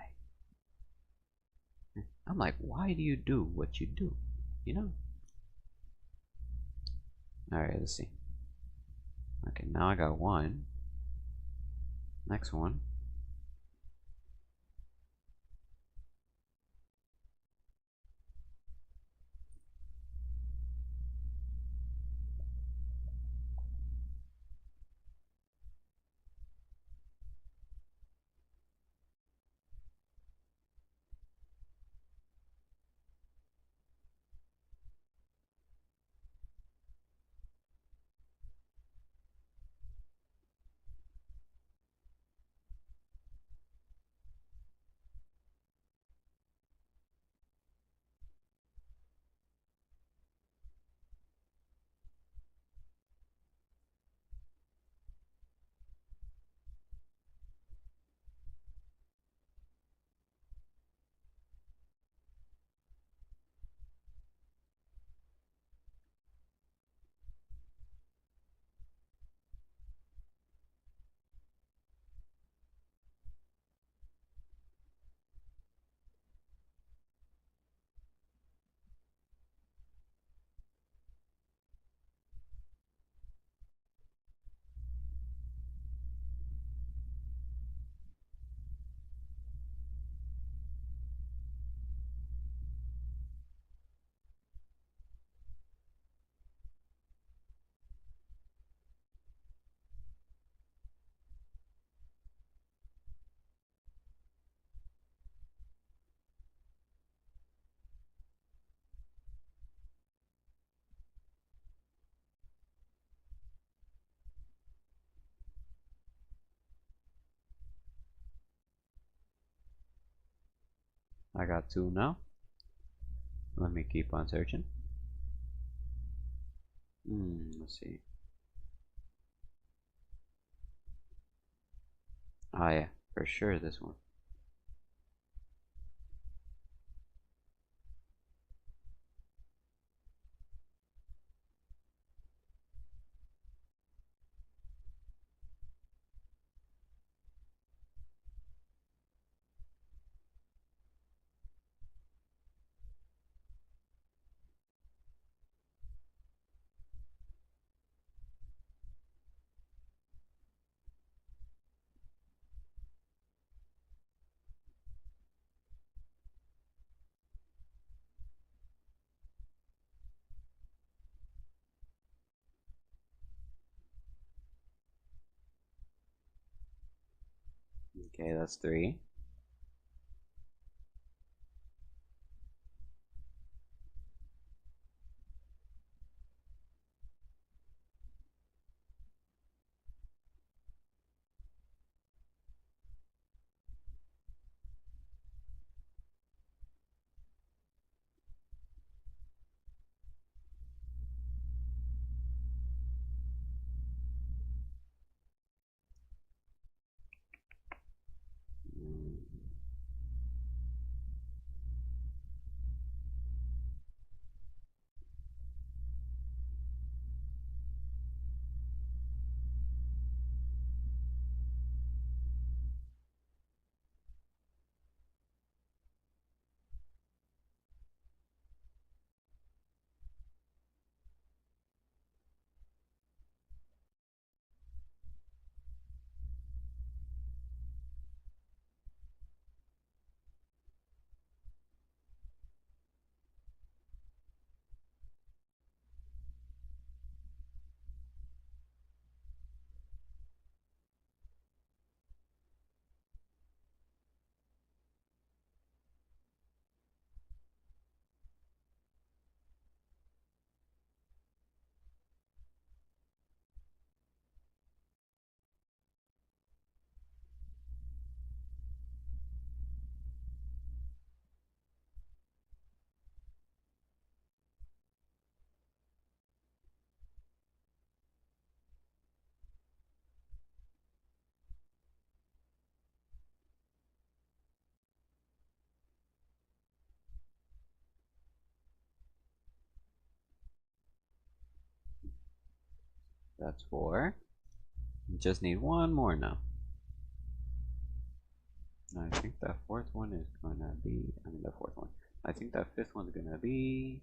I'm like, why do you do what you do? You know? Alright, let's see. Okay, now I got one. Next one. I got 2 now. Let me keep on searching. Let's see. Oh yeah, for sure this one. Okay, that's 3. That's 4. Just need 1 more now. I think that 4th one is gonna be. I mean, the 4th one. I think that 5th one's gonna be.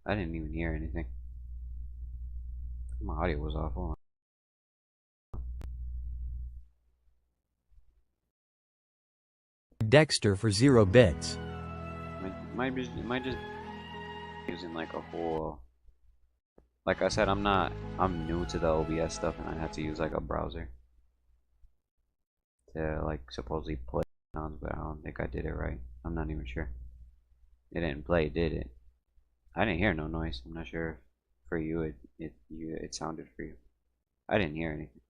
I didn't even hear anything. My audio was awful. Dexter for 0 bits. Might just using like a whole. Like I said, I'm new to the OBS stuff, and I had to use like a browser to like supposedly play sounds, but I don't think I did it right. I'm not even sure. It didn't play, did it? I didn't hear no noise. I'm not sure if for you it sounded for you. I didn't hear anything.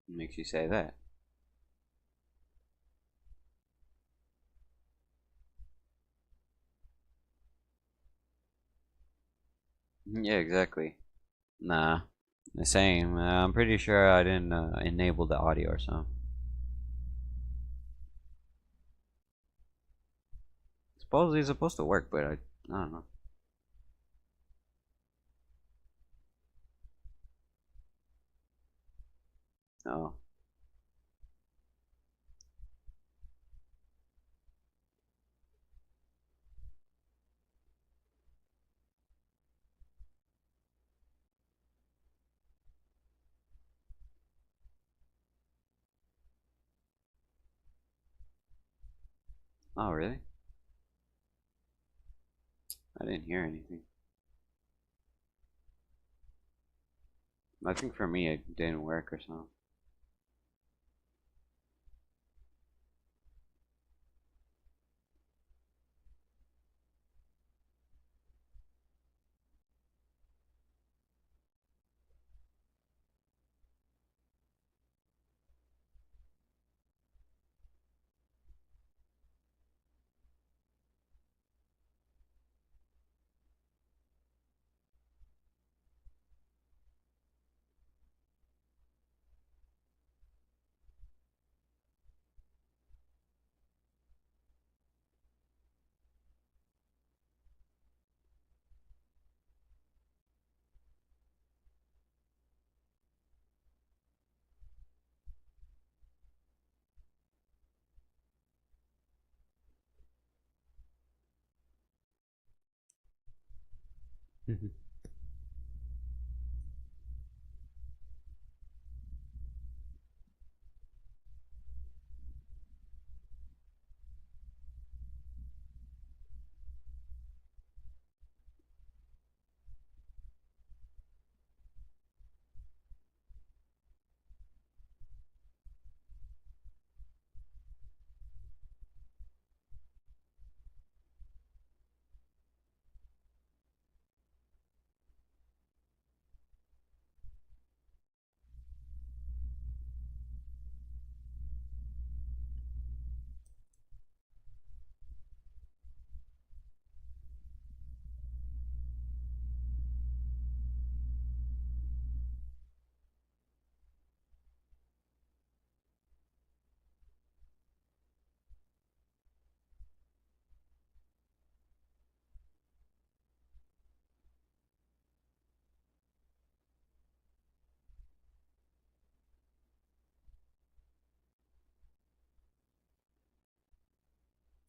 What makes you say that? Yeah, exactly. Nah, the same. I'm pretty sure I didn't enable the audio or something. Supposedly it's supposed to work, but I don't know. Oh, oh really? I didn't hear anything. I think for me it didn't work or something.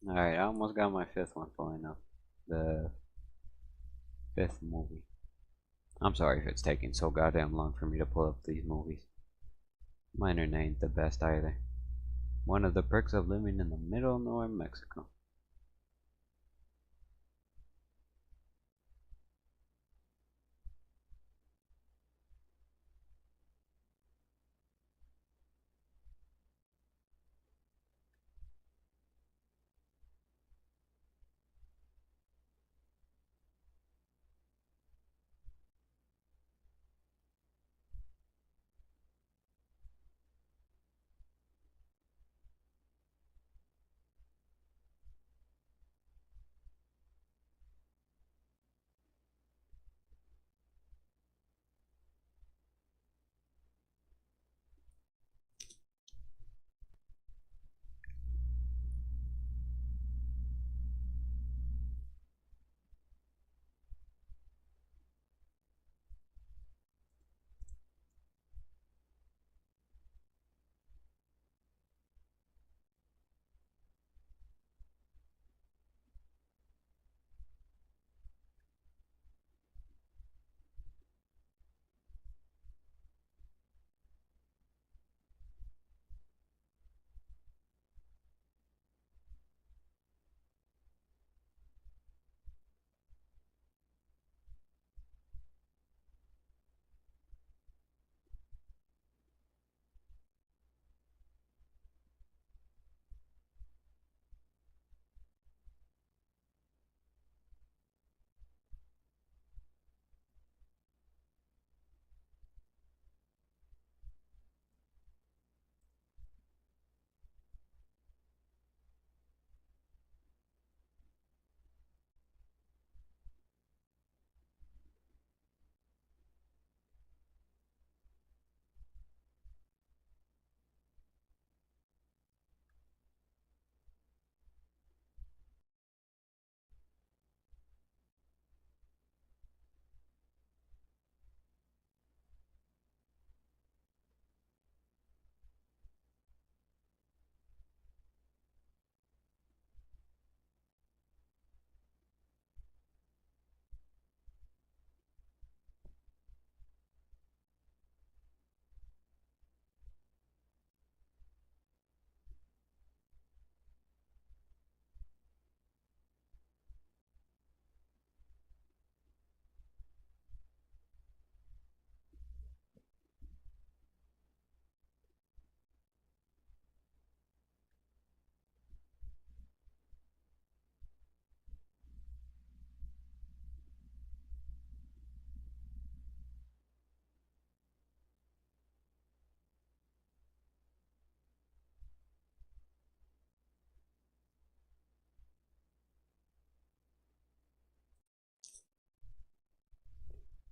Alright, I almost got my fifth one pulling up. The fifth movie. I'm sorry if it's taking so goddamn long for me to pull up these movies. Mine ain't the best either. One of the perks of living in the middle of nowhere, Mexico.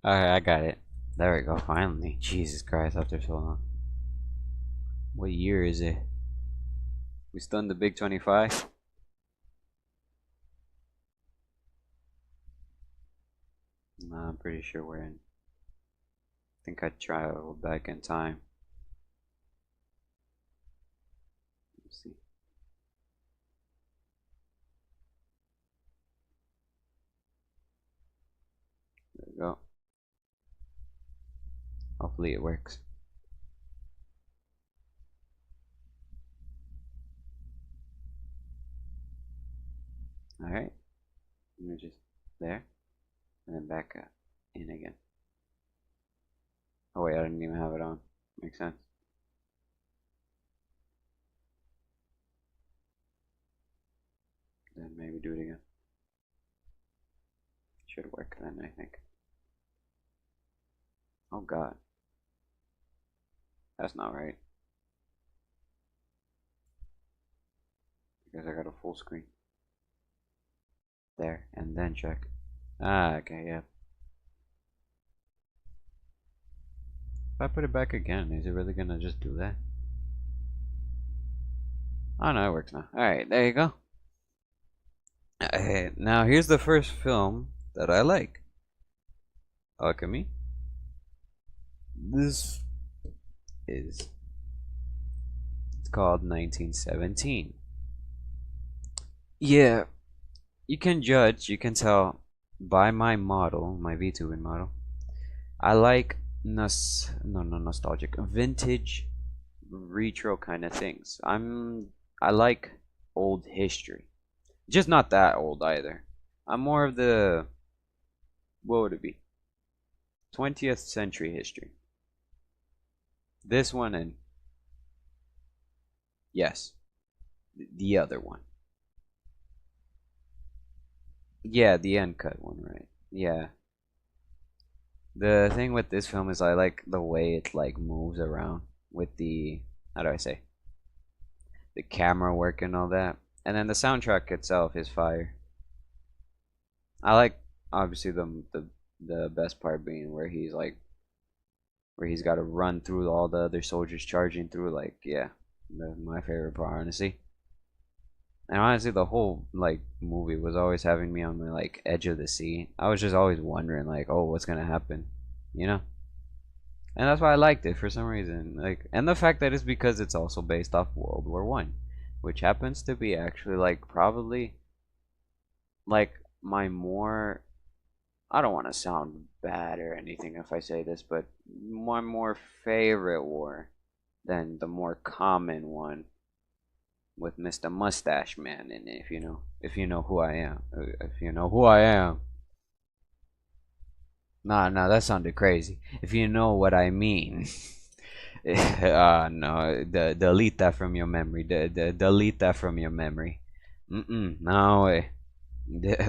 Alright, I got it. There we go, finally. Jesus Christ, after so long. What year is it? We still in the Big 25? Nah, I'm pretty sure we're in. I think I traveled back in time. Let's see. There we go. Hopefully it works. Alright. Let me just there. And then back up. In again. Oh wait, I didn't even have it on. Makes sense. Then maybe do it again. Should work then, I think. Oh god. That's not right. Because I got a full screen. There, and then check. Ah, okay, yeah. If I put it back again, is it really gonna just do that? Oh no, it works now. Alright, there you go. Now here's the first film that I like. Alchemy. This is, it's called 1917. Yeah, you can judge, you can tell by my model, my VTubing model. I like nostalgic, vintage, retro kind of things. I like old history, just not that old either. I'm more of the, what would it be? 20th century history. This one and yes, the other one. Yeah, the uncut one, right? Yeah. The thing with this film is I like the way it like moves around with the, how do I say, the camera work and all that. And then the soundtrack itself is fire. I like obviously the best part being where he's like, where he's got to run through all the other soldiers charging through, like, yeah, my favorite part, honestly. And honestly, the whole like movie was always having me on the like edge of the seat. I was just always wondering, like, oh, what's gonna happen, you know? And that's why I liked it for some reason. Like, and the fact that it's because it's also based off World War One, which happens to be actually like probably like my more, I don't want to sound bad or anything if I say this, but my more favorite war than the more common one with Mr. Mustache Man in it, if you know who I am. If you know who I am. Nah, that sounded crazy. If you know what I mean. No, delete that from your memory. Delete that from your memory. No way.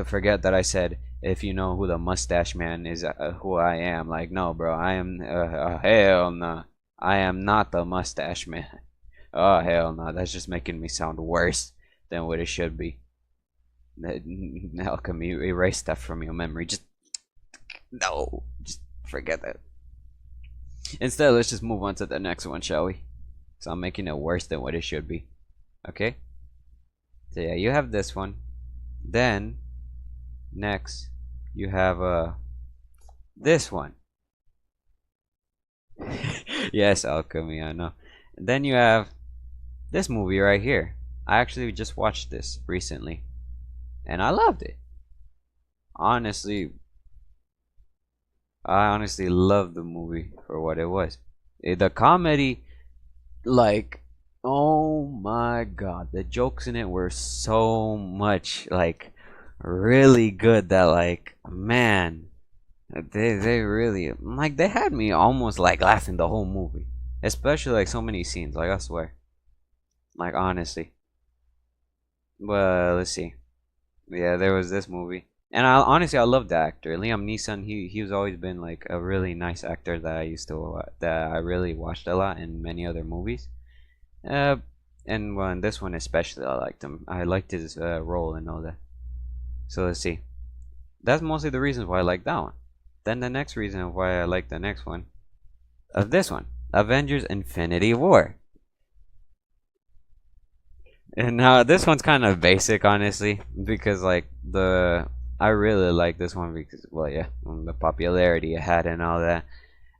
Forget that I said, if you know who the Mustache Man is, who I am. Like, no, bro, I am, hell no. I am not the Mustache Man. Oh, hell no, that's just making me sound worse than what it should be. Alchemy, erase that from your memory. Just, no, just forget that. Instead, let's just move on to the next one, shall we? So I'm making it worse than what it should be. Okay? So yeah, you have this one. Then, next, you have, this one. Yes, Alchemy, I know. And then you have this movie right here. I actually just watched this recently, and I loved it. Honestly, I honestly loved the movie for what it was. The comedy, like, oh my god, the jokes in it were so much, like, really good that, like, man, they really, like, they had me almost like laughing the whole movie, especially like so many scenes, like, I swear, like, honestly. Well, let's see. Yeah, there was this movie, and I honestly I love the actor Liam Neeson. He's always been like a really nice actor that I used to that I really watched a lot in many other movies. Uh, and well, in this one especially, I liked him. I liked his role and all that. So let's see. That's mostly the reasons why I like that one. Then the next reason why I like the next one of this one, Avengers Infinity War. And now this one's kind of basic, honestly, because like I really like this one because, well, yeah, the popularity it had and all that,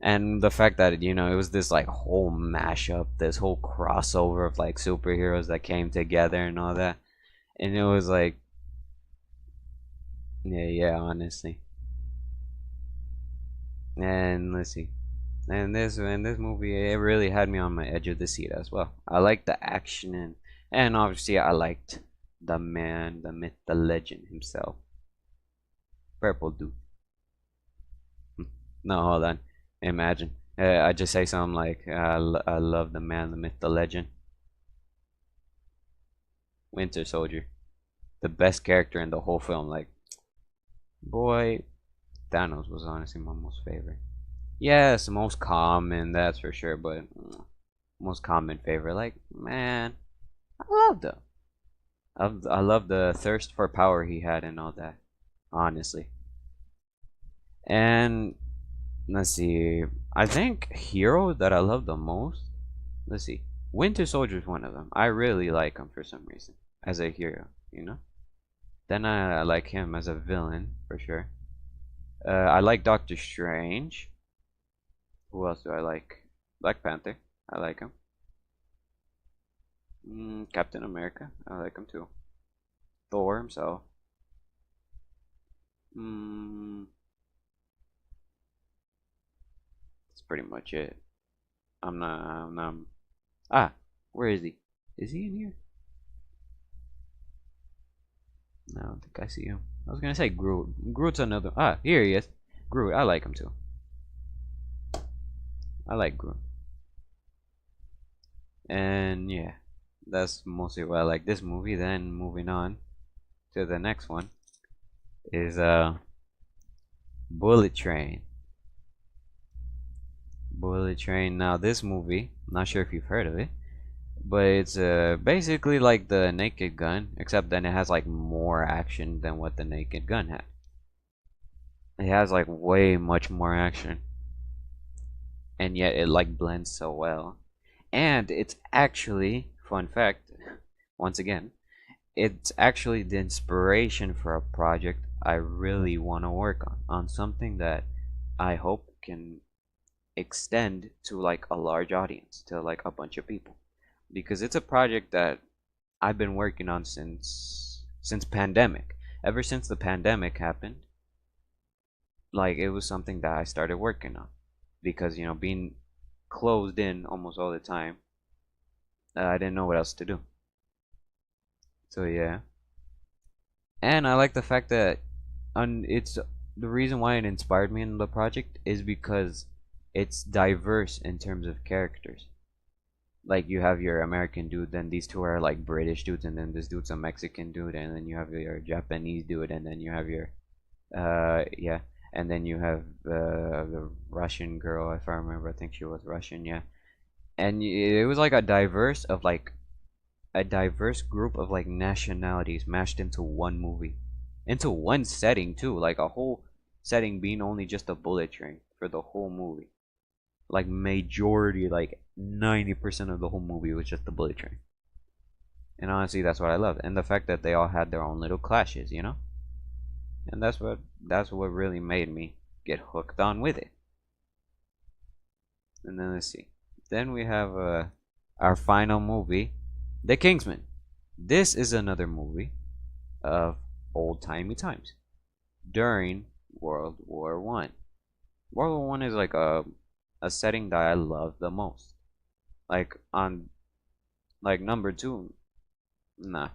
and the fact that it was this like whole mashup, this whole crossover of like superheroes that came together and all that, and it was like, yeah, honestly. And let's see, and this movie, it really had me on my edge of the seat as well. I liked the action, and obviously I liked the man, the myth, the legend himself, Purple Dude. No, hold on. Imagine. I just say something like, I love the man, the myth, the legend. Winter Soldier. The best character in the whole film. Like, boy, Thanos was honestly my most favorite. Yes, most common, that's for sure, but most common favorite. Like, man, I loved him. I love the thirst for power he had and all that, honestly. And let's see, I think hero that I love the most. Let's see, Winter Soldier is one of them. I really like him for some reason as a hero. Then I like him as a villain for sure. I like Doctor Strange. Who else do I like? Black Panther. I like him. Captain America. I like him too. Thor himself. That's pretty much it. I'm not. Ah, where is he? Is he in here? No, I don't think I see him. I was gonna say Groot. Groot's another. Ah, here he is. Groot. I like him too. I like Groot. And yeah, that's mostly why I like this movie. Then moving on to the next one is Bullet Train. Bullet Train. Now this movie, I'm not sure if you've heard of it, but it's basically like the Naked Gun, except then it has like more action than what the Naked Gun had. It has like way much more action, and yet it like blends so well. And it's actually, fun fact, once again, it's actually the inspiration for a project I really want to work on something that I hope can extend to like a large audience, to like a bunch of people, because it's a project that I've been working on since pandemic. Ever since the pandemic happened, like it was something that I started working on, because being closed in almost all the time, I didn't know what else to do. So yeah, and I like the fact that it's the reason why it inspired me in the project is because it's diverse in terms of characters. Like you have your American dude, then these two are like British dudes, and then this dude's a Mexican dude, and then you have your Japanese dude, and then you have your yeah, and then you have the Russian girl, if I remember. I think she was Russian, yeah. And it was like a diverse group of like nationalities mashed into one movie, into one setting too, like a whole setting being only just a bullet train for the whole movie. Like majority, like 90% of the whole movie was just the bullet train. And honestly, that's what I loved, and the fact that they all had their own little clashes. And that's what really made me get hooked on with it. And then let's see. Then we have our final movie, The Kingsman. This is another movie of old-timey times during World War One. World War One is like a setting that I love the most. Like on like number two, nah.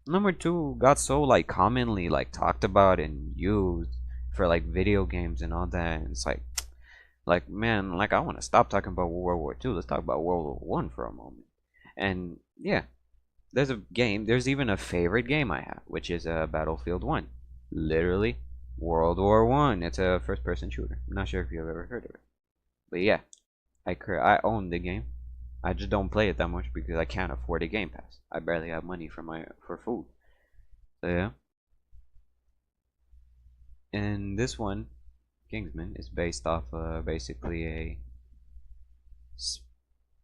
Number two got so like commonly like talked about and used for like video games and all that. And it's like man, like I want to stop talking about World War Two. Let's talk about World War One for a moment. And yeah, there's a game. There's even a favorite game I have, which is Battlefield One. Literally, World War One. It's a first-person shooter. I'm not sure if you've ever heard of it, but yeah, I own the game. I just don't play it that much because I can't afford a Game Pass. I barely have money for food. So yeah. And this one, Kingsman is based off basically a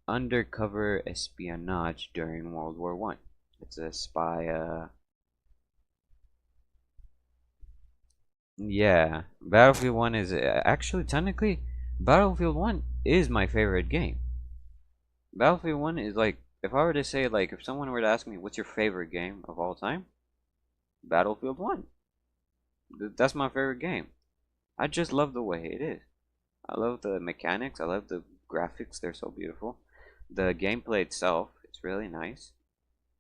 undercover espionage during World War One. It's a spy. Yeah, Battlefield One is actually technically Battlefield One is my favorite game. Battlefield One is like, if I were to say, like, if someone were to ask me what's your favorite game of all time, Battlefield One. That's my favorite game. I just love the way it is. I love the mechanics. I love the graphics. They're so beautiful. The gameplay itself, it's really nice.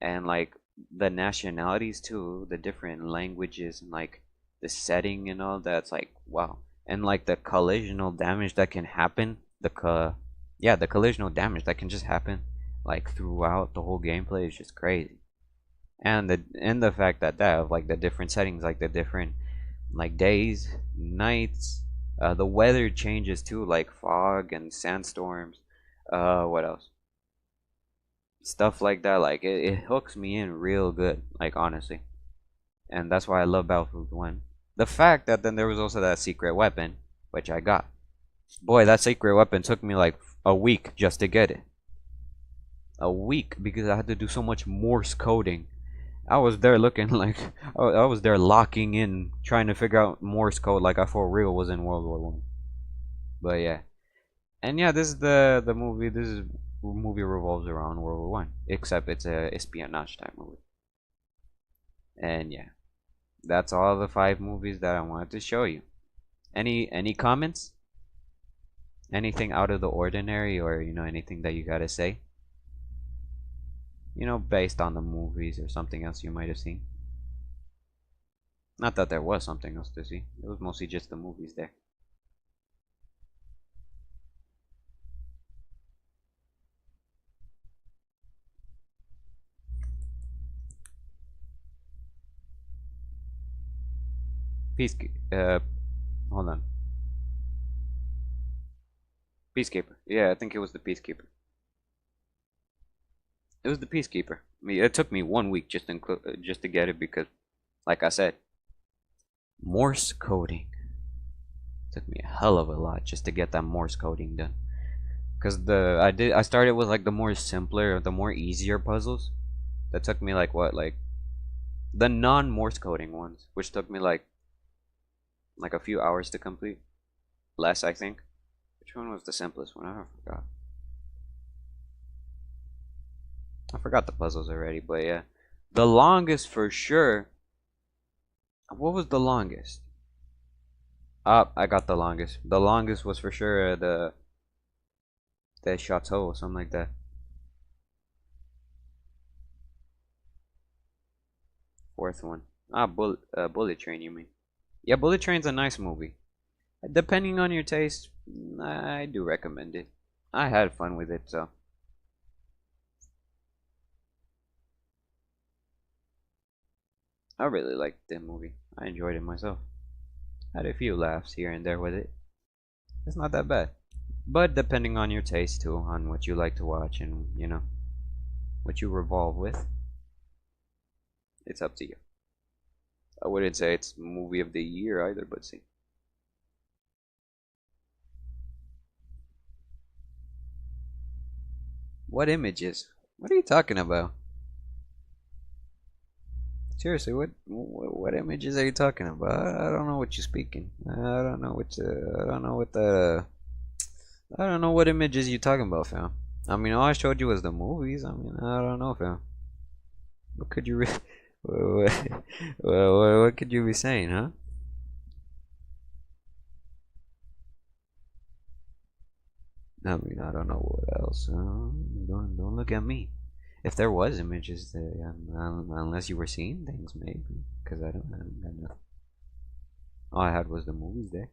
And like the nationalities too, the different languages and like the setting and all that's like wow. And like the collisional damage that can happen, the collisional damage that can just happen like throughout the whole gameplay is just crazy. And the fact that of like the different settings, like the different like days, nights, the weather changes too, like fog and sandstorms. What else? Stuff like that. Like it hooks me in real good. Like honestly, and that's why I love Battlefield One. The fact that then there was also that secret weapon, which I got. Boy, that secret weapon took me like a week just to get it. A week because I had to do so much Morse coding. I was there looking like I was there locking in, trying to figure out Morse code like I for real was in World War One. But yeah, and yeah, this is the movie. This is movie revolves around World War One, except it's a espionage type movie. And yeah, that's all the 5 movies that I wanted to show you. Any comments? Anything out of the ordinary, or anything that you gotta say? Based on the movies or something else you might have seen. Not that there was something else to see. It was mostly just the movies there. Hold on. Peacekeeper. Yeah, I think it was the Peacekeeper. It was the Peacekeeper. I mean, it took me 1 week just to get it because, like I said, Morse coding. It took me a hell of a lot just to get that Morse coding done. Cause I started with like the more simpler, the more easier puzzles. That took me like what, like the non-Morse coding ones, which took me like a few hours to complete. Less, I think. Which one was the simplest one? I forgot. I forgot the puzzles already, but yeah. The longest for sure. What was the longest? I got the longest. The longest was for sure the chateau or something like that. Fourth one. Bullet Train, you mean? Yeah, Bullet Train's a nice movie. Depending on your taste, I do recommend it. I had fun with it, so. I really liked the movie. I enjoyed it myself. Had a few laughs here and there with it. It's not that bad. But depending on your taste too, on what you like to watch and, what you revolve with, it's up to you. I wouldn't say it's movie of the year either, but see. What images? What are you talking about? Seriously, what images are you talking about? I don't know what you're speaking. I don't know what images you talking about, fam. I mean, all I showed you was the movies. I mean, I don't know, fam. What could you what could you be saying, huh? I mean, I don't know what else. Don't look at me. If there was images there, unless you were seeing things, maybe. Because I don't got nothing. All I had was the movies there.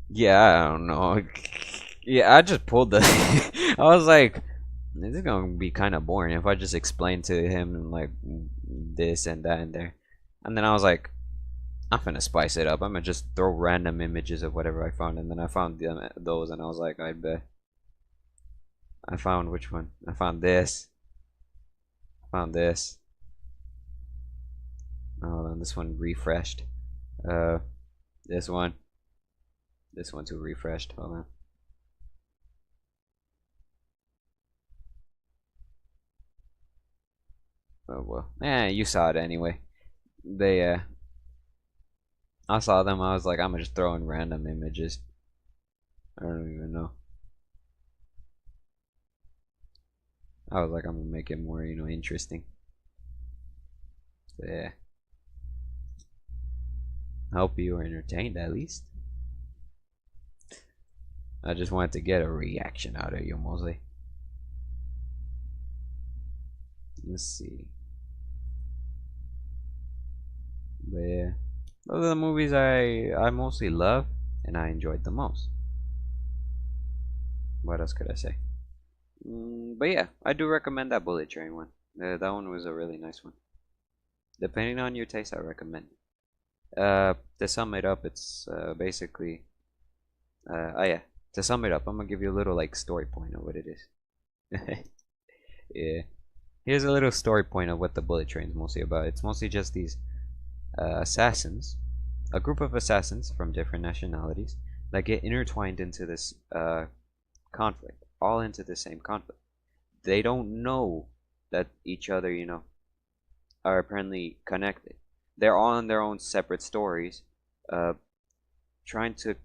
Yeah, I don't know. Yeah, I just pulled the. I was like, This is gonna be kind of boring if I just explain to him like this and that and there. And then I was like, I'm gonna spice it up. I'm gonna just throw random images of whatever I found, and then I found those, and I was like, I bet. I found which one? I found this. I found this. Oh, hold on, this one refreshed. Uh, this one. This one too refreshed. Hold on. Oh well. You saw it anyway. They I saw them. I was like, I'm just throwing random images. I don't even know. I was like, I'm gonna make it more, interesting. So, yeah. Hope you were entertained at least. I just wanted to get a reaction out of you mostly. Let's see. But yeah, those are the movies I mostly love and I enjoyed the most. What else could I say? But yeah, I do recommend that Bullet Train one. That one was a really nice one. Depending on your taste, I recommend it. To sum it up, it's basically. Oh yeah. To sum it up, I'm gonna give you a little like story point of what it is. Yeah. Here's a little story point of what the Bullet Train's mostly about. It's mostly just these assassins, a group of assassins from different nationalities that get intertwined into this conflict, all into the same conflict. They don't know that each other, are apparently connected. They're all in their own separate stories, uh, trying to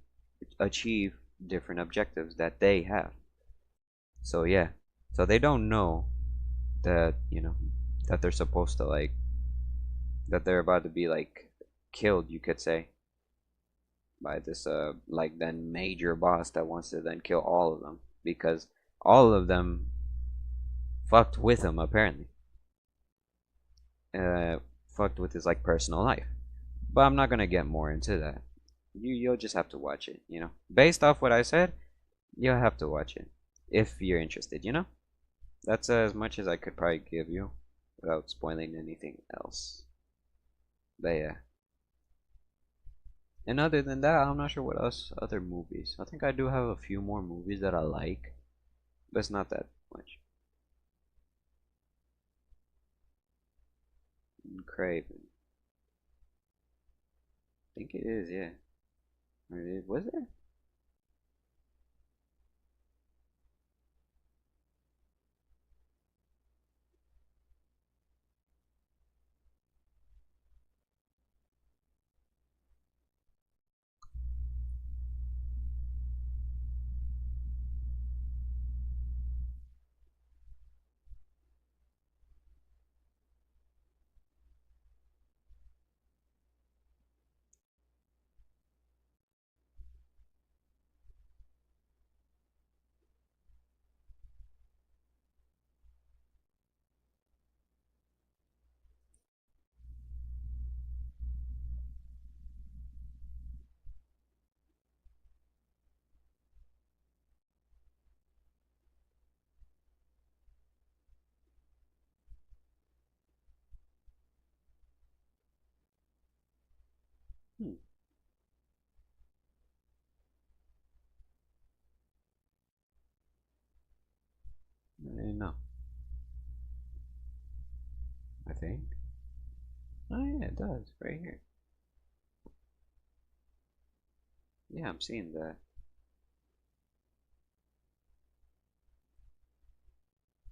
achieve different objectives that they have. So yeah, so they don't know that that they're supposed to that they're about to be killed, you could say, by this then major boss that wants to then kill all of them because all of them fucked with him apparently. Fucked with his personal life. But I'm not gonna get more into that. You'll just have to watch it, Based off what I said, you'll have to watch it if you're interested. That's as much as I could probably give you without spoiling anything else. But yeah. And other than that, I'm not sure what else other movies. I think I do have a few more movies that I like, but it's not that much. Craven. I think it is, yeah. Or was there? Hmm. I didn't know. I think. Oh yeah, it does right here. Yeah, I'm seeing that.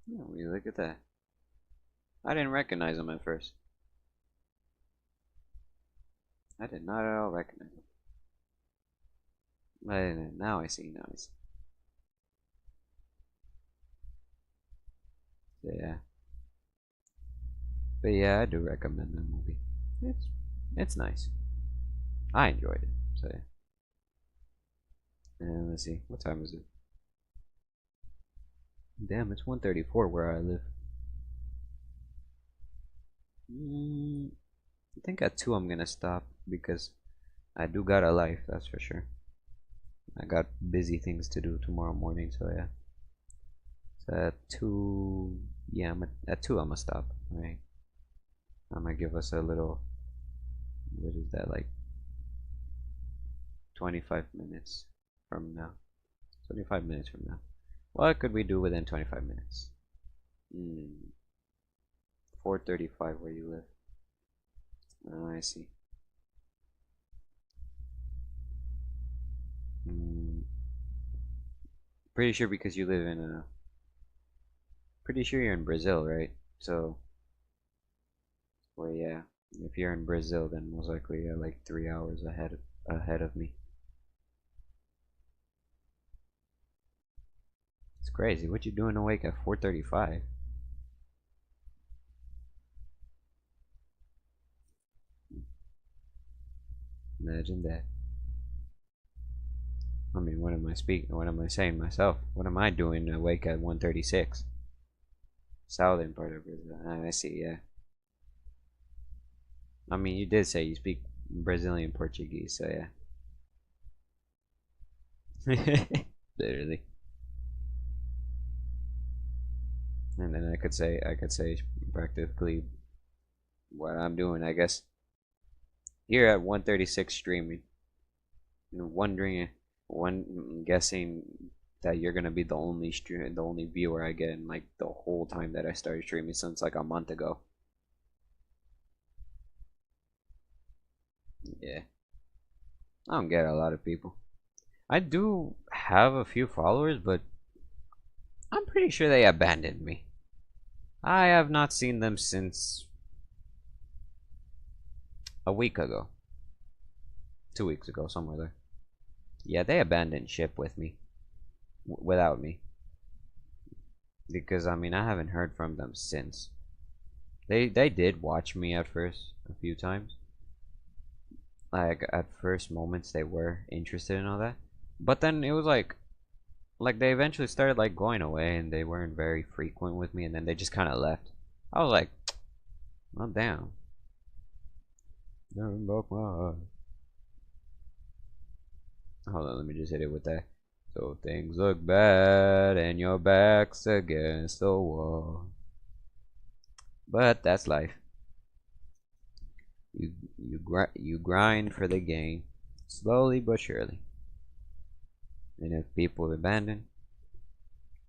Yeah, we look at that. I didn't recognize him at first. I did not at all recognize him. But now I see. Now I see. So, yeah. But yeah, I do recommend the movie. It's nice. I enjoyed it. So yeah. And let's see, what time is it? Damn, it's 1:34 where I live. I think at 2 I'm gonna stop because I do got a life, that's for sure. I got busy things to do tomorrow morning, so yeah. At 2, yeah, at 2 I'm gonna stop, right? I'm gonna give us a little, what is that, like 25 minutes from now. 25 minutes from now. What could we do within 25 minutes? 4:35 where you live. Oh, I see. Pretty sure because you live in a. Pretty sure you're in Brazil, right? So, well, yeah. If you're in Brazil, then most likely you're like 3 hours ahead of me. It's crazy. What you doing awake at 4:35? Imagine that. I mean, what am I speaking? What am I saying myself? What am I doing awake at 1:36? Southern part of Brazil. I see. Yeah. I mean, you did say you speak Brazilian Portuguese, so yeah. Literally. And then I could say practically what I'm doing, I guess. Here at 1:36 streaming, guessing that you're gonna be the only viewer I get in like the whole time that I started streaming since like a month ago. Yeah, I don't get a lot of people. I do have a few followers, but I'm pretty sure they abandoned me. I have not seen them since a week ago. 2 weeks ago, somewhere there. Yeah, they abandoned ship with me. Without me. Because, I mean, I haven't heard from them since. They did watch me at first, a few times. Like, at first moments, they were interested in all that. But then it was like they eventually started like going away and they weren't very frequent with me and then they just kind of left. I was like, well, damn. Never broke my heart. Hold on, let me just hit it with that. So things look bad and your back's against the wall. But that's life. You grind for the gain, slowly but surely. And if people abandon,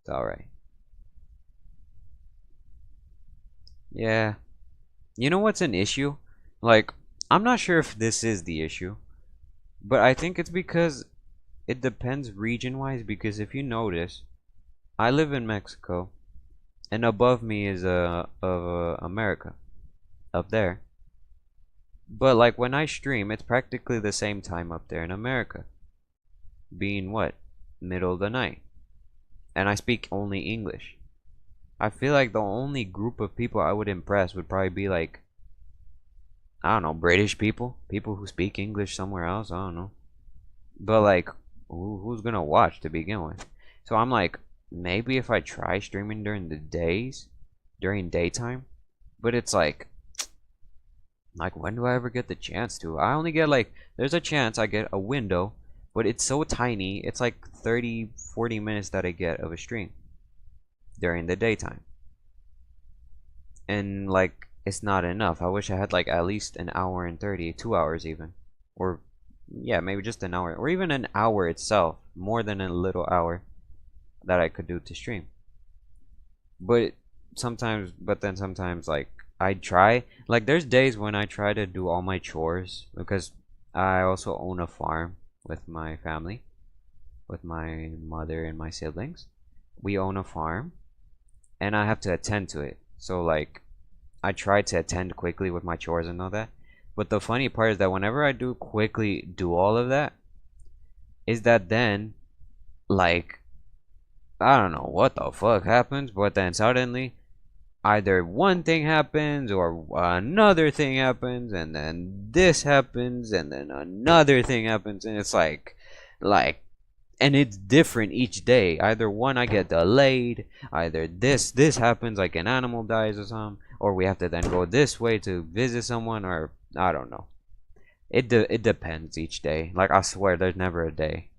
it's alright. Yeah. You know what's an issue? Like, I'm not sure if this is the issue, but I think it's because it depends region-wise. Because if you notice, I live in Mexico, and above me is America, up there. But like when I stream, it's practically the same time up there in America. Being what? Middle of the night. And I speak only English. I feel like the only group of people I would impress would probably be like, I don't know, British people. People who speak English somewhere else, I don't know. But like, who's gonna watch to begin with? So I'm like, maybe if I try streaming during the days, during daytime. But it's like when do I ever get the chance to? I only get like, there's a chance I get a window, but it's so tiny. It's like 30-40 minutes that I get of a stream during the daytime. And like, it's not enough. I wish I had like at least an hour and 30, 2 hours even. Or yeah, maybe just an hour. Or even an hour itself. More than a little hour that I could do to stream. But then sometimes like I try, like there's days when I try to do all my chores because I also own a farm with my family, with my mother and my siblings. We own a farm and I have to attend to it. So like I try to attend quickly with my chores and all that. But the funny part is that whenever I do quickly do all of that, is that then like I don't know what the fuck happens, but then suddenly either one thing happens or another thing happens and then this happens and then another thing happens and it's like and it's different each day. Either one I get delayed, either this happens like an animal dies or something, or we have to then go this way to visit someone, or I don't know. It depends each day. Like I swear there's never a day.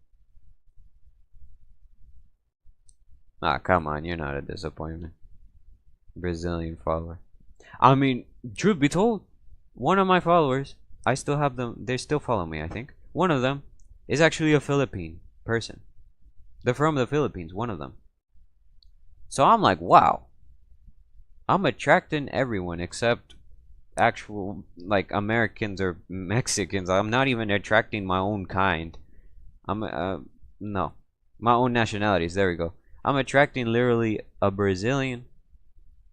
Ah, come on, you're not a disappointment. Brazilian follower. I mean, truth be told, one of my followers, I still have them. They still follow me. I think one of them is actually a Philippine person. They're from the Philippines. One of them. So I'm like, wow. I'm attracting everyone except actual like Americans or Mexicans. I'm not even attracting my own kind. I'm no, my own nationalities. There we go. I'm attracting literally a Brazilian,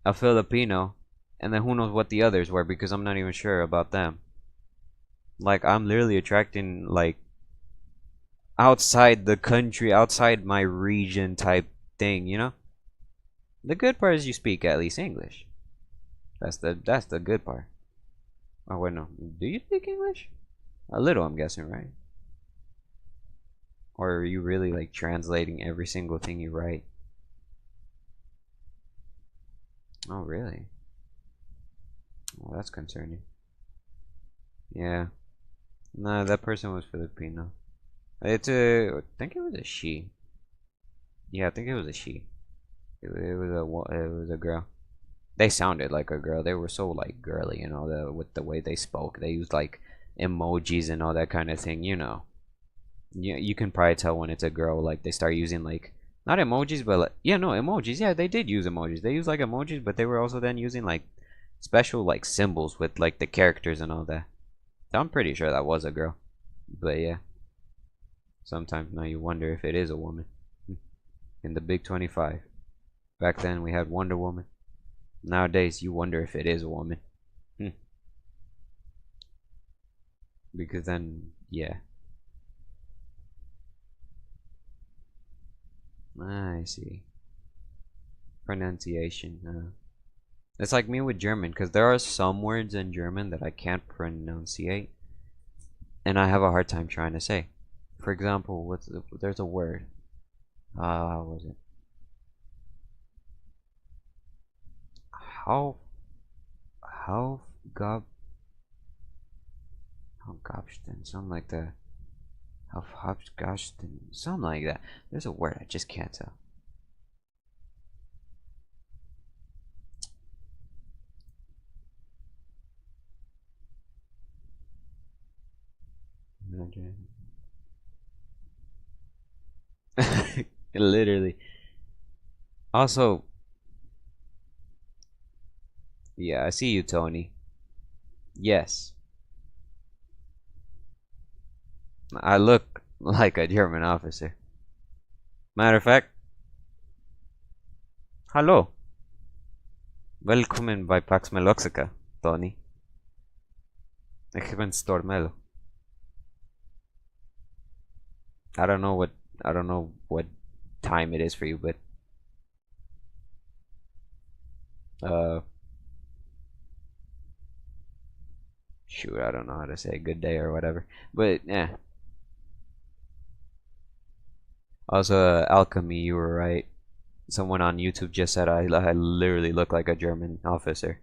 a Filipino, and then who knows what the others were because I'm not even sure about them. Like I'm literally attracting like outside the country, outside my region type thing, you know? The good part is you speak at least English. That's the good part. Oh wait, no. Do you speak English? A little, I'm guessing, right? Or are you really like translating every single thing you write? Oh really? Well, that's concerning. Yeah. No, that person was Filipino. I think it was a she. Yeah, I think it was a she. It was a girl. They sounded like a girl. They were so like girly, with the way they spoke. They used like emojis and all that kind of thing, you know. You can probably tell when it's a girl. Like they start using like not emojis, but like, yeah, no emojis. Yeah, they did use emojis. They used like emojis, but they were also then using like special like symbols with like the characters and all that. So I'm pretty sure that was a girl. But yeah, sometimes now you wonder if it is a woman. In the Big 25. Back then we had Wonder Woman. Nowadays you wonder if it is a woman. Because then, yeah. I see. Pronunciation. It's like me with German, because there are some words in German that I can't pronunciate, and I have a hard time trying to say. For example, there's a word. How was it? How gob Hauptgabsten, something like that. Hauptgabsten, something like that. There's a word I just can't tell. Literally. Also, yeah, I see you, Tony. Yes, I look like a German officer. Matter of fact, hallo. Willkommen bei Pax Meloxica, Tony. Ich bin StorMello. I don't know what time it is for you, but uh shoot, I don't know how to say good day or whatever. But yeah. Also, Alchemy, you were right. Someone on YouTube just said I literally look like a German officer.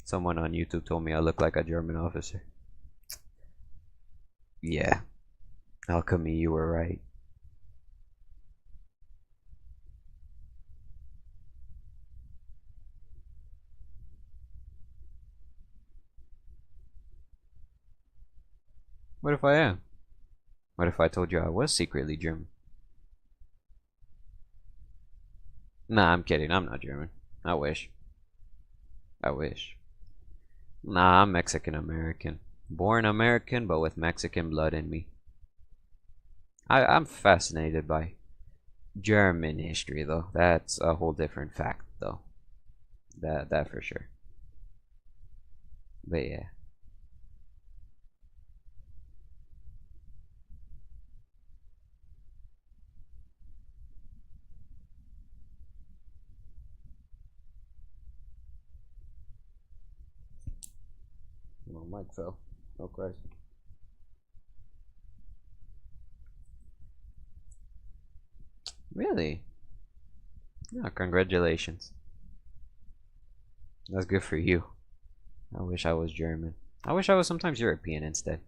Someone on YouTube told me I look like a German officer. Yeah. Alchemy, you were right. What if I am? What if I told you I was secretly German? Nah, I'm kidding. I'm not German. I wish. I wish. Nah, I'm Mexican American. Born American, but with Mexican blood in me. I'm fascinated by German history, though. That's a whole different fact, though. That for sure. But yeah. Well, mic fell. Oh Christ. Really? Yeah, congratulations. That's good for you. I wish I was German. I wish I was sometimes European instead.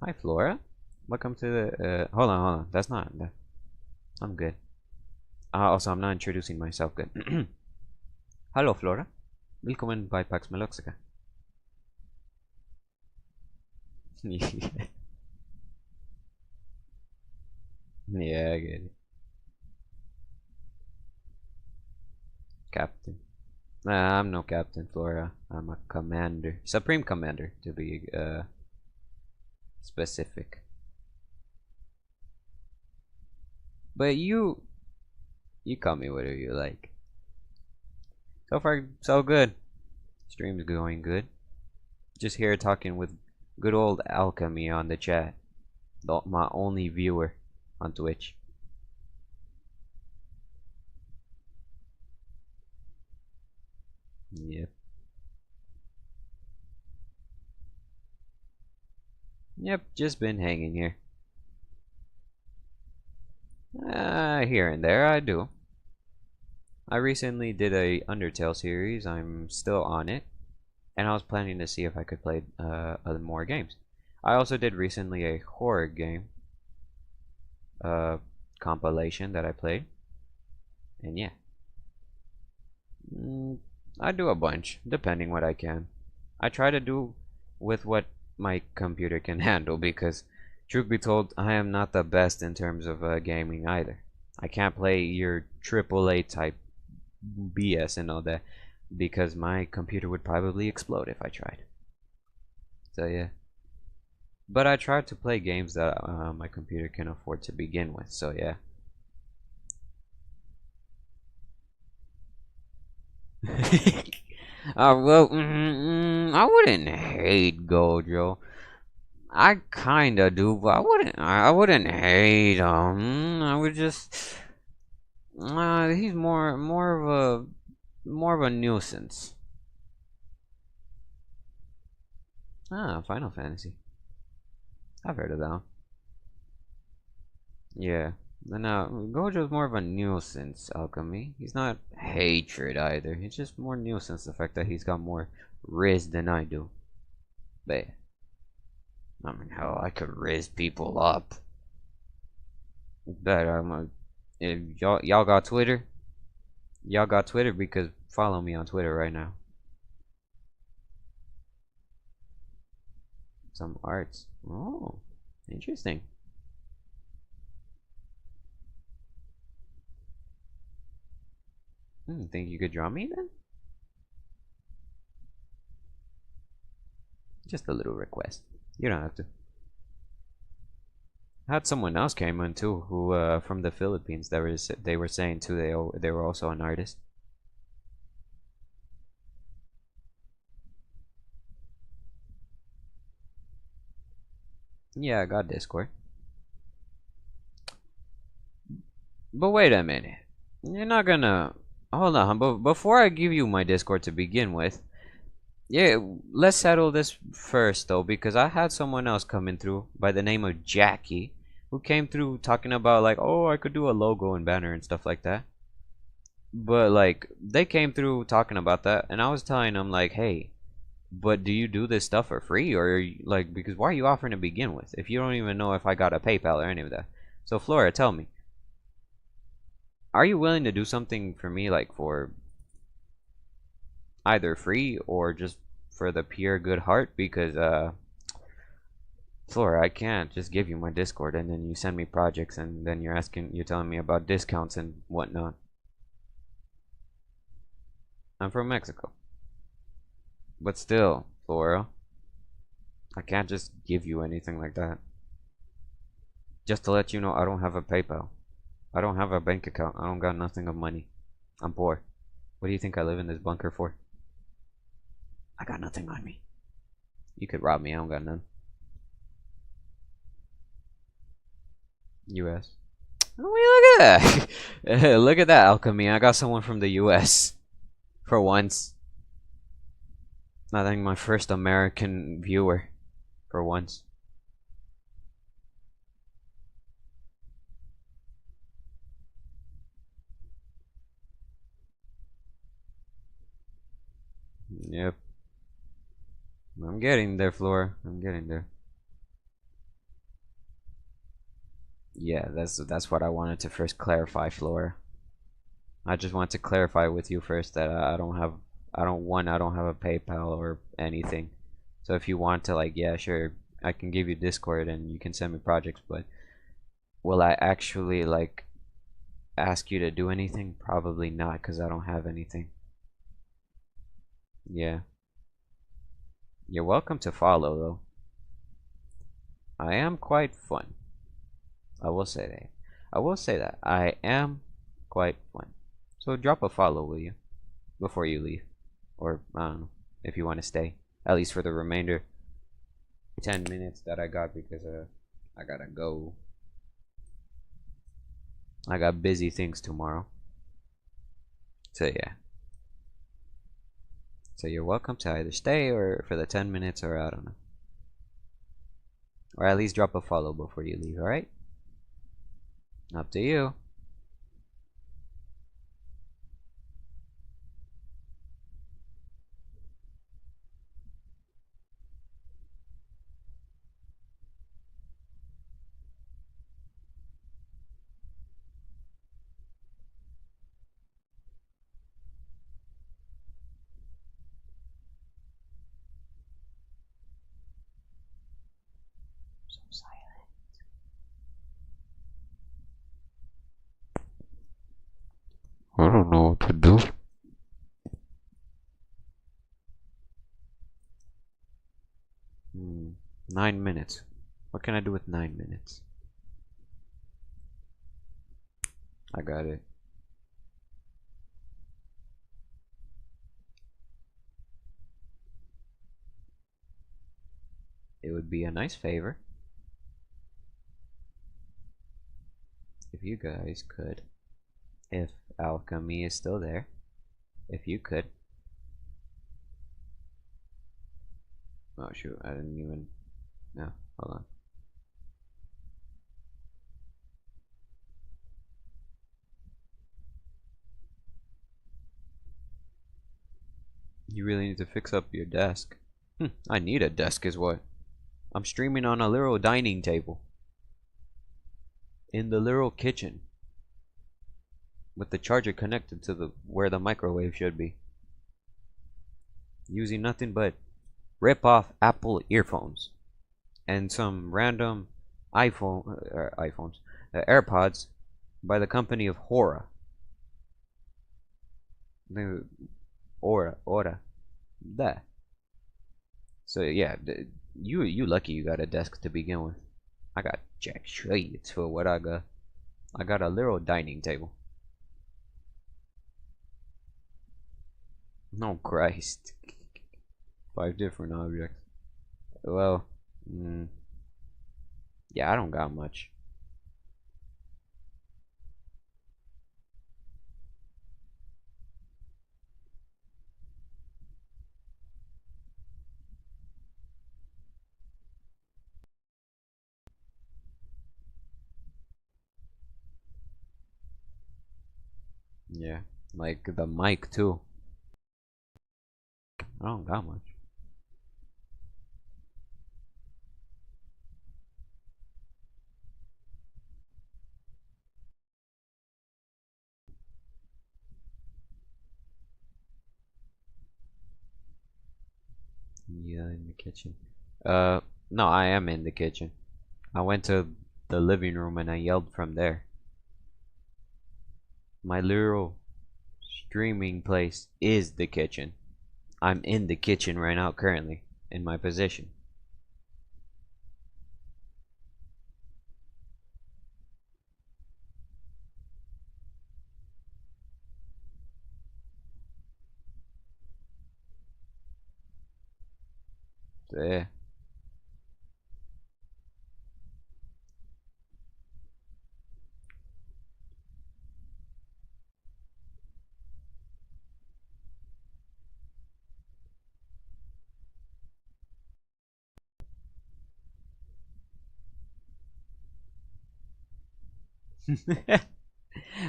Hi, Flora. Welcome to the. Hold on, hold on. That's not. I'm good. Also, I'm not introducing myself good. Hallo, Flora. Willkommen bei Pax Meloxica. Yeah, I get it. Captain. Nah, I'm no Captain Flora. I'm a commander. Supreme Commander, to be specific. But you call me whatever you like. So far, so good. Stream's going good. Just here talking with good old Alchemy on the chat. My only viewer on Twitch. Yep. Yep, just been hanging here. Here and there I do. I recently did a Undertale series. I'm still on it. And I was planning to see if I could play other more games. I also did recently a horror game compilation that I played. And yeah. I do a bunch, depending what I can. I try to do with what my computer can handle because, truth be told, I am not the best in terms of gaming either. I can't play your AAA type BS and all that because my computer would probably explode if I tried. So yeah. But I try to play games that my computer can afford to begin with, so yeah. Well, I wouldn't hate Gojo. I kinda do, but I wouldn't hate him. I would just, he's more of a nuisance. Final Fantasy. I've heard of that one. Yeah. But now, Gojo's more of a nuisance, Alchemy. He's not hatred either. He's just more nuisance, the fact that he's got more riz than I do. But, I mean, hell, I could riz people up. But, if y'all got Twitter? Y'all got Twitter because follow me on Twitter right now. Some arts. Oh, interesting. Think you could draw me then? Just a little request. You don't have to. I had someone else came in too, who from the Philippines. They were saying too they were also an artist. Yeah, I got Discord. But wait a minute. You're not gonna hold on. But before I give you my Discord to begin with, yeah, let's settle this first though, because I had someone else coming through by the name of Jackie, who came through talking about like, oh, I could do a logo and banner and stuff like that. But like, they came through talking about that, and I was telling them like, hey, but do you do this stuff for free, or are you, like, because why are you offering to begin with if you don't even know if I got a PayPal or any of that? So Flora, tell me, are you willing to do something for me, like for either free or just for the pure good heart? Because Flora, I can't just give you my Discord and then you send me projects and then you're telling me about discounts and whatnot. I'm from Mexico. But still, Flora, I can't just give you anything like that. Just to let you know, I don't have a PayPal. I don't have a bank account. I don't got nothing of money. I'm poor. What do you think I live in this bunker for? I got nothing on me. You could rob me. I don't got none. US. Oh, look at that. Look at that, Alchemy. I got someone from the US. For once. I think my first American viewer. For once. Yep. I'm getting there, Flora. I'm getting there. Yeah, that's what I wanted to first clarify, Flora. I just want to clarify with you first that I don't have a PayPal or anything. So if you want to, like, yeah, sure, I can give you Discord and you can send me projects, but will I actually, like, ask you to do anything? Probably not, because I don't have anything. Yeah. You're welcome to follow, though. I am quite fun. I will say that. I will say that. I am quite fun. So drop a follow, will you? Before you leave. Or, I don't know, if you want to stay. At least for the remainder 10 minutes that I got, because I gotta go. I got busy things tomorrow. So yeah. So you're welcome to either stay or for the 10 minutes, or I don't know. Or at least drop a follow before you leave, alright? Up to you. So silent. I don't know what to do. Hmm. 9 minutes. What can I do with 9 minutes? I got it. It would be a nice favor if you guys could, if alchemy is still there, if you could. Oh shoot, I didn't even. No, hold on. You really need to fix up your desk. I need a desk, is what. I'm streaming on a literal dining table in the literal kitchen with the charger connected to the where the microwave should be, using nothing but rip off Apple earphones and some random iPhones, AirPods by the company of Hora. Ora. That. So yeah, you lucky you got a desk to begin with. I got jack shit for what I got. I got a literal dining table. No Christ. 5 different objects. Well, yeah, I don't got much. Yeah, like the mic too. I don't got much. Yeah, in the kitchen. No, I am in the kitchen. I went to the living room and I yelled from there. My literal streaming place is the kitchen. I'm in the kitchen right now, currently, in my position. So, yeah.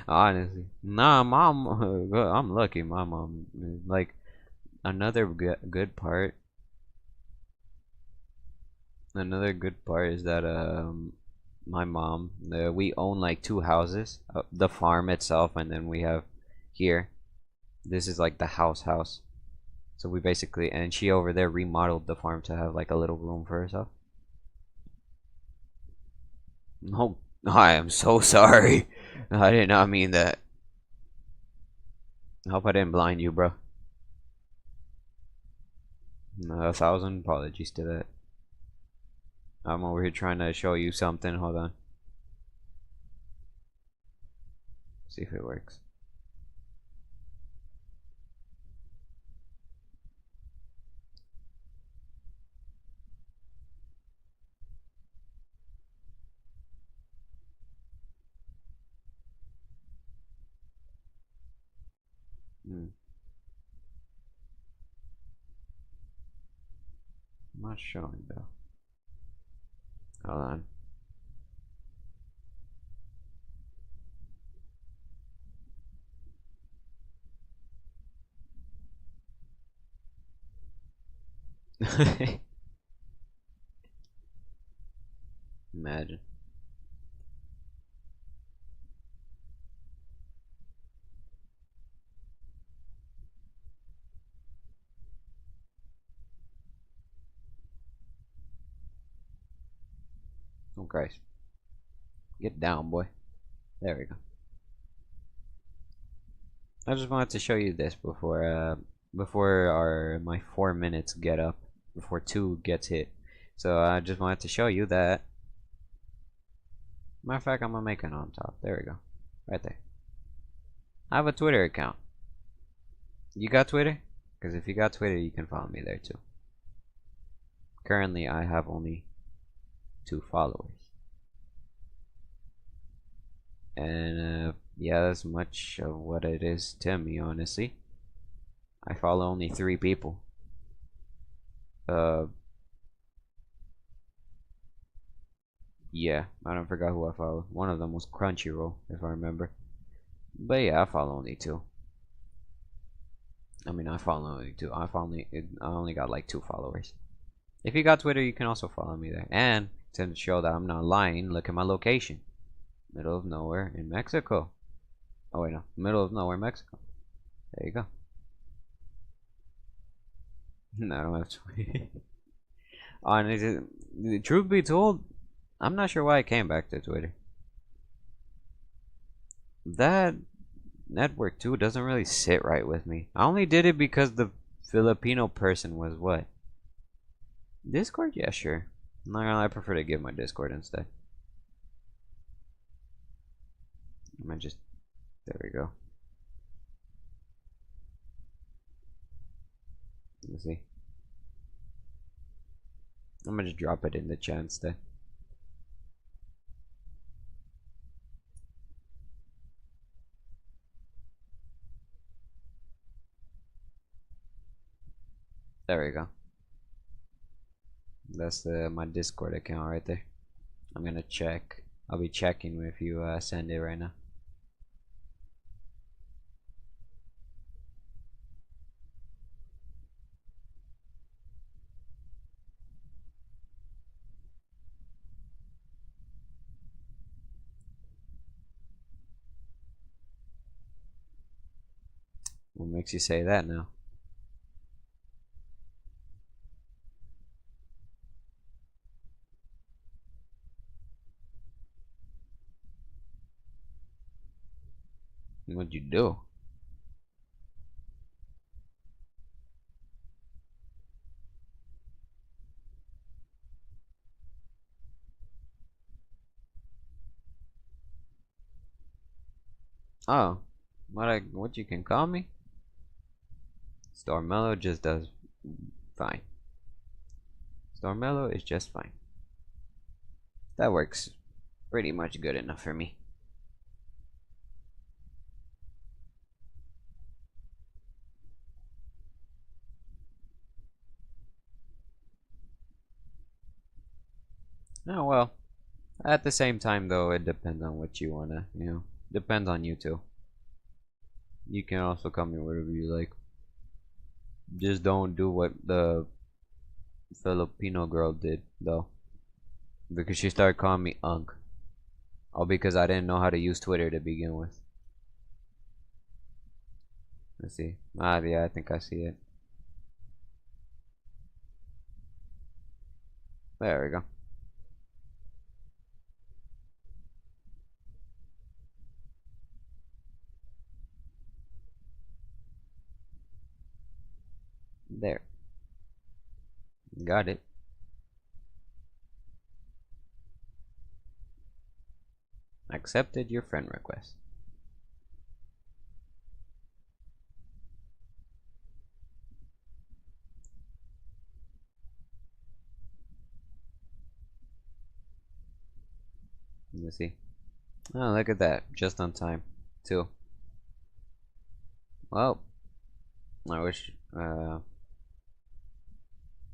Honestly, nah, mom. I'm lucky. My mom, like, another good part. Another good part is that my mom. We own like 2 houses, the farm itself, and then we have here. This is like the house. So we basically, and she over there remodeled the farm to have like a little room for herself. No, I am so sorry. I did not mean that. I hope I didn't blind you, bro. 1,000 apologies to that. I'm over here trying to show you something. Hold on. See if it works. I'm not showing though. Hold on. Imagine. Oh Christ. Get down, boy. There we go. I just wanted to show you this before my 4 minutes get up, before 2 gets hit. So I just wanted to show you that. Matter of fact, I'm gonna make it on top. There we go. Right there. I have a Twitter account. You got Twitter? Because if you got Twitter, you can follow me there too. Currently, I have only 2 followers. And yeah, that's much of what it is to me, honestly. I follow only 3 people. Yeah, I don't forgot who I follow. One of them was Crunchyroll, if I remember. But yeah, I follow only 2. I mean, I follow only 2. I only got like 2 followers. If you got Twitter, you can also follow me there. And to show that I'm not lying, look at my location. Middle of nowhere in Mexico. Oh wait, no. Middle of nowhere, Mexico. There you go. No, I don't have Twitter. Honestly, truth be told, I'm not sure why I came back to Twitter. That network too doesn't really sit right with me. I only did it because the Filipino person was what? Discord? Yeah, sure. I'm not gonna lie, I prefer to give my Discord instead. I might just, there we go. Let's see. I'm gonna just drop it in the chat instead. There we go. That's my Discord account right there. I'm gonna check. I'll be checking if you send it right now. What makes you say that now? What'd you do? Oh, what you can call me? StorMello just does fine. StorMello is just fine. That works pretty much good enough for me. Oh well. At the same time though, it depends on what you wanna, depends on you too. You can also call me whatever you like. Just don't do what the Filipino girl did though. Because she started calling me Unk. All because I didn't know how to use Twitter to begin with. Let's see. Ah, yeah, I think I see it. There we go. There. Got it. Accepted your friend request. Let's see. Oh, look at that. Just on time. Too. Well, I wish, what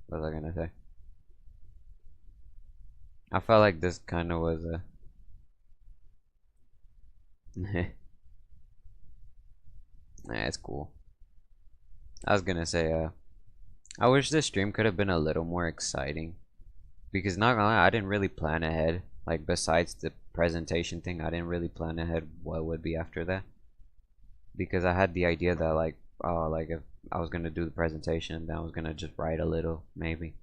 was I gonna say? I felt like this kind of was a... Nah, it's cool. I was gonna say, I wish this stream could have been a little more exciting. Because not gonna lie, I didn't really plan ahead. Like, besides the presentation thing, I didn't really plan ahead what would be after that. Because I had the idea that, like, oh, like, if I was gonna do the presentation, then I was gonna just write a little, maybe.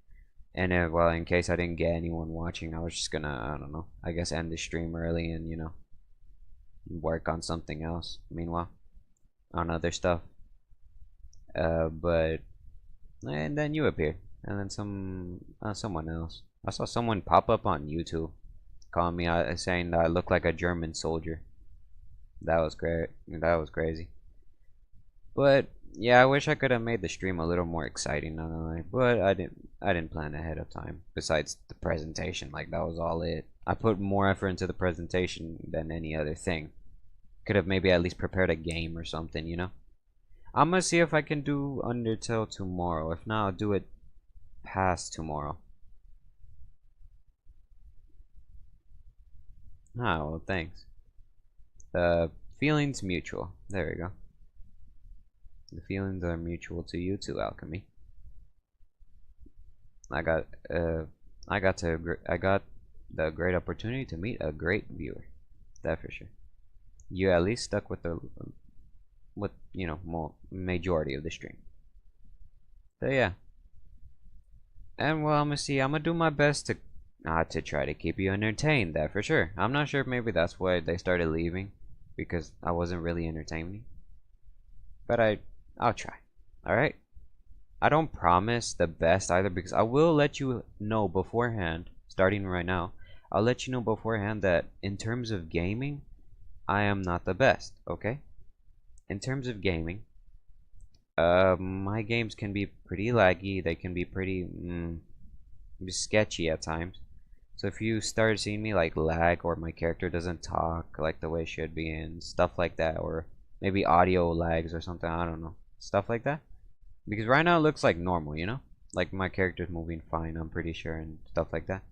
And if, well, in case I didn't get anyone watching, I was just gonna, I don't know, I guess end the stream early and, you know, work on something else. Meanwhile, on other stuff. But and then you appeared, and then someone else. I saw someone pop up on YouTube, calling me saying that I look like a German soldier. That was great. That was crazy. But yeah, I wish I could have made the stream a little more exciting, not gonna lie. But I didn't. I didn't plan ahead of time. Besides the presentation, like that was all it. I put more effort into the presentation than any other thing. Could have maybe at least prepared a game or something, you know. I'm gonna see if I can do Undertale tomorrow. If not, I'll do it past tomorrow. Ah, well, thanks. Feelings mutual. There we go. The feelings are mutual to you too, Alchemy. I got the great opportunity to meet a great viewer. That for sure. You at least stuck with the you know, more majority of the stream. So yeah. And well, I'm gonna do my best to try to keep you entertained. That for sure. I'm not sure if maybe that's why they started leaving, because I wasn't really entertaining. But I'll try. All right. I don't promise the best either, because I will let you know beforehand, starting right now. I'll let you know beforehand that in terms of gaming, I am not the best. Okay. In terms of gaming, my games can be pretty laggy. They can be pretty sketchy at times. So if you start seeing me like lag, or my character doesn't talk like the way it should be and stuff like that, or maybe audio lags or something, I don't know, stuff like that. Because right now it looks like normal, you know, like my character's moving fine, I'm pretty sure, and stuff like that.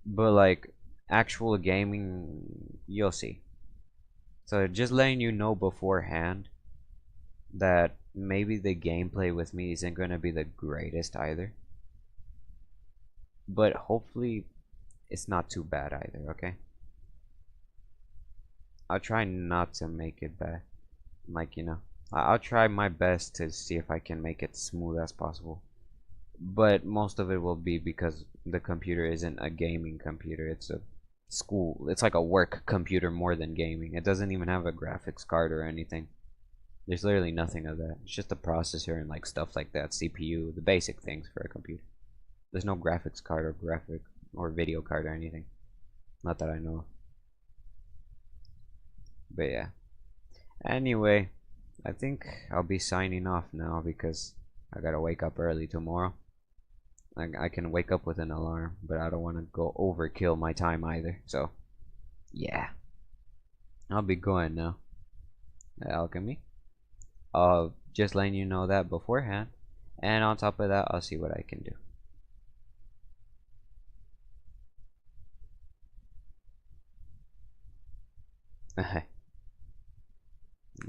But like actual gaming, you'll see. So just letting you know beforehand that maybe the gameplay with me isn't going to be the greatest either. But hopefully it's not too bad either, okay? I'll try not to make it bad. Like, you know, I'll try my best to see if I can make it smooth as possible. But most of it will be because the computer isn't a gaming computer. It's a school. It's like a work computer more than gaming. It doesn't even have a graphics card or anything. There's literally nothing of that. It's just a processor and like stuff like that. CPU, the basic things for a computer. There's no graphics card or graphic or video card or anything. Not that I know of. But yeah. Anyway, I think I'll be signing off now because I gotta wake up early tomorrow. I can wake up with an alarm, but I don't want to go overkill my time either. So, yeah. I'll be going now. Alchemy. Just letting you know that beforehand. And on top of that, I'll see what I can do.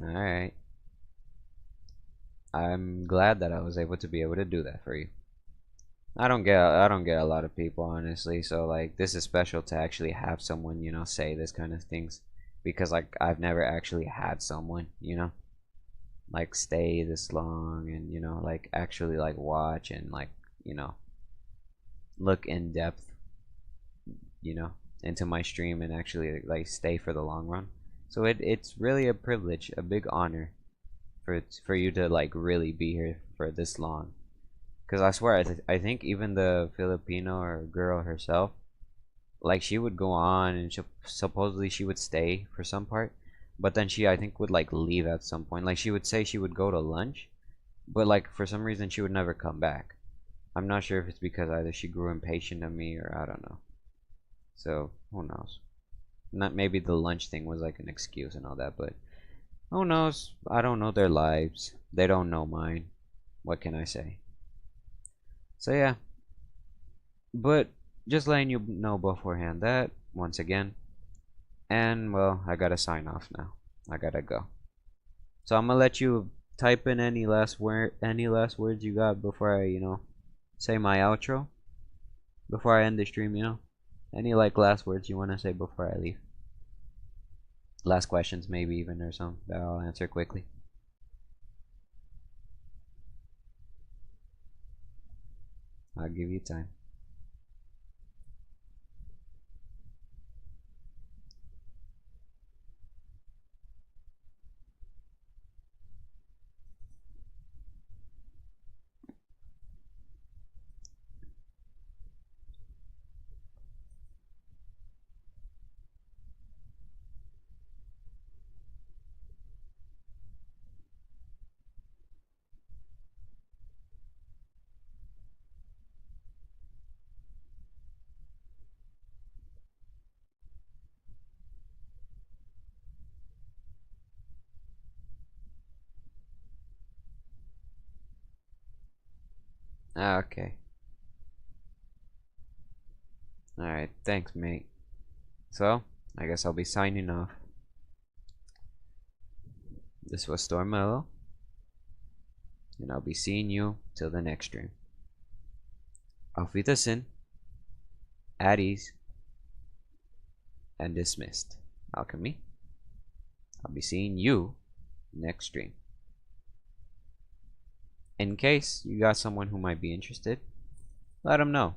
Alright. I'm glad that I was able to do that for you. I don't get a lot of people, honestly, so like this is special to actually have someone, say this kind of things, because like I've never actually had someone, like stay this long and like actually like watch and like, you know, look in depth, you know, into my stream and actually like stay for the long run. So it's really a privilege, a big honor for you to like really be here for this long. Cause I swear, I think even the Filipino or girl herself, like she would go on and supposedly she would stay for some part, but then she I think would like leave at some point. Like she would say she would go to lunch, but like for some reason she would never come back. I'm not sure if it's because either she grew impatient of me or I don't know. So who knows? Not maybe the lunch thing was like an excuse and all that, but who knows? I don't know their lives. They don't know mine. What can I say? So yeah, but just letting you know beforehand that once again, and well, I gotta sign off now. I gotta go. So I'm gonna let you type in any last words you got before I, say my outro. Before I end the stream, any like last words you wanna say before I leave? Last questions, maybe even or something that I'll answer quickly. I'll give you time. Okay. Alright, thanks, mate. So, I guess I'll be signing off. This was StorMello, and I'll be seeing you till the next stream. Auf Wiedersehen, at ease, and dismissed. Alchemy, I'll be seeing you next stream. In case you got someone who might be interested, let them know.